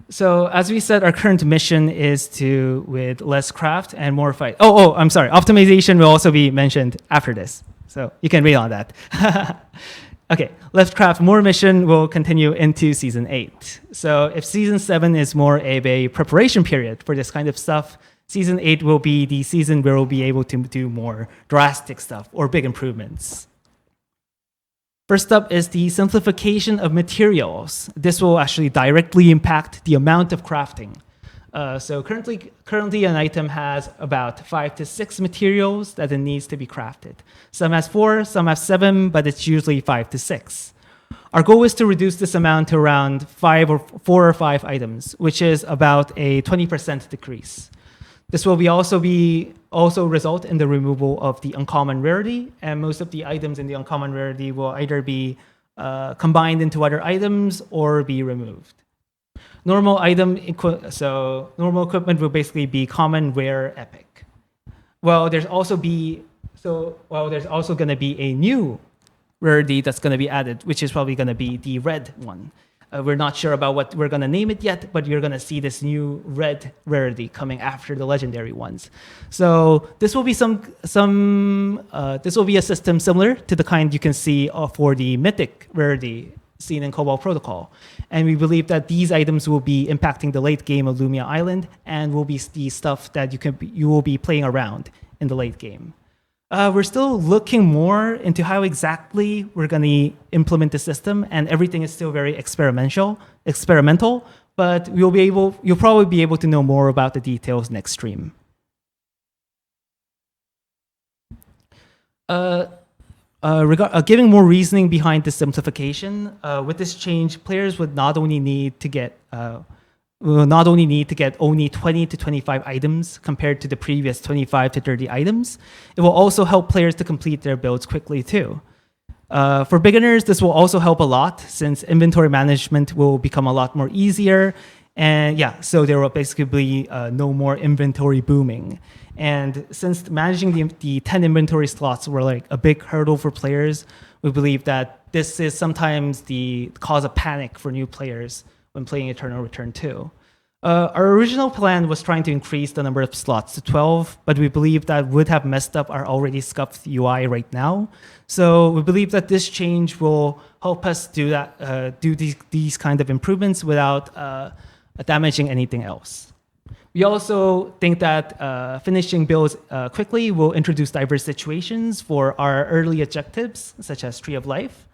So as we said, our current mission is with less craft and more fight. I'm sorry. Optimization will also be mentioned after this. So you can read on that. Okay, less craft, more mission will continue into Season 8. So if Season 7 is more of a preparation period for this kind of stuff, Season 8 will be the season where we'll be able to do more drastic stuff or big improvements. First up is the simplification of materials. This will actually directly impact the amount of crafting. So currently an item has about 5 to 6 materials that it needs to be crafted. Some has 4, some have 7, but it's usually 5 to 6. Our goal is to reduce this amount to around 4 or 5 items, which is about a 20% decrease. This will also result in the removal of the uncommon rarity, and most of the items in the uncommon rarity will either be combined into other items or be removed. Normal equipment will basically be common, rare, epic. There's also going to be a new rarity that's going to be added, which is probably going to be the red one. We're not sure about what we're going to name it yet, but you're going to see this new red rarity coming after the legendary ones. So this will be this will be a system similar to the kind you can see for the mythic rarity seen in Cobalt Protocol. And we believe that these items will be impacting the late game of Lumia Island and will be the stuff that you will be playing around in the late game. We're still looking more into how exactly we're going to implement the system, and everything is still very experimental. But you'll probably be able to know more about the details next stream. Giving more reasoning behind the simplification, with this change, players would not only need to get only 20 to 25 items compared to the previous 25 to 30 items. It will also help players to complete their builds quickly too. For beginners, this will also help a lot since inventory management will become a lot more easier. And yeah, so there will basically be no more inventory booming. And since managing the 10 inventory slots were like a big hurdle for players, we believe that this is sometimes the cause of panic for new players when playing Eternal Return 2. Our original plan was trying to increase the number of slots to 12, but we believe that would have messed up our already scuffed UI right now. So we believe that this change will help us do these kind of improvements without damaging anything else. We also think that finishing builds quickly will introduce diverse situations for our early objectives, such as Tree of Life.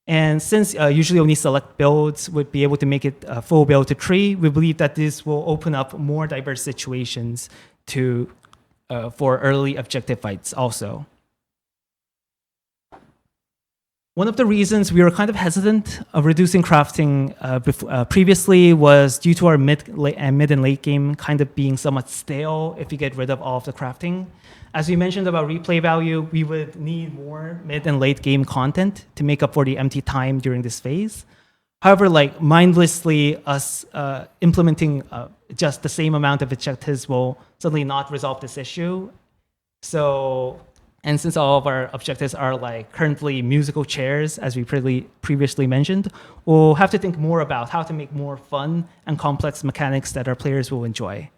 And since usually only select builds would be able to make it a full build to tree, we believe that this will open up more diverse situations for early objective fights also. One of the reasons we were kind of hesitant of reducing crafting previously was due to our mid and late game kind of being somewhat stale if you get rid of all of the crafting. As we mentioned about replay value, we would need more mid and late game content to make up for the empty time during this phase. However, like mindlessly us implementing just the same amount of objectives will suddenly not resolve this issue. And since all of our objectives are like currently musical chairs, as we previously mentioned, we'll have to think more about how to make more fun and complex mechanics that our players will enjoy.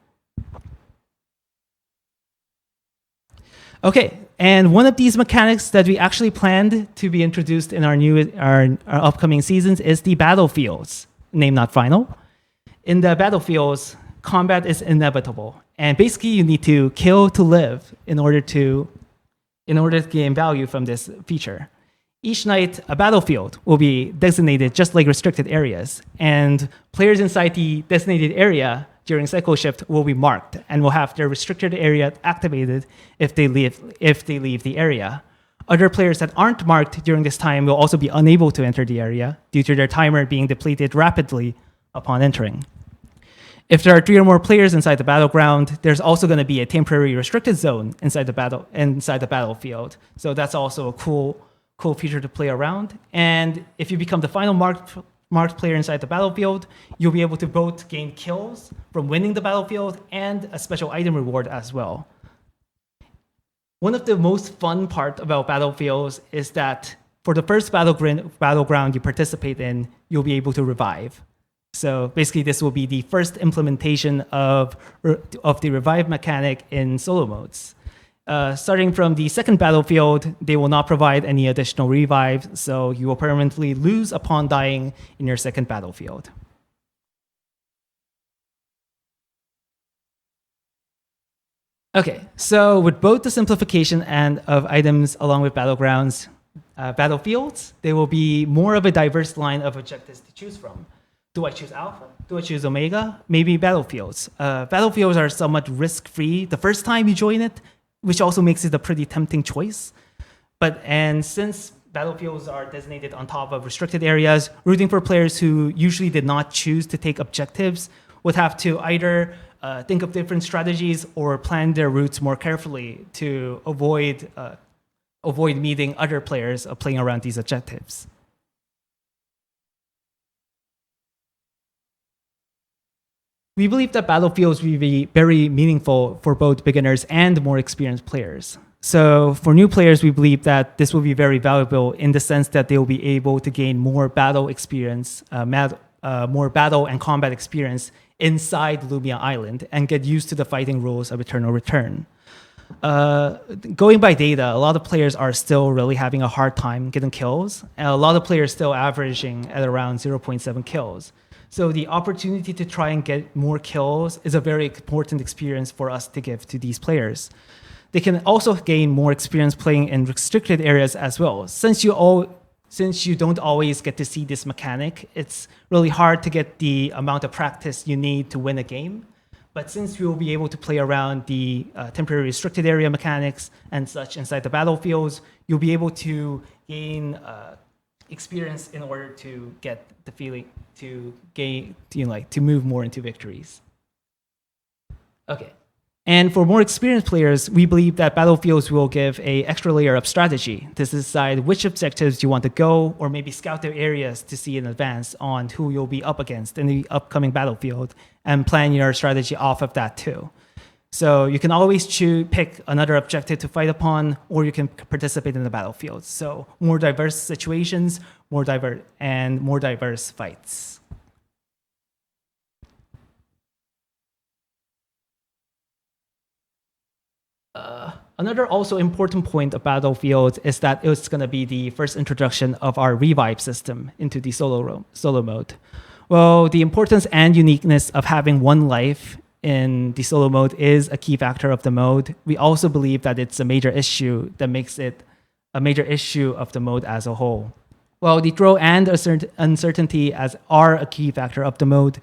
Okay, and one of these mechanics that we actually planned to be introduced in our upcoming seasons is the battlefields, named not final. In the battlefields, combat is inevitable, and basically you need to kill to live in order to gain value from this feature. Each night, a battlefield will be designated just like restricted areas, and players inside the designated area during cycle shift will be marked and will have their restricted area activated if they leave the area. Other players that aren't marked during this time will also be unable to enter the area due to their timer being depleted rapidly upon entering. If there are 3 or more players inside the battleground, there's also going to be a temporary restricted zone inside the battlefield. So that's also a cool feature to play around. And if you become the final marked player inside the battlefield, you'll be able to both gain kills from winning the battlefield and a special item reward as well. One of the most fun part about battlefields is that for the first battleground you participate in, you'll be able to revive. So basically, this will be the first implementation of the revive mechanic in solo modes. Starting from the second battlefield, they will not provide any additional revives, so you will permanently lose upon dying in your second battlefield. Okay, so with both the simplification and of items along with battlefields, there will be more of a diverse line of objectives to choose from. Do I choose Alpha? Do I choose Omega? Maybe Battlefields. Battlefields are somewhat risk-free the first time you join it, which also makes it a pretty tempting choice. And since Battlefields are designated on top of restricted areas, rooting for players who usually did not choose to take objectives would have to either think of different strategies or plan their routes more carefully to avoid meeting other players playing around these objectives. We believe that battlefields will be very meaningful for both beginners and more experienced players. So for new players, we believe that this will be very valuable in the sense that they will be able to gain more battle experience, more battle and combat experience inside Lumia Island and get used to the fighting rules of Eternal Return. Going by data, a lot of players are still really having a hard time getting kills, and a lot of players still averaging at around 0.7 kills. So the opportunity to try and get more kills is a very important experience for us to give to these players. they can also gain more experience playing in restricted areas as well. Since you don't always get to see this mechanic, it's really hard to get the amount of practice you need to win a game. But since we will be able to play around the temporary restricted area mechanics and such inside the battlefields, you'll be able to gain experience in order to get the feeling to gain, to move more into victories. Okay. And for more experienced players, we believe that battlefields will give an extra layer of strategy to decide which objectives you want to go, or maybe scout the areas to see in advance on who you'll be up against in the upcoming battlefield, and plan your strategy off of that too. So you can always pick another objective to fight upon, or you can participate in the battlefield. So more diverse situations, more diverse fights. Another also important point of Battlefield is that it's going to be the first introduction of our revive system into the solo mode. Well, the importance and uniqueness of having one life in the solo mode is a key factor of the mode. We also believe that it's a major issue that makes it a major issue of the mode as a whole. Well, the throw and uncertainty are a key factor of the mode.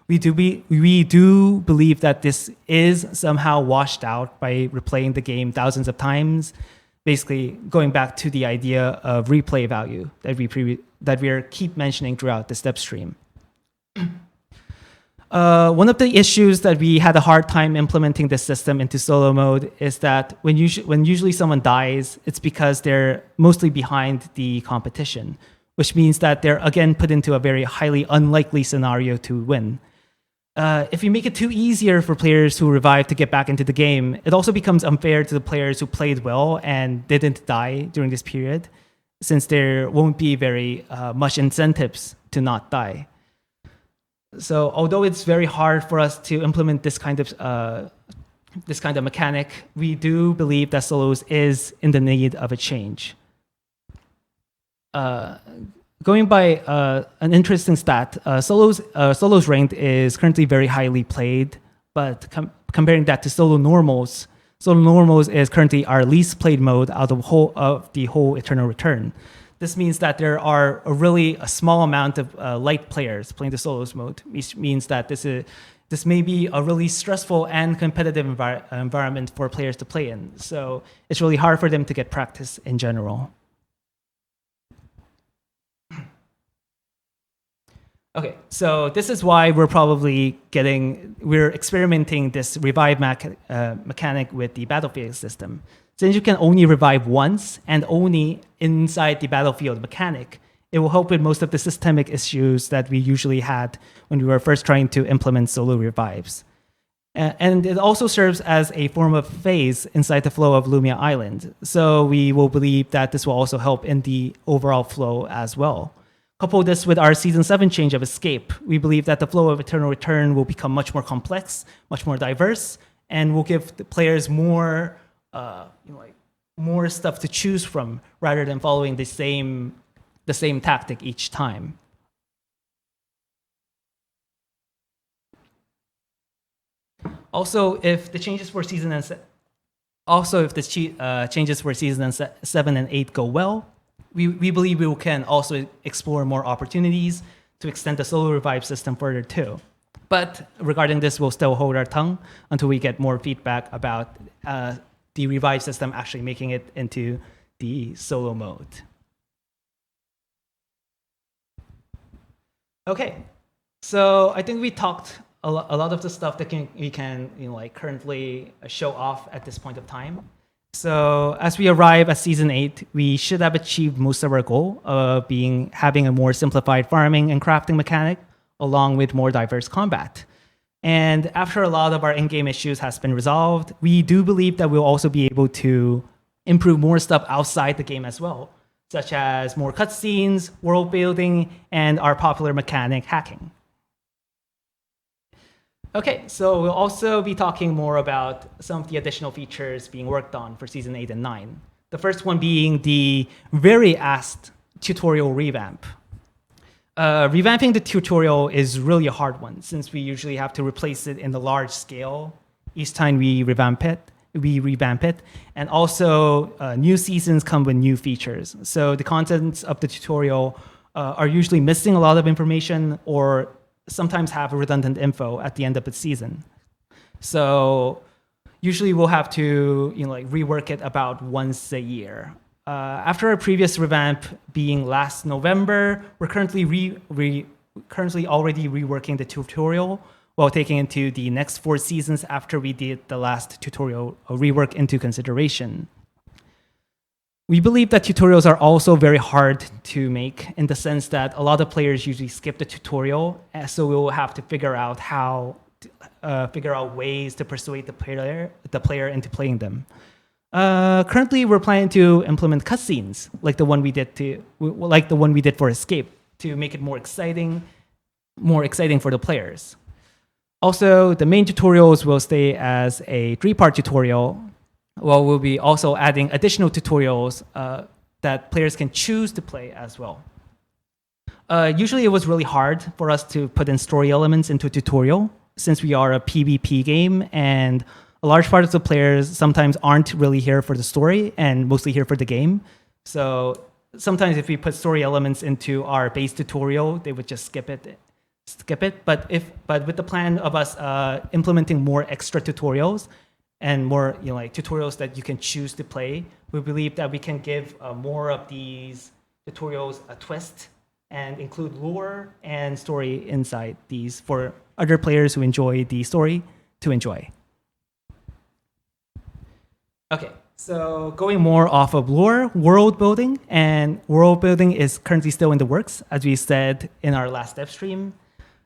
We do believe that this is somehow washed out by replaying the game thousands of times, basically going back to the idea of replay value that we keep mentioning throughout the step stream. One of the issues that we had a hard time implementing this system into solo mode is that when usually someone dies, it's because they're mostly behind the competition, which means that they're again put into a very highly unlikely scenario to win. If you make it too easier for players who revive to get back into the game, it also becomes unfair to the players who played well and didn't die during this period, since there won't be very much incentives to not die. So although it's very hard for us to implement this kind of mechanic, we do believe that solos is in the need of a change. Going by an interesting stat, solos ranked is currently very highly played, but comparing that to solo normals is currently our least played mode out of the whole Eternal Return. This means that there are a small amount of light players playing the solos mode, which means that this may be a really stressful and competitive environment for players to play in. So it's really hard for them to get practice in general. Okay, so this is why we're experimenting this revive mechanic with the battlefield system. Since you can only revive once and only inside the battlefield mechanic, it will help with most of the systemic issues that we usually had when we were first trying to implement solo revives. And it also serves as a form of phase inside the flow of Lumia Island. So we will believe that this will also help in the overall flow as well. Couple this with our Season 7 change of Escape, we believe that the flow of Eternal Return will become much more complex, much more diverse, and will give the players more stuff to choose from rather than following the same tactic each time. Also, if the changes for Season 7 and 8 go well, we believe we can also explore more opportunities to extend the solo revive system further too. But regarding this, we'll still hold our tongue until we get more feedback about the revive system actually making it into the solo mode. Okay, so I think we talked a lot of the stuff that we can currently show off at this point of time. So as we arrive at Season 8, we should have achieved most of our goal of having a more simplified farming and crafting mechanic, along with more diverse combat. And after a lot of our in-game issues has been resolved, we do believe that we'll also be able to improve more stuff outside the game as well, such as more cutscenes, world building, and our popular mechanic, hacking. Okay, so we'll also be talking more about some of the additional features being worked on for Season 8 and 9. The first one being the very asked tutorial revamp. Revamping the tutorial is really a hard one, since we usually have to replace it in the large scale each time we revamp it. we revamp it. And also, new seasons come with new features. So the contents of the tutorial are usually missing a lot of information or sometimes have redundant info at the end of the season. So usually we'll have to rework it about once a year. After our previous revamp being last November, we're currently already reworking the tutorial while taking into the next 4 seasons after we did the last tutorial rework into consideration. We believe that tutorials are also very hard to make in the sense that a lot of players usually skip the tutorial, so we will have to figure out ways to persuade the player into playing them. Currently, we're planning to implement cutscenes like the one we did for Escape to make it more exciting for the players. Also, the main tutorials will stay as a 3-part tutorial, while we'll be also adding additional tutorials that players can choose to play as well. Usually, it was really hard for us to put in story elements into a tutorial since we are a PvP game, and a large part of the players sometimes aren't really here for the story and mostly here for the game. So sometimes if we put story elements into our base tutorial, they would just skip it. But with the plan of us implementing more extra tutorials and more tutorials that you can choose to play, we believe that we can give more of these tutorials a twist and include lore and story inside these for other players who enjoy the story to enjoy. Okay, so going more off of lore, world building is currently still in the works, as we said in our last dev stream.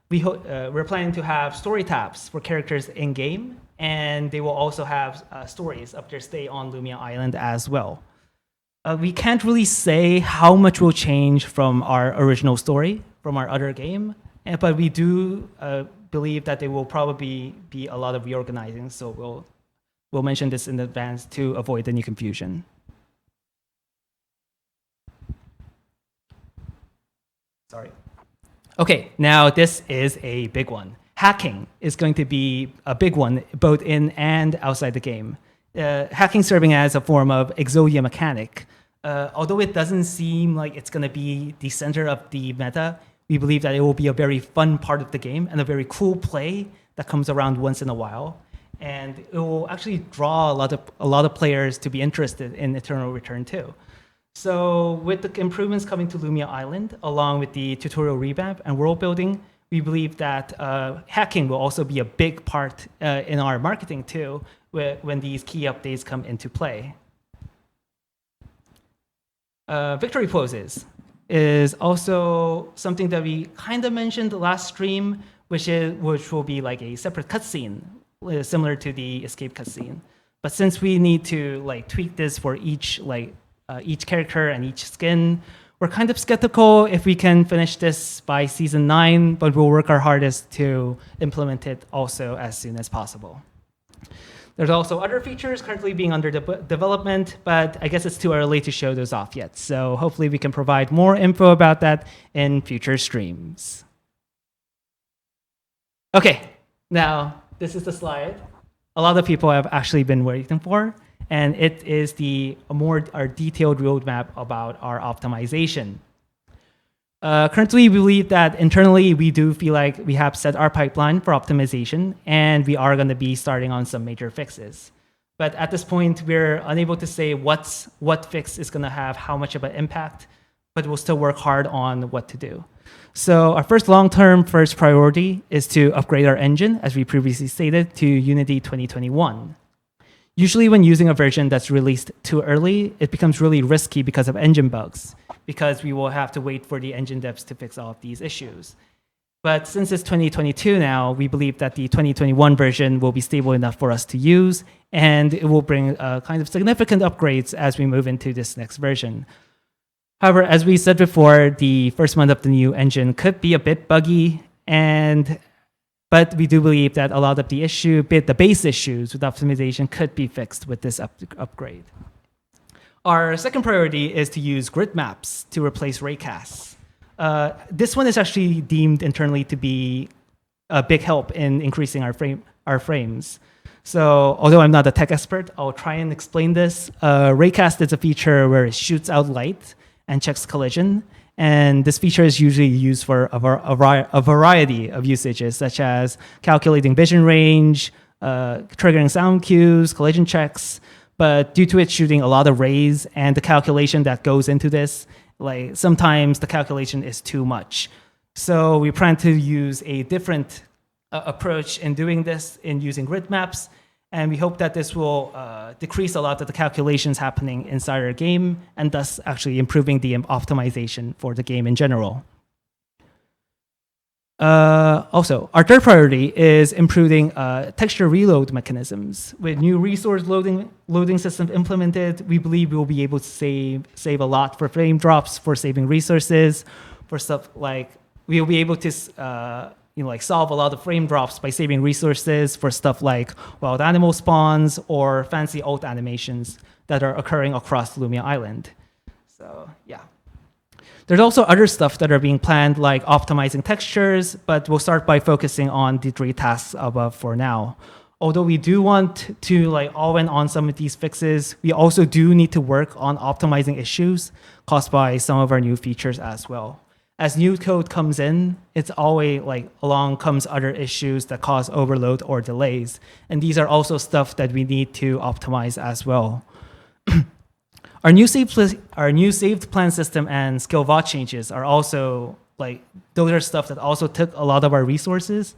We're planning to have story tabs for characters in-game, and they will also have stories of their stay on Lumia Island as well. We can't really say how much will change from our original story, from our other game, but we do believe that there will probably be a lot of reorganizing, so we'll mention this in advance to avoid any confusion. Sorry. Okay, now this is a big one. Hacking is going to be a big one, both in and outside the game. Hacking serving as a form of Exodia mechanic. Although it doesn't seem like it's going to be the center of the meta, we believe that it will be a very fun part of the game and a very cool play that comes around once in a while. And it will actually draw a lot of players to be interested in Eternal Return too. So with the improvements coming to Lumia Island, along with the tutorial revamp and world building, we believe that hacking will also be a big part in our marketing too, when these key updates come into play. Victory poses is also something that we kind of mentioned last stream, which will be like a separate cutscene, similar to the Escape cutscene. But since we need to tweak this for each character and each skin, we're kind of skeptical if we can finish this by season 9, but we'll work our hardest to implement it also as soon as possible. There's also other features currently being under development, but I guess it's too early to show those off yet. So hopefully we can provide more info about that in future streams. Okay, now this is the slide a lot of people have actually been waiting for, and it is our detailed roadmap about our optimization. Currently, we believe that internally, we do feel like we have set our pipeline for optimization, and we are going to be starting on some major fixes. But at this point, we're unable to say what fix is going to have how much of an impact, but we'll still work hard on what to do. So our first priority is to upgrade our engine, as we previously stated, to Unity 2021. Usually when using a version that's released too early, it becomes really risky because of engine bugs, because we will have to wait for the engine devs to fix all of these issues. But since it's 2022 now, we believe that the 2021 version will be stable enough for us to use, and it will bring kind of significant upgrades as we move into this next version. However, as we said before, the first month of the new engine could be a bit buggy, but we do believe that a lot of the base issues with optimization could be fixed with this upgrade. Our second priority is to use grid maps to replace raycasts. This one is actually deemed internally to be a big help in increasing our frames. So although I'm not a tech expert, I'll try and explain this. Raycast is a feature where it shoots out light and checks collision. And this feature is usually used for a variety of usages, such as calculating vision range, triggering sound cues, collision checks. But due to it shooting a lot of rays and the calculation that goes into this, like sometimes the calculation is too much. So we plan to use a different approach in doing this, in using grid maps. And we hope that this will decrease a lot of the calculations happening inside our game, and thus actually improving the optimization for the game in general. Also, our third priority is improving texture reload mechanisms. With new resource loading systems implemented, we believe we will be able to save a lot for frame drops, for saving resources, for stuff like we'll be able to solve a lot of frame drops by saving resources for stuff like wild animal spawns or fancy ult animations that are occurring across Lumia Island. So yeah. There's also other stuff that are being planned, like optimizing textures, but we'll start by focusing on the 3 tasks above for now. Although we do want to all in on some of these fixes, we also do need to work on optimizing issues caused by some of our new features as well. As new code comes in, it's always along comes other issues that cause overload or delays. And these are also stuff that we need to optimize as well. Our new saved plan system and skill VOD changes are also those are stuff that also took a lot of our resources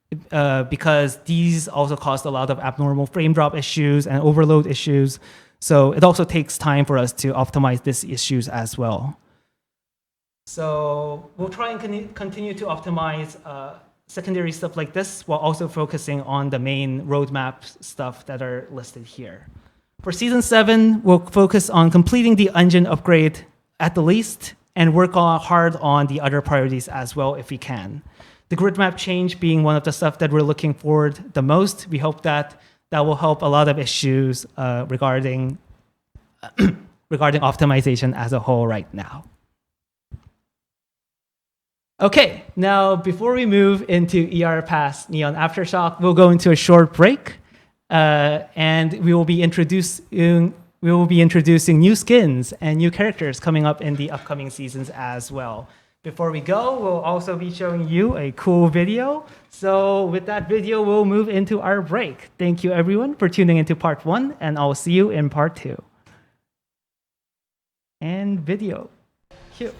because these also caused a lot of abnormal frame drop issues and overload issues. So it also takes time for us to optimize these issues as well. So we'll try and continue to optimize secondary stuff like this while also focusing on the main roadmap stuff that are listed here. For Season 7, we'll focus on completing the engine upgrade at the least and work hard on the other priorities as well if we can. The grid map change being one of the stuff that we're looking forward the most. We hope that will help a lot of issues regarding optimization as a whole right now. Okay, now before we move into ER Pass Neon Aftershock, we'll go into a short break. And we will be introducing new skins and new characters coming up in the upcoming seasons as well. Before we go, we'll also be showing you a cool video. So with that video, we'll move into our break. Thank you everyone for tuning into part 1, and I'll see you in part 2. And video. Cue.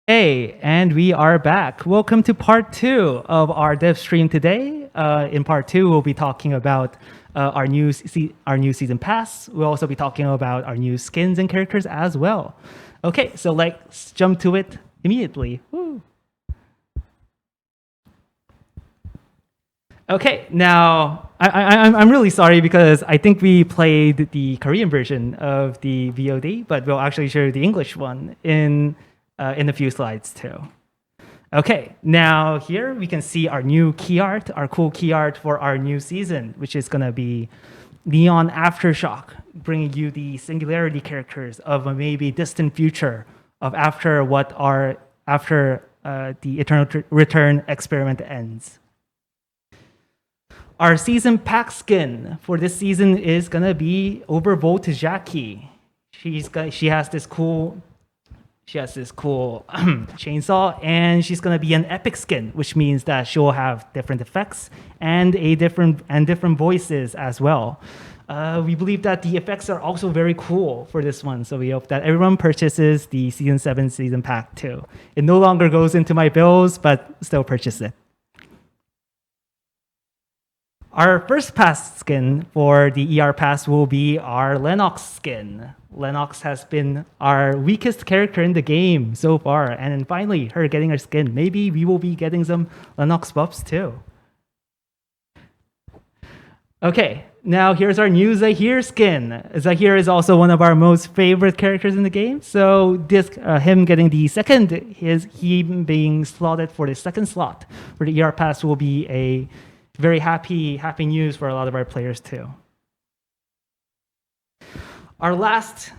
Hey, and we are back. Welcome to part two of our dev stream today. In part two, we'll be talking about our new season pass. We'll also be talking about our new skins and characters as well. Okay, so let's jump to it immediately. Woo. Okay, now I'm really sorry because I think we played the Korean version of the VOD, but we'll actually show the English one in a few slides too. Okay, now here we can see our new key art, our cool key art for our new season, which is gonna be Neon Aftershock, bringing you the singularity characters of a maybe distant future of after the Eternal Return experiment ends. Our season pack skin for this season is gonna be Overvolt Jackie. She has this cool chainsaw, and she's gonna be an epic skin, which means that she'll have different effects and different voices as well. We believe that the effects are also very cool for this one, so we hope that everyone purchases the Season 7 season pack too. It no longer goes into my bills, but still purchase it. Our first pass skin for the ER pass will be our Lennox skin. Lennox has been our weakest character in the game so far, and finally, her getting her skin. Maybe we will be getting some Lennox buffs too. Okay, now here's our new Zahir skin. Zahir is also one of our most favorite characters in the game, so him getting the second, him being slotted for the second slot for the ER pass will be a very happy news for a lot of our players too. Our last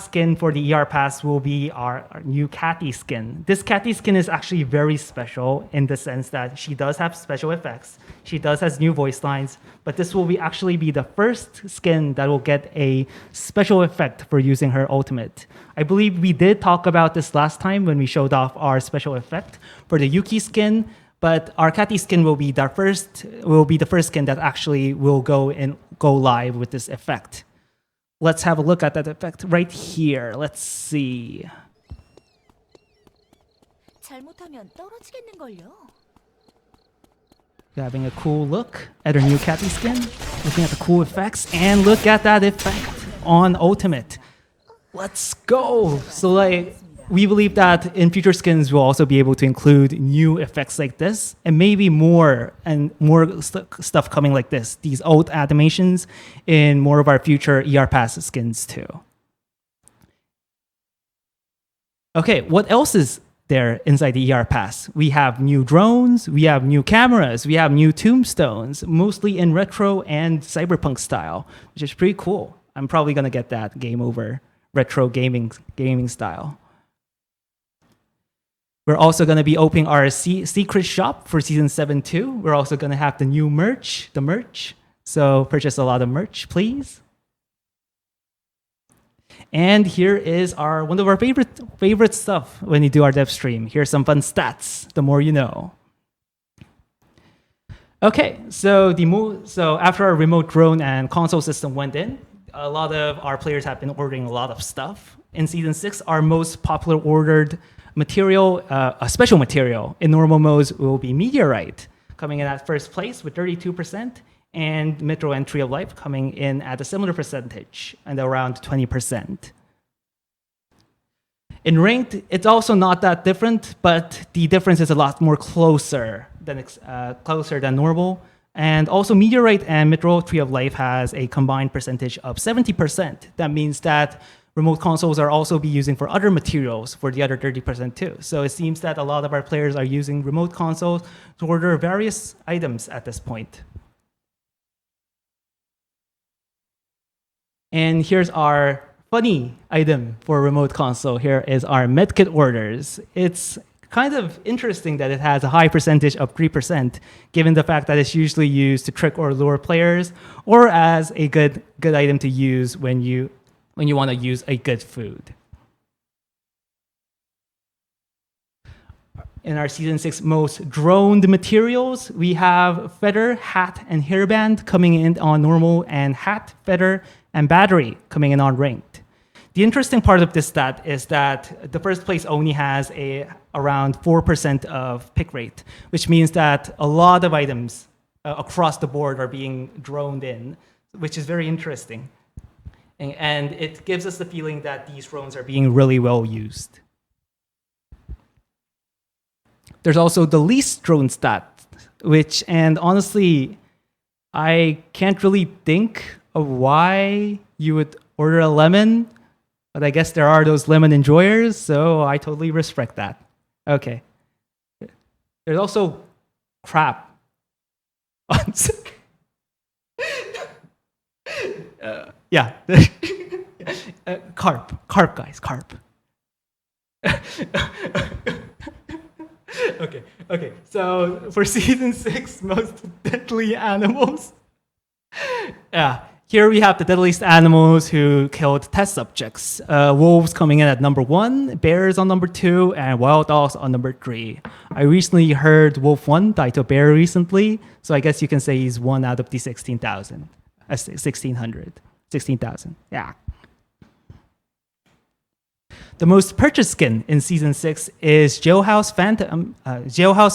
skin for the ER pass will be our new Catty skin. This Catty skin is actually very special in the sense that she does have special effects. She does has new voice lines, but this will actually be the first skin that will get a special effect for using her ultimate. I believe we did talk about this last time when we showed off our special effect for the Yuki skin. But our Catty skin will be the first skin that actually will go live with this effect. Let's have a look at that effect right here. Let's see. 잘못하면 떨어지겠는걸요. Having a cool look at our new Catty skin, looking at the cool effects, and look at that effect on ultimate. Let's go. So we believe that in future skins, we'll also be able to include new effects like this, and maybe more stuff coming like this, these old animations in more of our future ER Pass skins too. Okay, what else is there inside the ER Pass? We have new drones, we have new cameras, we have new tombstones, mostly in retro and cyberpunk style, which is pretty cool. I'm probably gonna get that game over retro gaming style. We're also going to be opening our secret shop for Season 7 too. We're also going to have the new merch, So purchase a lot of merch, please. And here is one of our favorite stuff when you do our dev stream. Here's some fun stats, the more you know. Okay, so after our remote drone and console system went in, a lot of our players have been ordering a lot of stuff. In Season 6, our most popular ordered material, a special material in normal modes will be Meteorite, coming in at first place with 32%, and Metro and Tree of Life coming in at a similar percentage, and around 20%. In ranked, it's also not that different, but the difference is a lot more closer than normal. And also Meteorite and Metro Tree of Life has a combined percentage of 70%. That means that remote consoles are also be using for other materials for the other 30% too. So it seems that a lot of our players are using remote consoles to order various items at this point. And here's our funny item for remote console. Here is our medkit orders. It's kind of interesting that it has a high percentage of 3%, given the fact that it's usually used to trick or lure players, or as a good item to use when you want to use a good food. In our Season 6 most droned materials, we have feather, hat, and hairband coming in on normal, and hat, feather, and battery coming in on ranked. The interesting part of this stat is that the first place only has around 4% of pick rate, which means that a lot of items across the board are being droned in, which is very interesting. And it gives us the feeling that these drones are being really well used. There's also the least drone stat, and honestly, I can't really think of why you would order a lemon, but I guess there are those lemon enjoyers, so I totally respect that. Okay. There's also crap. Yeah. Carp, guys, carp. Okay. So for season 6, most deadly animals. Yeah. Here we have the deadliest animals who killed test subjects. Wolves coming in at number 1, bears on number 2, and wild dogs on number 3. I recently heard Wolf 1 died to a bear recently, so I guess you can say he's 1 out of the 16,000. 16,000. Yeah. The most purchased skin in season 6 is Jailhouse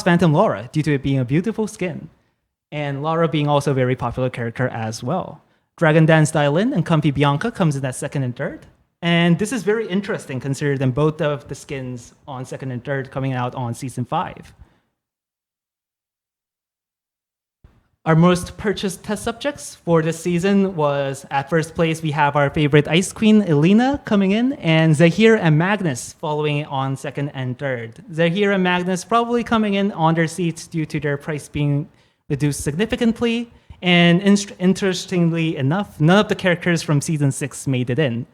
Phantom Laura, due to it being a beautiful skin, and Laura being also a very popular character as well. Dragon Dance Dylan and Comfy Bianca comes in at 2nd and 3rd. And this is very interesting considering both of the skins on 2nd and 3rd coming out on season 5. Our most purchased test subjects for this season was, at first place, we have our favorite Ice Queen, Elena, coming in, and Zahir and Magnus following on 2nd and 3rd. Zahir and Magnus probably coming in on their seats due to their price being reduced significantly. And interestingly enough, none of the characters from season 6 made it in.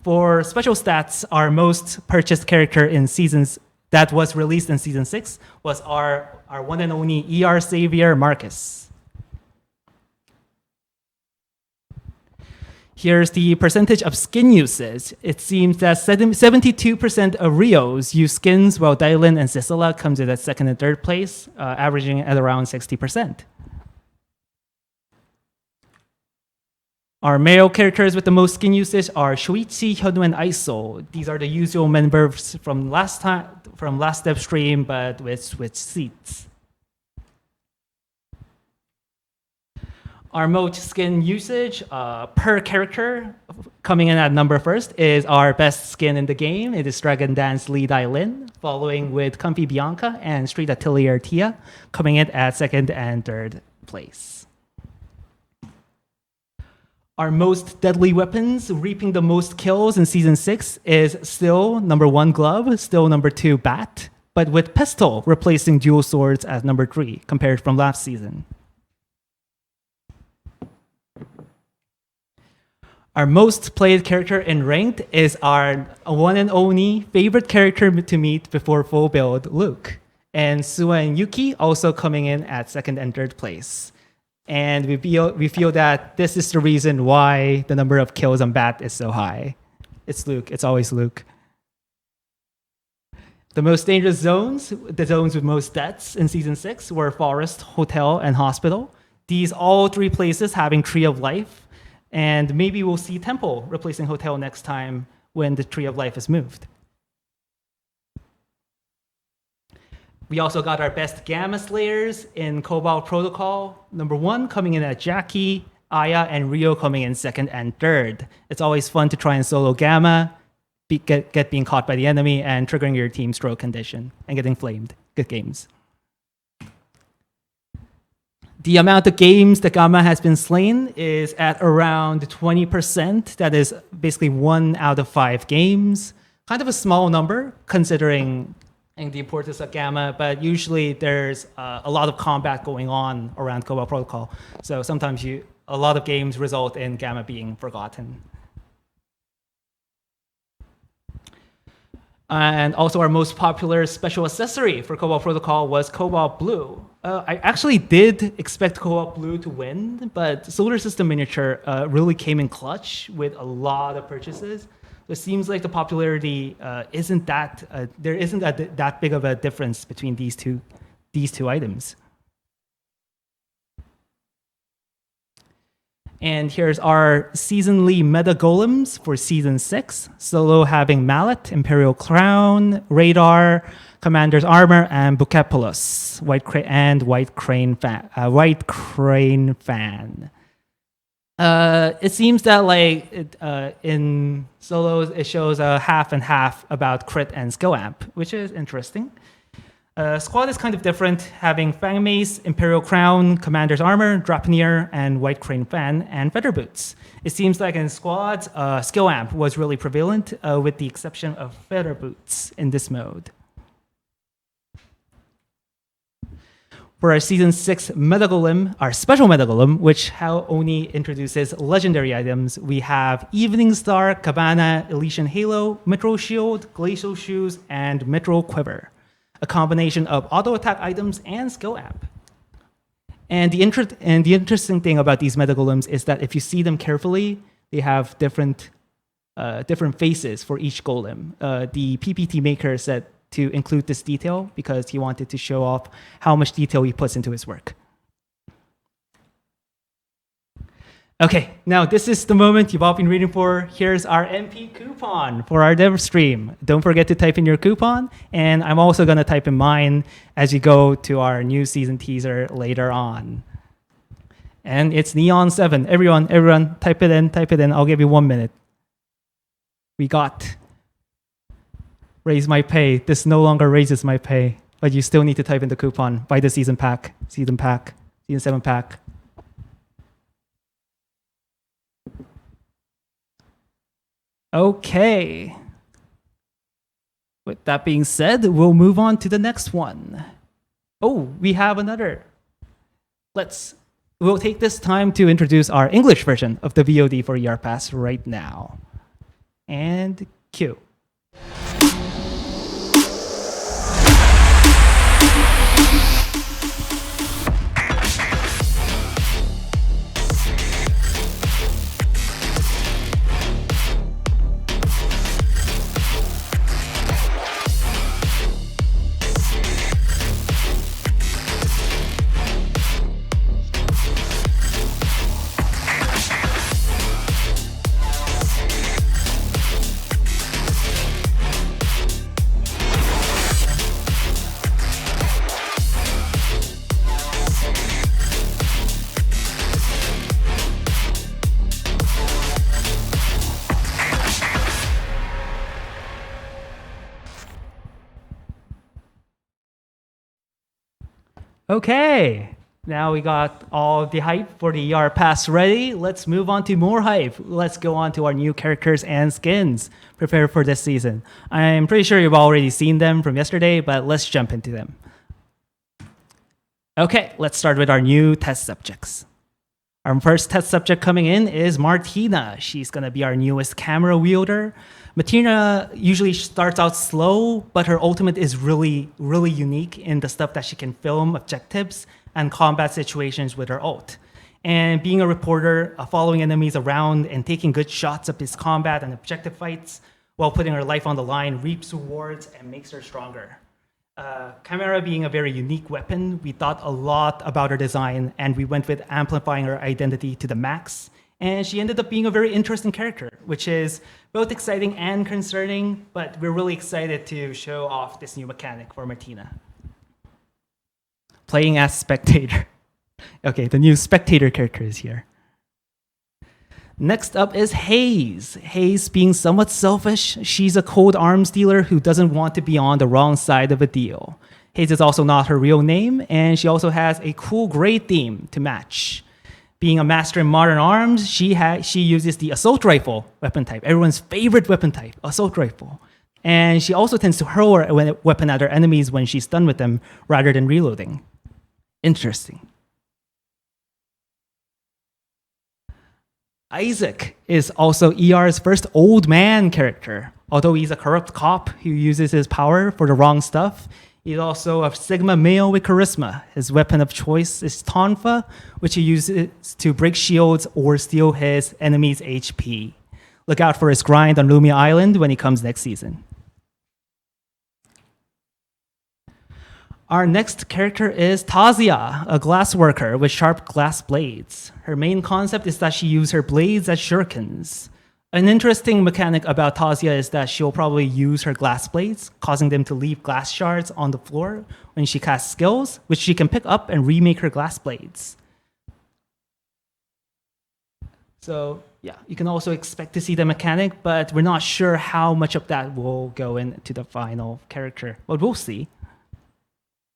For special stats, our most purchased character in seasons that was released in season 6 was our one and only ER Savior, Marcus. Here's the percentage of skin usage. It seems that 72% of Rios use skins, while Dylan and Sisela comes in at 2nd and 3rd place, averaging at around 60%. Our male characters with the most skin usage are Shuichi, Hyunwoo, and Aiso. These are the usual members from last dev stream, but with switched seats. Our most skin usage per character coming in at number 1st is our best skin in the game. It is Dragon Dance Lee Dailin, following with Comfy Bianca and Street Atelier Tia coming in at 2nd and 3rd place. Our most deadly weapons, reaping the most kills in season 6, is still number 1 glove, still number 2 bat, but with pistol replacing dual swords as number 3 compared from last season. Our most played character in ranked is our one and only favorite character to meet before full build, Luke. And Sua and Yuki also coming in at 2nd and 3rd place. And we feel that this is the reason why the number of kills on Bat is so high. It's Luke. It's always Luke. The most dangerous zones, the zones with most deaths in season 6, were Forest, Hotel, and Hospital. These all 3 places having Tree of Life. And maybe we'll see Temple replacing Hotel next time when the Tree of Life is moved. We also got our best Gamma Slayers in Cobalt Protocol. Number 1 coming in at Jackie, Aya, and Rio coming in 2nd and 3rd. It's always fun to try and solo Gamma, get being caught by the enemy, and triggering your team's stroke condition, and getting flamed. Good games. The amount of games that Gamma has been slain is at around 20%. That is basically 1 out of 5 games. Kind of a small number, considering the importance of Gamma, but usually there's a lot of combat going on around Cobalt Protocol. So sometimes a lot of games result in Gamma being forgotten. And also our most popular special accessory for Cobalt Protocol was Cobalt Blue. I actually did expect Cobalt Blue to win, but Solar System Miniature really came in clutch with a lot of purchases. It seems like the popularity isn't that there isn't that big of a difference between these two items. And here's our seasonally meta golems for season 6. Solo having Mallet, Imperial Crown, Radar, Commander's Armor, and Bucephalus, White Crane Fan. It seems that in solos it shows a half and half about crit and skill amp, which is interesting. Squad is kind of different, having Fang Mace, Imperial Crown, Commander's Armor, Draupnir, and White Crane Fan, and Feather Boots. It seems like in squads, skill amp was really prevalent, with the exception of Feather Boots in this mode. For our Season 6 Metagolem, our special Metagolem, which How Oni introduces legendary items, we have Evening Star, Cabana, Elysian Halo, Mithril Shield, Glacial Shoes, and Mithril Quiver. A combination of auto attack items and skill amp. And the interesting thing about these metagolems is that if you see them carefully, they have different faces for each golem. The PPT maker said to include this detail because he wanted to show off how much detail he puts into his work. Okay, now this is the moment you've all been waiting for. Here's our MP coupon for our dev stream. Don't forget to type in your coupon, and I'm also gonna type in mine as you go to our new season teaser later on. And it's Neon 7. Everyone, type it in. I'll give you 1 minute. We got raise my pay. This no longer raises my pay, but you still need to type in the coupon. Buy the season season 7 pack. Okay. With that being said, we'll move on to the next one. Oh, we have another. We'll take this time to introduce our English version of the VOD for ER Pass right now. And cue. Okay, now we got all the hype for the ER Pass ready. Let's move on to more hype. Let's go on to our new characters and skins prepared for this season. I'm pretty sure you've already seen them from yesterday, but let's jump into them. Okay, let's start with our new test subjects. Our first test subject coming in is Martina. She's gonna be our newest camera wielder. Martina usually starts out slow, but her ultimate is really, really unique in the stuff that she can film objectives and combat situations with her ult. And being a reporter, following enemies around and taking good shots of his combat and objective fights while putting her life on the line reaps rewards and makes her stronger. Chimera being a very unique weapon, we thought a lot about her design and we went with amplifying her identity to the max. And she ended up being a very interesting character, which is both exciting and concerning, but we're really excited to show off this new mechanic for Martina. Playing as Spectator. Okay, the new Spectator character is here. Next up is Haze. Haze being somewhat selfish, she's a cold arms dealer who doesn't want to be on the wrong side of a deal. Haze is also not her real name, and she also has a cool gray theme to match. Being a master in modern arms, she uses the assault rifle weapon type, everyone's favorite weapon type, assault rifle. And she also tends to hurl her weapon at her enemies when she's done with them, rather than reloading. Interesting. Isaac is also ER's first old man character. Although he's a corrupt cop who uses his power for the wrong stuff, he's also a Sigma male with charisma. His weapon of choice is Tonfa, which he uses to break shields or steal his enemy's HP. Look out for his grind on Lumia Island when he comes next season. Our next character is Tazia, a glass worker with sharp glass blades. Her main concept is that she uses her blades as shurikens. An interesting mechanic about Tazia is that she'll probably use her glass blades, causing them to leave glass shards on the floor when she casts skills, which she can pick up and remake her glass blades. So yeah, you can also expect to see the mechanic, but we're not sure how much of that will go into the final character. But we'll see.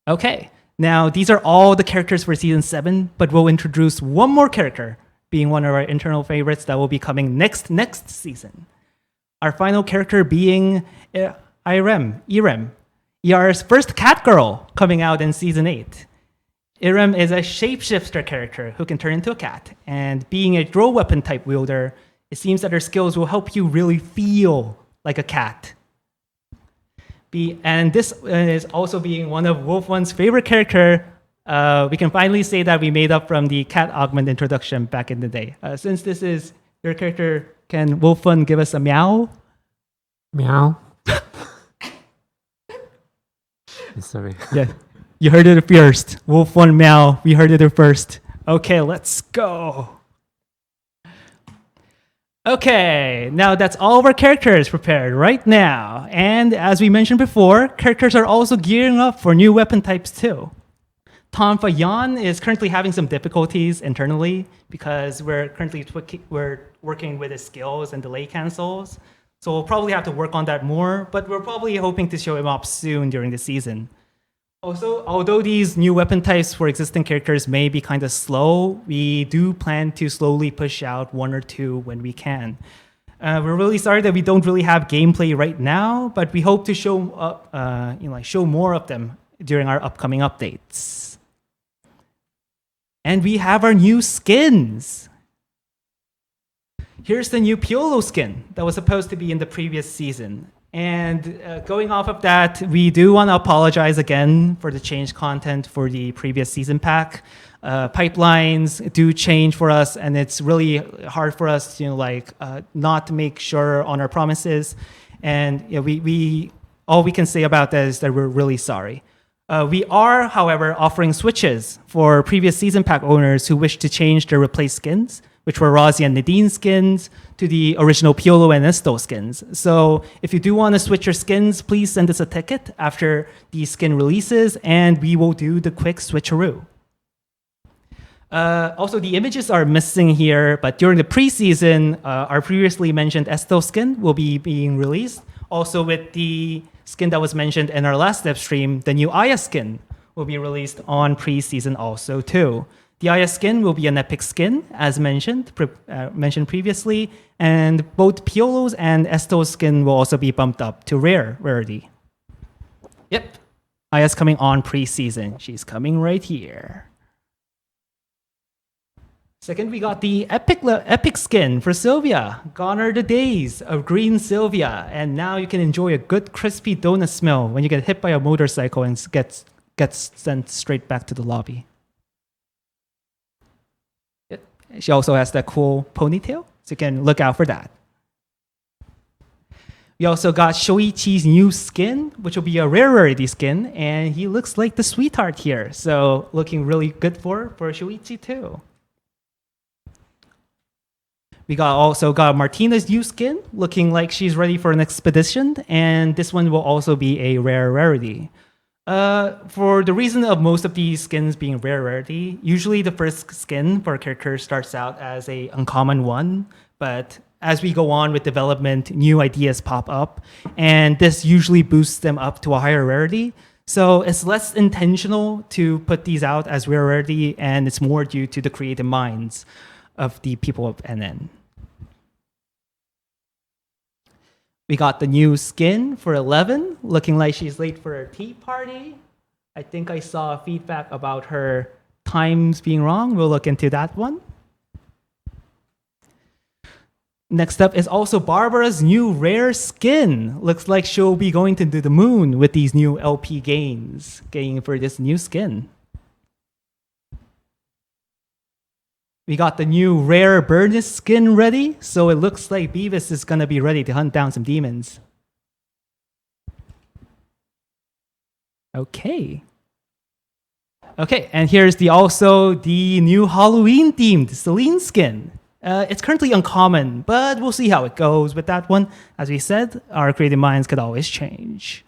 Okay, now these are all the characters for season 7, but we'll introduce one more character, being one of our internal favorites that will be coming next season. Our final character being Irem, ER's first cat girl coming out in season 8. Irem is a shapeshifter character who can turn into a cat, and being a throw weapon type wielder, it seems that her skills will help you really feel like a cat. And this is also being one of Wolf One's favorite character. We can finally say that we made up from the cat augment introduction back in the day. Since this is your character, can Wolf One give us a meow? Meow. Sorry. Yeah, you heard it first. Wolf One meow. We heard it first. Okay, let's go. Okay, now that's all of our characters prepared right now. And as we mentioned before, characters are also gearing up for new weapon types too. Tonfa Yan is currently having some difficulties internally because we're currently working with his skills and delay cancels. So we'll probably have to work on that more, but we're probably hoping to show him off soon during the season. Also, although these new weapon types for existing characters may be kind of slow, we do plan to slowly push out one or two when we can. We're really sorry that we don't really have gameplay right now, but we hope to show more of them during our upcoming updates. And we have our new skins. Here's the new Piolo skin that was supposed to be in the previous season. And going off of that, we do want to apologize again for the changed content for the previous season pack. Pipelines do change for us, and it's really hard for us to not make sure on our promises. And we all we can say about that is that we're really sorry. We are, however, offering switches for previous season pack owners who wish to change their replaced skins, which were Razi and Nadine skins, to the original Piolo and Esto skins. So if you do want to switch your skins, please send us a ticket after the skin releases, and we will do the quick switcheroo. Also, the images are missing here, but during the preseason, our previously mentioned Esto skin will be being released. Also, with the skin that was mentioned in our last live stream, the new Aya skin will be released on preseason also too. The Aya skin will be an epic skin, as mentioned previously, and both Piolo's and Esto's skin will also be bumped up to rarity. Yep, Aya's coming on preseason. She's coming right here. Second, we got the epic skin for Sylvia. Gone are the days of green Sylvia, and now you can enjoy a good crispy donut smell when you get hit by a motorcycle and gets sent straight back to the lobby. She also has that cool ponytail, so you can look out for that. We also got Shoichi's new skin, which will be a rare rarity skin, and he looks like the sweetheart here, so looking really good for Shoichi too. We also got Martina's new skin, looking like she's ready for an expedition, and this one will also be a rare rarity. For the reason of most of these skins being rare rarity, usually the first skin for a character starts out as a uncommon one, but as we go on with development, new ideas pop up, and this usually boosts them up to a higher rarity. So it's less intentional to put these out as rare rarity, and it's more due to the creative minds of the people of NN. We got the new skin for 11, looking like she's late for her tea party. I think I saw feedback about her times being wrong. We'll look into that one. Next up is also Barbara's new rare skin. Looks like she'll be going to the moon with these new LP gains, getting for this new skin. We got the new rare Burnus skin ready, so it looks like Beavis is gonna be ready to hunt down some demons. Okay. Okay, and here's also the new Halloween themed Celine skin. It's currently uncommon, but we'll see how it goes with that one. As we said, our creative minds could always change.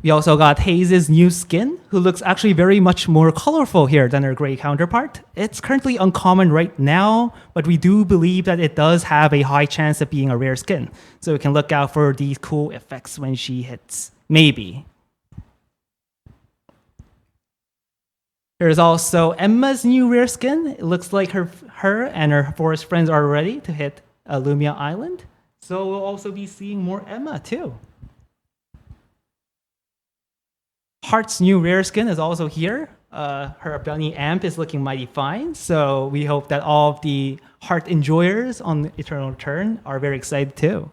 We also got Haze's new skin, who looks actually very much more colorful here than her gray counterpart. It's currently uncommon right now, but we do believe that it does have a high chance of being a rare skin. So we can look out for these cool effects when she hits. Maybe. There's also Emma's new rare skin. It looks like her and her forest friends are ready to hit Lumia Island. So we'll also be seeing more Emma too. Heart's new rare skin is also here. Her bunny amp is looking mighty fine. So we hope that all of the Heart enjoyers on Eternal Return are very excited too.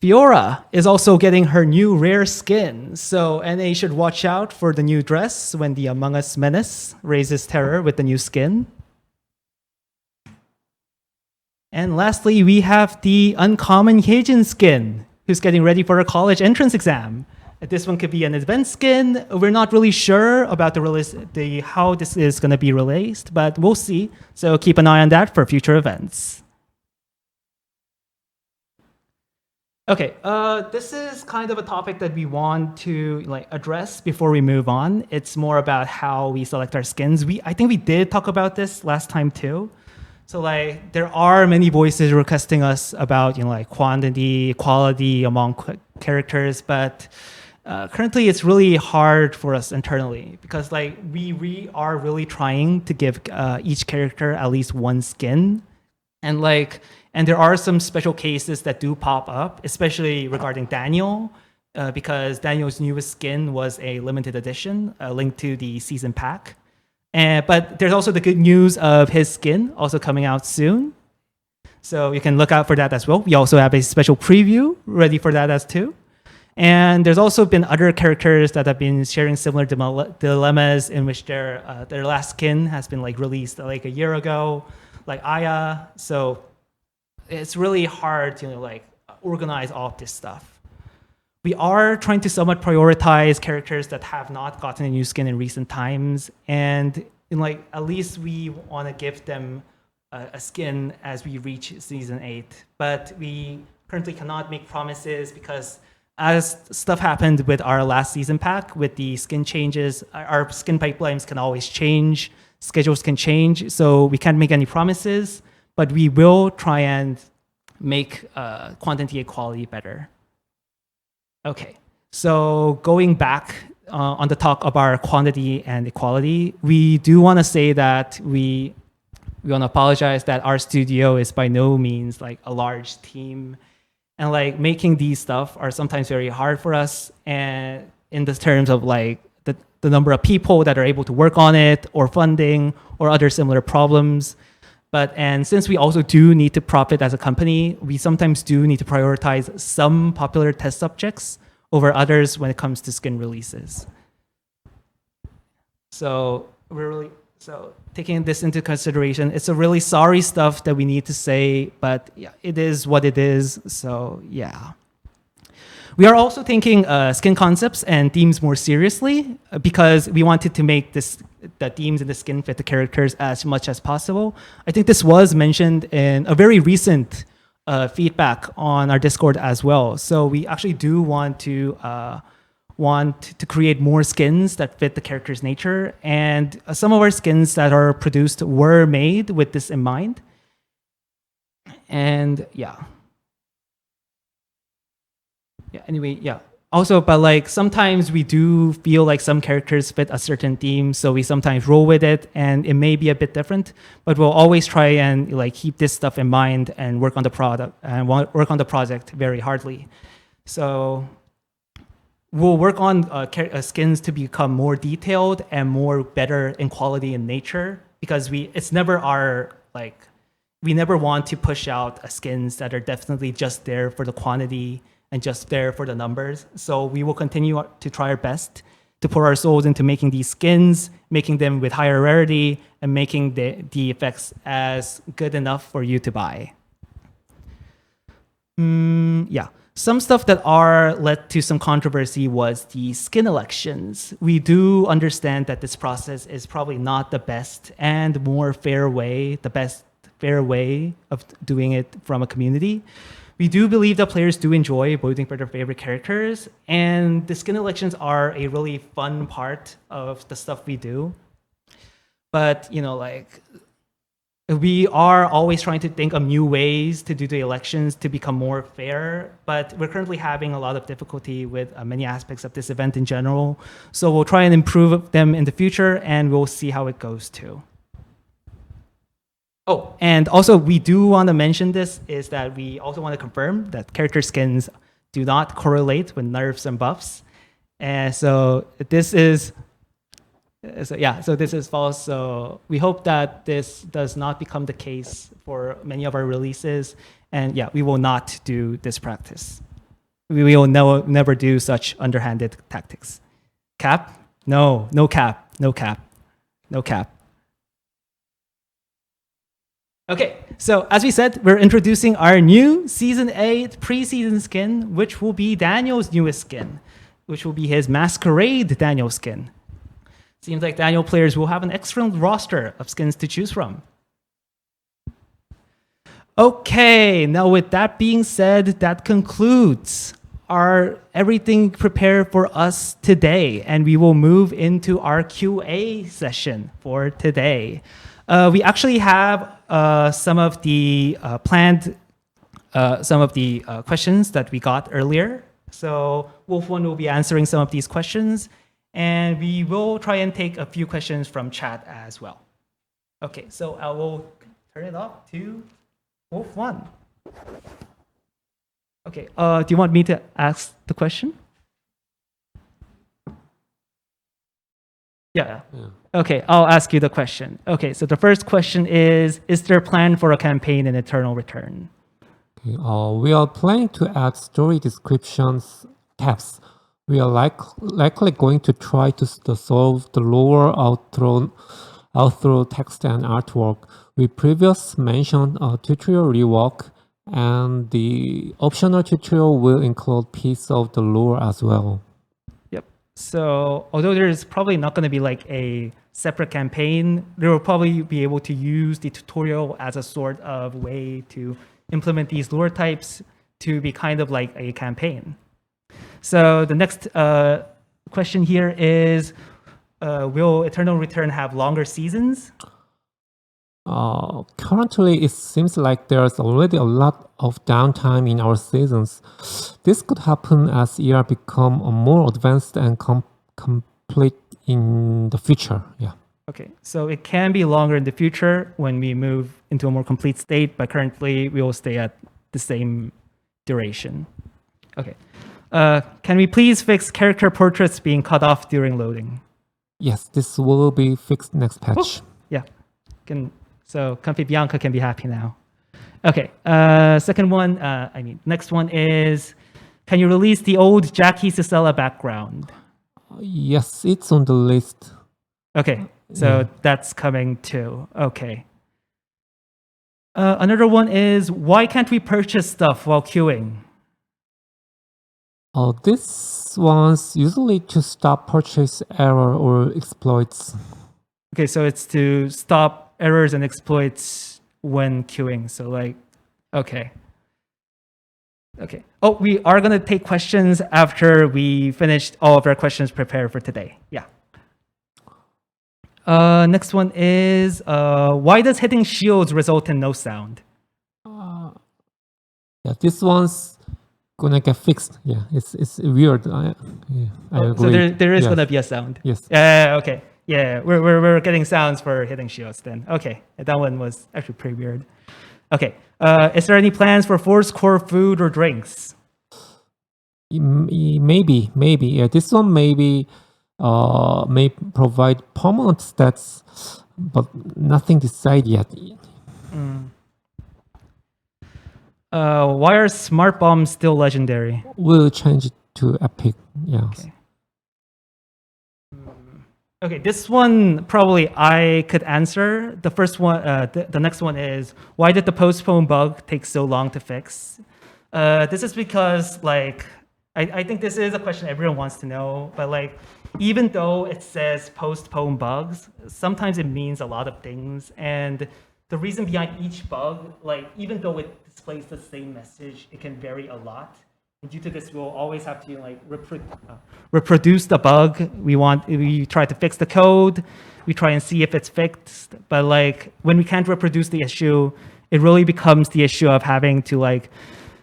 Fiora is also getting her new rare skin, so NA should watch out for the new dress when the Among Us menace raises terror with the new skin. And lastly, we have the uncommon Heijin skin, who's getting ready for a college entrance exam. This one could be an event skin. We're not really sure about how this is going to be released, but we'll see. So keep an eye on that for future events. Okay, this is kind of a topic that we want to address before we move on. It's more about how we select our skins. I think we did talk about this last time too. So there are many voices requesting us about quantity, quality among characters, but currently it's really hard for us internally because we are really trying to give each character at least one skin, and there are some special cases that do pop up, especially regarding Daniel, because Daniel's newest skin was a limited edition linked to the season pack. But there's also the good news of his skin also coming out soon. So you can look out for that as well. We also have a special preview ready for that as too. And there's also been other characters that have been sharing similar dilemmas in which their last skin has been released a year ago, like Aya. So it's really hard to organize all of this stuff. We are trying to somewhat prioritize characters that have not gotten a new skin in recent times, and at least we want to give them a skin as we reach season 8. But we currently cannot make promises because as stuff happened with our last season pack, with the skin changes, our skin pipelines can always change, schedules can change, so we can't make any promises. But we will try and make quantity and quality better. Okay, so going back on the talk of our quantity and equality, we do want to say that we want to apologize that our studio is by no means a large team, and making these stuff are sometimes very hard for us, and in the terms of the number of people that are able to work on it, or funding, or other similar problems. And since we also do need to profit as a company, we sometimes do need to prioritize some popular test subjects over others when it comes to skin releases. So taking this into consideration, it's a really sorry stuff that we need to say, but yeah, it is what it is. So yeah. We are also taking skin concepts and themes more seriously because we wanted to make the themes and the skin fit the characters as much as possible. I think this was mentioned in a very recent feedback on our Discord as well. So we actually do want to create more skins that fit the character's nature, and some of our skins that are produced were made with this in mind. And yeah. Anyway, yeah. Also, but sometimes we do feel like some characters fit a certain theme, so we sometimes roll with it, and it may be a bit different. But we'll always try and keep this stuff in mind and work on the product and work on the project very hardly. So we'll work on skins to become more detailed and more better in quality and nature, because it's never our we never want to push out skins that are definitely just there for the quantity and just there for the numbers. So we will continue to try our best to pour our souls into making these skins, making them with higher rarity, and making the effects as good enough for you to buy. Yeah. some stuff that are led to some controversy was the skin elections. We do understand that this process is probably not the best and more fair way, the best fair way of doing it from a community. We do believe that players do enjoy voting for their favorite characters, and the skin elections are a really fun part of the stuff we do. But, we are always trying to think of new ways to do the elections to become more fair, but we're currently having a lot of difficulty with many aspects of this event in general. So we'll try and improve them in the future, and we'll see how it goes too. Oh, and also we do want to mention this is that we also want to confirm that character skins do not correlate with nerfs and buffs. And so this is this is false. So we hope that this does not become the case for many of our releases. And yeah, we will not do this practice. We will never do such underhanded tactics. Cap? No cap. No cap. No cap. Okay, so as we said, we're introducing our new Season 8 preseason skin, which will be Daniel's newest skin, which will be his Masquerade Daniel skin. Seems like Daniel players will have an excellent roster of skins to choose from. Okay, now with that being said, that concludes our everything prepared for us today, and we will move into our QA session for today. We actually have some of the planned questions that we got earlier. So Wolf1 will be answering some of these questions, and we will try and take a few questions from chat as well. Okay, so I will turn it off to Wolf1. Okay, do you want me to ask the question? Yeah. Okay, I'll ask you the question. Okay, so the first question is there a plan for a campaign in Eternal Return? Okay, we are planning to add story descriptions tabs. We are likely going to try to solve the lower outro text and artwork. We previously mentioned a tutorial rework, and the optional tutorial will include piece of the lore as well. So although there's probably not going to be like a separate campaign, they will probably be able to use the tutorial as a sort of way to implement these lore types to be kind of like a campaign. So the next question here is, will Eternal Return have longer seasons? Currently, it seems like there's already a lot of downtime in our seasons. This could happen as ER become more advanced and complete in the future. Yeah. Okay, so it can be longer in the future when we move into a more complete state, but currently we will stay at the same duration. Okay. Can we please fix character portraits being cut off during loading? Yes, this will be fixed next patch. Oh, yeah. So Comfy Bianca can be happy now. Okay, next one is, can you release the old Jackie Cicella background? Yes, it's on the list. Okay, so that's coming too. Okay. Another one is, why can't we purchase stuff while queuing? This one's usually to stop purchase error or exploits. Okay, so it's to stop errors and exploits when queuing. So okay. Oh, we are going to take questions after we finished all of our questions prepared for today. Yeah. Next one is, why does hitting shields result in no sound? Yeah, this one's gonna get fixed. Yeah, it's weird. I agree. So there is gonna be a sound. Yes. Okay. Yeah, we're getting sounds for hitting shields then. Okay, that one was actually pretty weird. Okay, is there any plans for Force Core food or drinks? Maybe. Yeah, this one maybe may provide permanent stats, but nothing decided yet. Why are smart bombs still legendary? We'll change it to epic. Yeah. Okay, this one probably I could answer. The first one, the next one is, why did the postpone bug take so long to fix? This is because like I think this is a question everyone wants to know, but like even though it says postpone bugs, sometimes it means a lot of things. And the reason behind each bug, like even though it displays the same message, it can vary a lot. And due to this, we'll always have to like reproduce the bug. We try to fix the code. We try and see if it's fixed. But like when we can't reproduce the issue, it really becomes the issue of having to like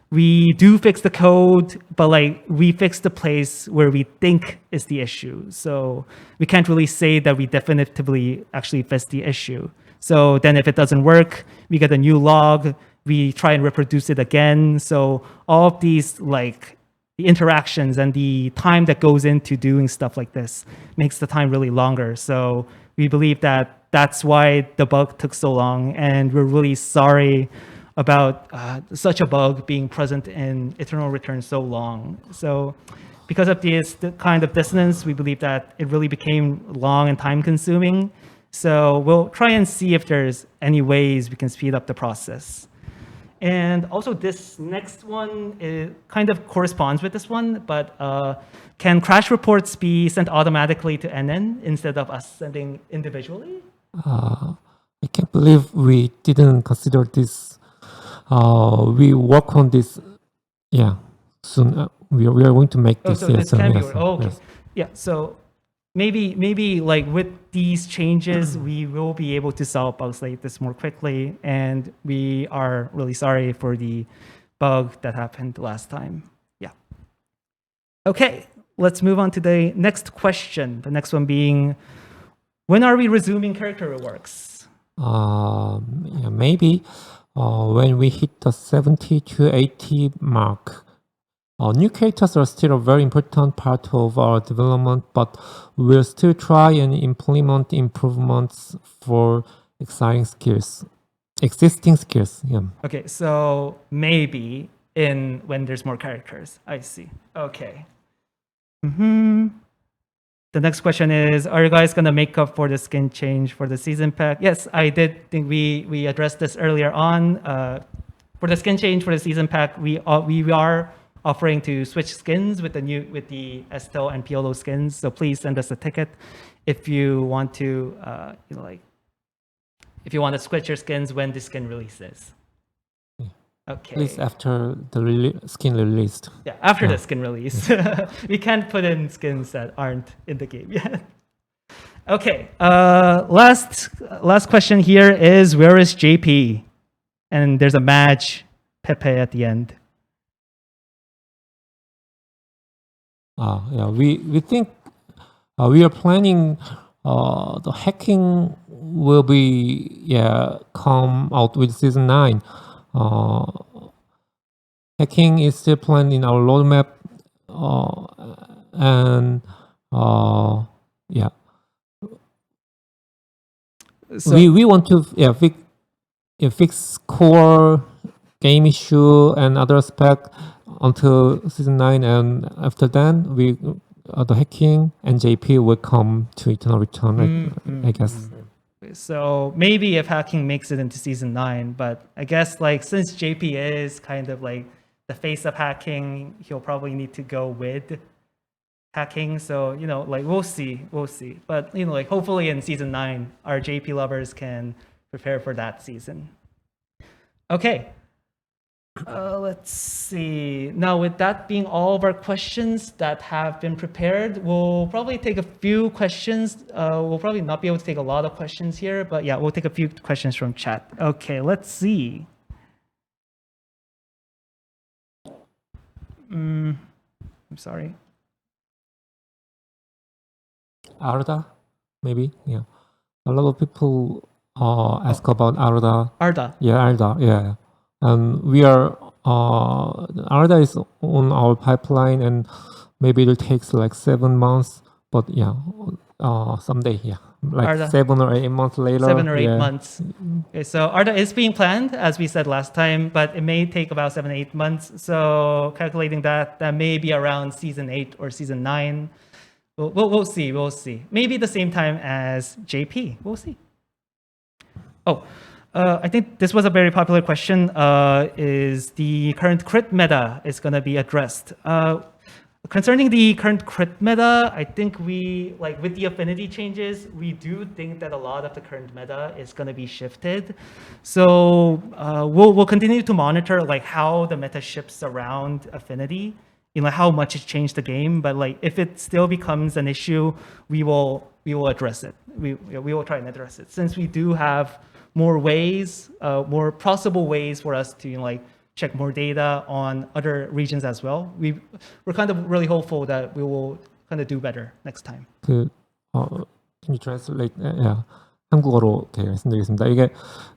we do fix the code, but like we fix the place where we think is the issue. So we can't really say that we definitively actually fixed the issue. So then if it doesn't work, we get a new log, we try and reproduce it again. So all of these like the interactions and the time that goes into doing stuff like this makes the time really longer. So we believe that that's why the bug took so long, and we're really sorry about such a bug being present in Eternal Return so long. So because of this kind of dissonance, we believe that it really became long and time consuming. So we'll try and see if there's any ways we can speed up the process. And also this next one kind of corresponds with this one, but can crash reports be sent automatically to NN instead of us sending individually? I can't believe we didn't consider this. We work on this. Yeah, soon. We are going to make this. So this can be. Yes, Okay. yes. Yeah. So maybe like with these changes, we will be able to solve bugs like this more quickly. And we are really sorry for the bug that happened last time. Yeah. Okay. Let's move on to the next question. The next one being, when are we resuming character reworks? Yeah, maybe when we hit the 70 to 80 mark. New characters are still a very important part of our development, but we'll still try and implement improvements for existing skills. Yeah. Okay, so maybe when there's more characters. I see. Okay. The next question is, are you guys gonna make up for the skin change for the season pack? Yes, I did think we addressed this earlier on. For the skin change for the season pack, we are offering to switch skins with the Estel and Piolo skins. So please send us a ticket if you want to if you want to switch your skins when the skin releases. Okay. Please after the skin released. Yeah, after the skin release. We can't put in skins that aren't in the game yet. Okay, last question here is, where is JP? And there's a match, Pepe at the end. Yeah, we think we are planning the hacking will be come out with season 9. Hacking is still planned in our roadmap, and yeah. So we want to fix core game issue and other aspect until season 9, and after then the hacking and JP will come to Eternal Return, I guess. So maybe if hacking makes it into season 9, but I guess like since JP is kind of like the face of hacking, he'll probably need to go with hacking. So like we'll see. But like hopefully in season 9, our JP lovers can prepare for that season. Okay. Let's see. Now, with that being all of our questions that have been prepared, we'll probably take a few questions. We'll probably not be able to take a lot of questions here, but yeah, we'll take a few questions from chat. Okay, let's see. I'm sorry. Arda, maybe? Yeah. A lot of people ask about Arda. Arda. Yeah, Arda, yeah. And we are, Arda is on our pipeline, and maybe it'll take like 7 months, but yeah, someday, yeah. Like Arda. 7 or 8 months later. 7 or 8 months. Okay, so Arda is being planned, as we said last time, but it may take about 7 to 8 months. So calculating that may be around season 8 or season 9. We'll see. Maybe the same time as JP. We'll see. Oh, I think this was a very popular question. Is the current crit meta is going to be addressed? Concerning the current crit meta, I think we, like with the affinity changes, we do think that a lot of the current meta is going to be shifted. So we'll continue to monitor like how the meta shifts around affinity, you know, how much it's changed the game. But like if it still becomes an issue, we will address it. We will try and address it, since we do have more ways, more possible ways for us to, you know, like check more data on other regions as well. We're kind of really hopeful that we will kind of do better next time. can you translate? Yeah. 한국어로 이렇게 말씀드리겠습니다. 이게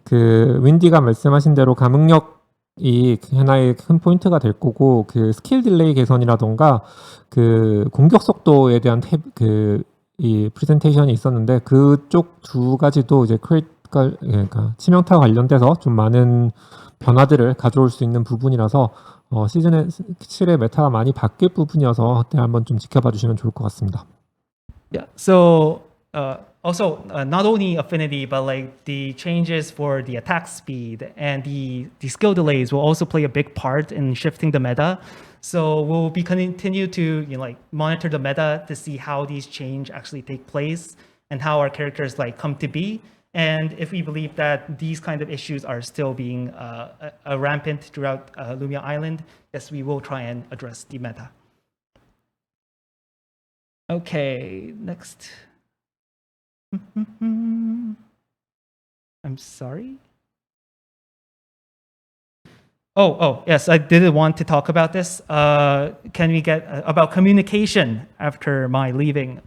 그 윈디가 말씀하신 대로 감흥력이 하나의 큰 포인트가 될 거고, 그 스킬 딜레이 개선이라던가 그 공격 속도에 대한 이 프레젠테이션이 있었는데, 그쪽 두 가지도 이제 그러니까 치명타 관련돼서 좀 많은 변화들을 가져올 수 있는 부분이라서 시즌 7의 메타가 많이 바뀔 부분이어서 그때 한번 좀 지켜봐 주시면 좋을 것 같습니다. Yeah. So also not only affinity, but like the changes for the attack speed and the skill delays will also play a big part in shifting the meta. So we'll be continue to, you know, like monitor the meta to see how these change actually take place and how our characters like come to be. And if we believe that these kind of issues are still being rampant throughout Lumia Island, yes, we will try and address the meta. Okay, next. I'm sorry. Oh, yes, I did want to talk about this. Can we get about communication after my leaving?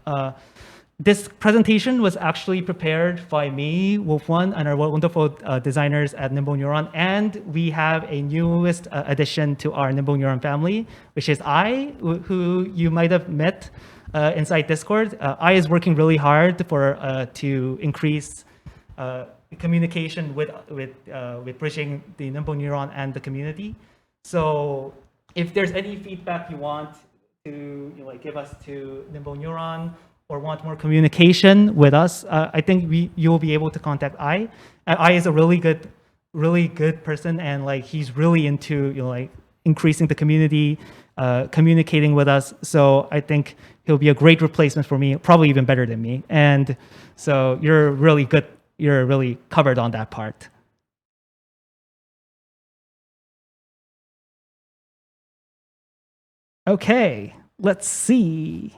This presentation was actually prepared by me, Wolf1, and our wonderful designers at Nimble Neuron. And we have a newest addition to our Nimble Neuron family, which is I, who you might have met inside Discord. I is working really hard to increase communication with bridging the Nimble Neuron and the community. So if there's any feedback you want to, you know, like give us to Nimble Neuron, or want more communication with us, I think you will be able to contact I. I is a really good person, and like he's really into, you know, like increasing the community, communicating with us. So I think he'll be a great replacement for me, probably even better than me. And so you're really good. You're really covered on that part. Okay, let's see.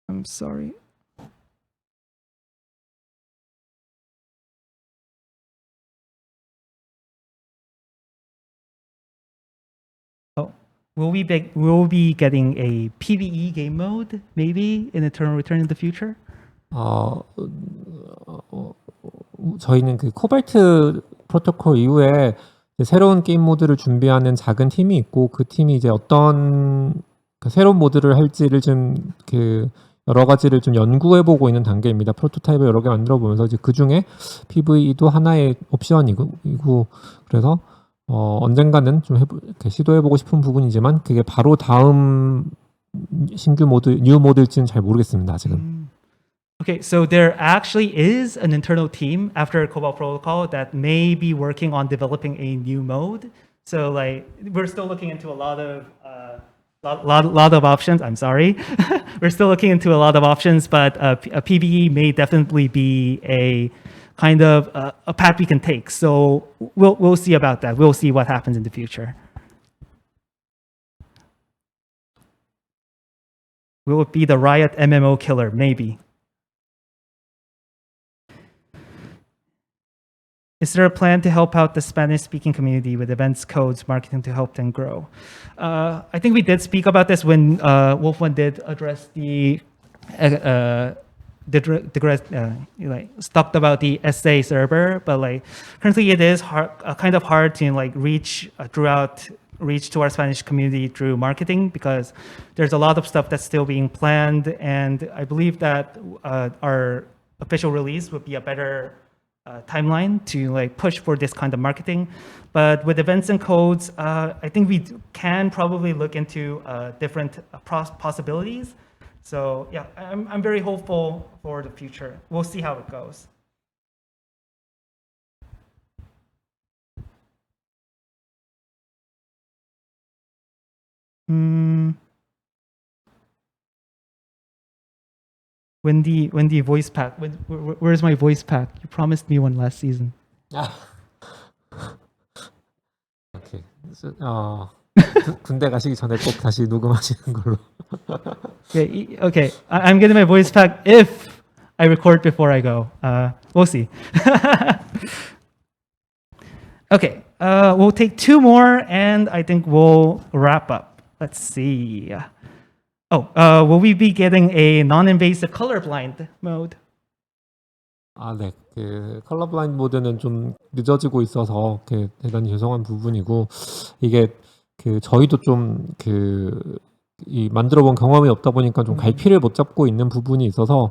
I'm sorry. Oh, will we be getting a PvE game mode maybe in Eternal Return in the future? 저희는 그 코발트 프로토콜 이후에 이제 새로운 게임 모드를 준비하는 작은 팀이 있고, 그 팀이 이제 어떤 그 새로운 모드를 할지를 좀 여러 가지를 좀 연구해 보고 있는 단계입니다. 프로토타입을 여러 개 만들어 보면서 이제 그 중에 PVE도 하나의 옵션이고, 그래서 언젠가는 좀 이렇게 시도해 보고 싶은 부분이지만 그게 바로 다음 신규 모드, 뉴 모드일지는 잘 모르겠습니다, 지금. Okay, so there actually is an internal team after Cobalt Protocol that may be working on developing a new mode. So like we're still looking into a lot of options. I'm sorry, we're still looking into a lot of options, but a PvE may definitely be a kind of a path we can take. So we'll see about that. We'll see what happens in the future. Will it be the Riot MMO killer? Maybe. Is there a plan to help out the Spanish-speaking community with events, codes, marketing to help them grow? I think we did speak about this when Wolf1 did address talked about the SA server, but like currently it is kind of hard to like reach to our Spanish community through marketing, because there's a lot of stuff that's still being planned, and I believe that our official release would be a better timeline to like push for this kind of marketing. But with events and codes, I think we can probably look into different possibilities. So yeah, I'm very hopeful for the future. We'll see how it goes. Wendy voice pack. Where's my voice pack? You promised me one last season. 오케이. 군대 가시기 전에 꼭 다시 녹음하시는 걸로. Okay. I'm getting my voice pack if I record before I go. We'll see. Okay. We'll take two more, and I think we'll wrap up. Let's see. Will we be getting a non-invasive colorblind mode? 네. 그 컬러 블라인드 모드는 좀 늦어지고 있어서 대단히 죄송한 부분이고 이게 저희도 좀 이 만들어 본 경험이 없다 보니까 좀 갈피를 못 잡고 있는 부분이 있어서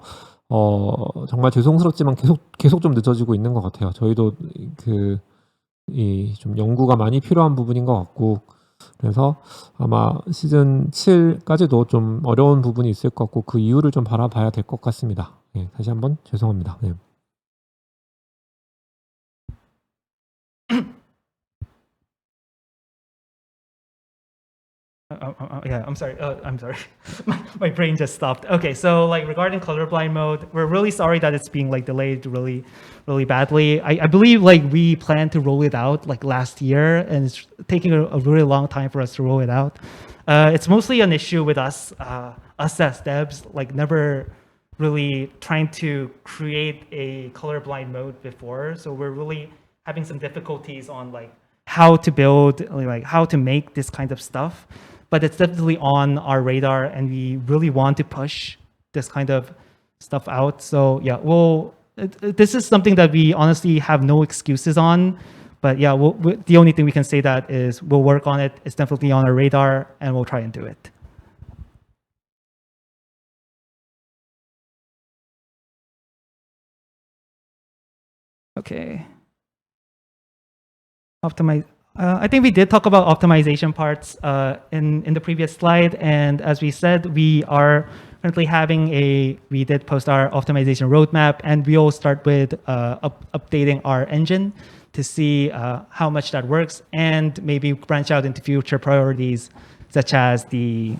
정말 죄송스럽지만 계속 좀 늦어지고 있는 것 같아요. 저희도 이 좀 연구가 많이 필요한 부분인 것 같고 그래서 아마 시즌 7까지도 좀 어려운 부분이 있을 것 같고 그 이유를 좀 바라봐야 될 것 같습니다. 다시 한번 죄송합니다. Yeah, I'm sorry. I'm sorry. My brain just stopped. Okay, so like regarding colorblind mode, we're really sorry that it's being like delayed really, really badly. I believe like we planned to roll it out like last year, and it's taking a really long time for us to roll it out. It's mostly an issue with us as devs, like never really trying to create a colorblind mode before. So we're really having some difficulties on like how to build, like how to make this kind of stuff. But it's definitely on our radar, and we really want to push this kind of stuff out. So yeah, this is something that we honestly have no excuses on. But yeah, the only thing we can say that is we'll work on it. It's definitely on our radar, and we'll try and do it. Okay. I think we did talk about optimization parts in the previous slide, and as we said, we are currently we did post our optimization roadmap, and we'll start with updating our engine to see how much that works, and maybe branch out into future priorities, such as the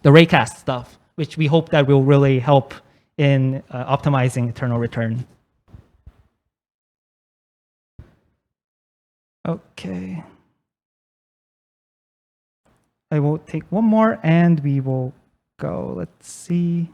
raycast stuff, which we hope that will really help in optimizing eternal return. Okay. I will take one more and we will go. Let's see.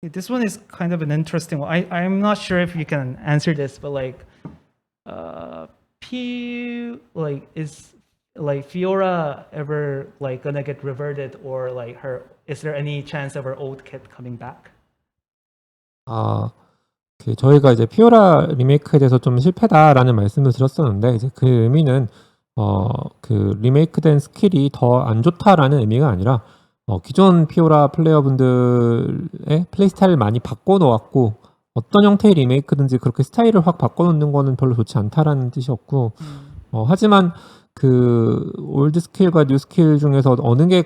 This one is kind of an interesting one. I'm not sure if you can answer this, but like, is like Fiora ever like gonna get reverted, or like is there any chance of her old kit coming back? 저희가 이제 피오라 리메이크에 대해서 좀 실패다라는 말씀을 드렸었는데 이제 그 의미는 그 리메이크된 스킬이 더 안 좋다라는 의미가 아니라 기존 피오라 플레이어분들의 플레이 스타일을 많이 바꿔놓았고 어떤 형태의 리메이크든지 그렇게 스타일을 확 바꿔놓는 거는 별로 좋지 않다라는 뜻이었고 하지만 그 올드 스킬과 뉴 스킬 중에서 어느 게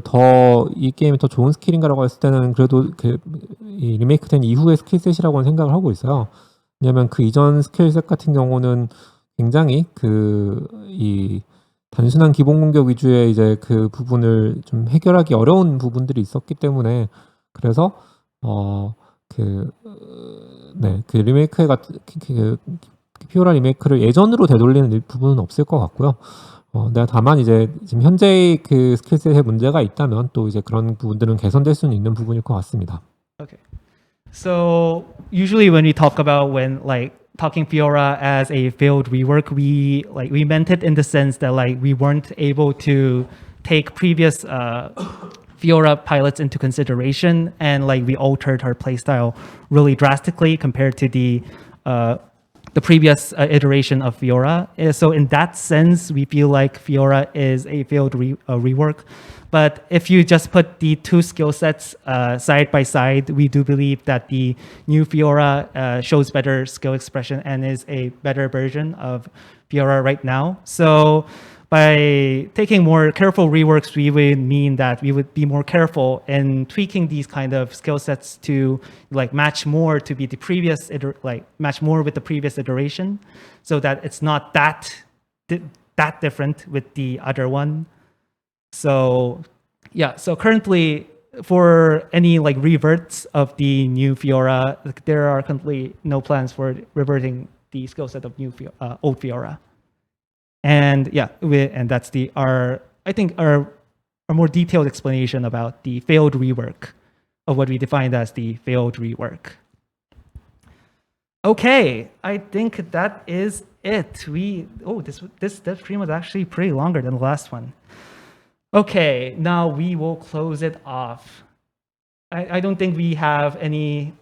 더 이 게임이 더 좋은 스킬인가라고 했을 때는 그래도 이 리메이크된 이후의 스킬셋이라고는 생각을 하고 있어요. 왜냐하면 그 이전 스킬셋 같은 경우는 굉장히 이 단순한 기본 공격 위주의 이제 그 부분을 좀 해결하기 어려운 부분들이 있었기 때문에 그래서 그 리메이크에 피오라 리메이크를 예전으로 되돌리는 부분은 없을 것 같고요. 다만 이제 지금 현재의 그 스킬셋에 문제가 있다면 또 이제 그런 부분들은 개선될 수는 있는 부분일 것 같습니다. Okay. So usually when we talk about talking Fiora as a failed rework, we meant it in the sense that like we weren't able to take previous Fiora pilots into consideration, and like we altered her playstyle really drastically compared to the previous iteration of Fiora. So in that sense, we feel like Fiora is a failed rework. But if you just put the two skill sets side by side, we do believe that the new Fiora shows better skill expression and is a better version of Fiora right now. So by taking more careful reworks, we would mean that we would be more careful in tweaking these kind of skill sets to like match more to be the previous match more with the previous iteration, so that it's not that different with the other one. So yeah, so currently for any like reverts of the new Fiora, there are currently no plans for reverting the skill set of old Fiora. And yeah, and that's our more detailed explanation about the failed rework of what we defined as the failed rework. Okay, I think that is it. This dev stream was actually pretty longer than the last one. Okay, now we will close it off. I don't think we have any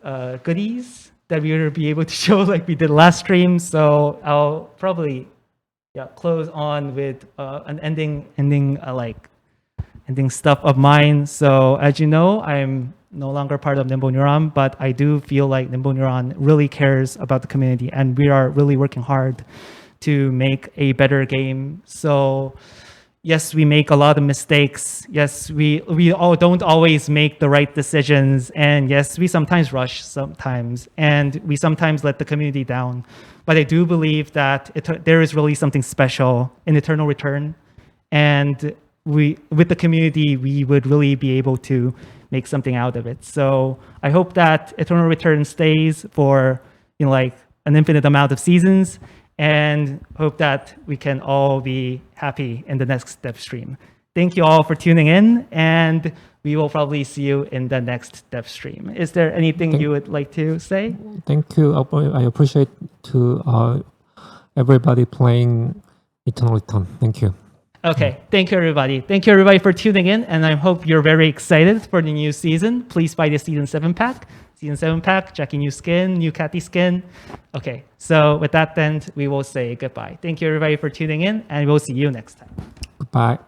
goodies that we will be able to show like we did last stream, so I'll probably close on with an ending stuff of mine. So as you know, I'm no longer part of Nimble Neuron, but I do feel like Nimble Neuron really cares about the community, and we are really working hard to make a better game. So yes, we make a lot of mistakes. Yes, we all don't always make the right decisions, and yes, we sometimes rush sometimes, and we sometimes let the community down. But I do believe that there is really something special in Eternal Return, and with the community, we would really be able to make something out of it. So I hope that Eternal Return stays for like an infinite amount of seasons, and hope that we can all be happy in the next dev stream. Thank you all for tuning in, and we will probably see you in the next dev stream. Is there anything you would like to say? Thank you. I appreciate to everybody playing Eternal Return. Thank you. Okay, thank you everybody. Thank you everybody for tuning in, and I hope you're very excited for the new season. Please buy the Season 7 pack. Season 7 pack, Jackie new skin, new Cathy skin. Okay, so with that then, we will say goodbye. Thank you everybody for tuning in, and we'll see you next time. Goodbye.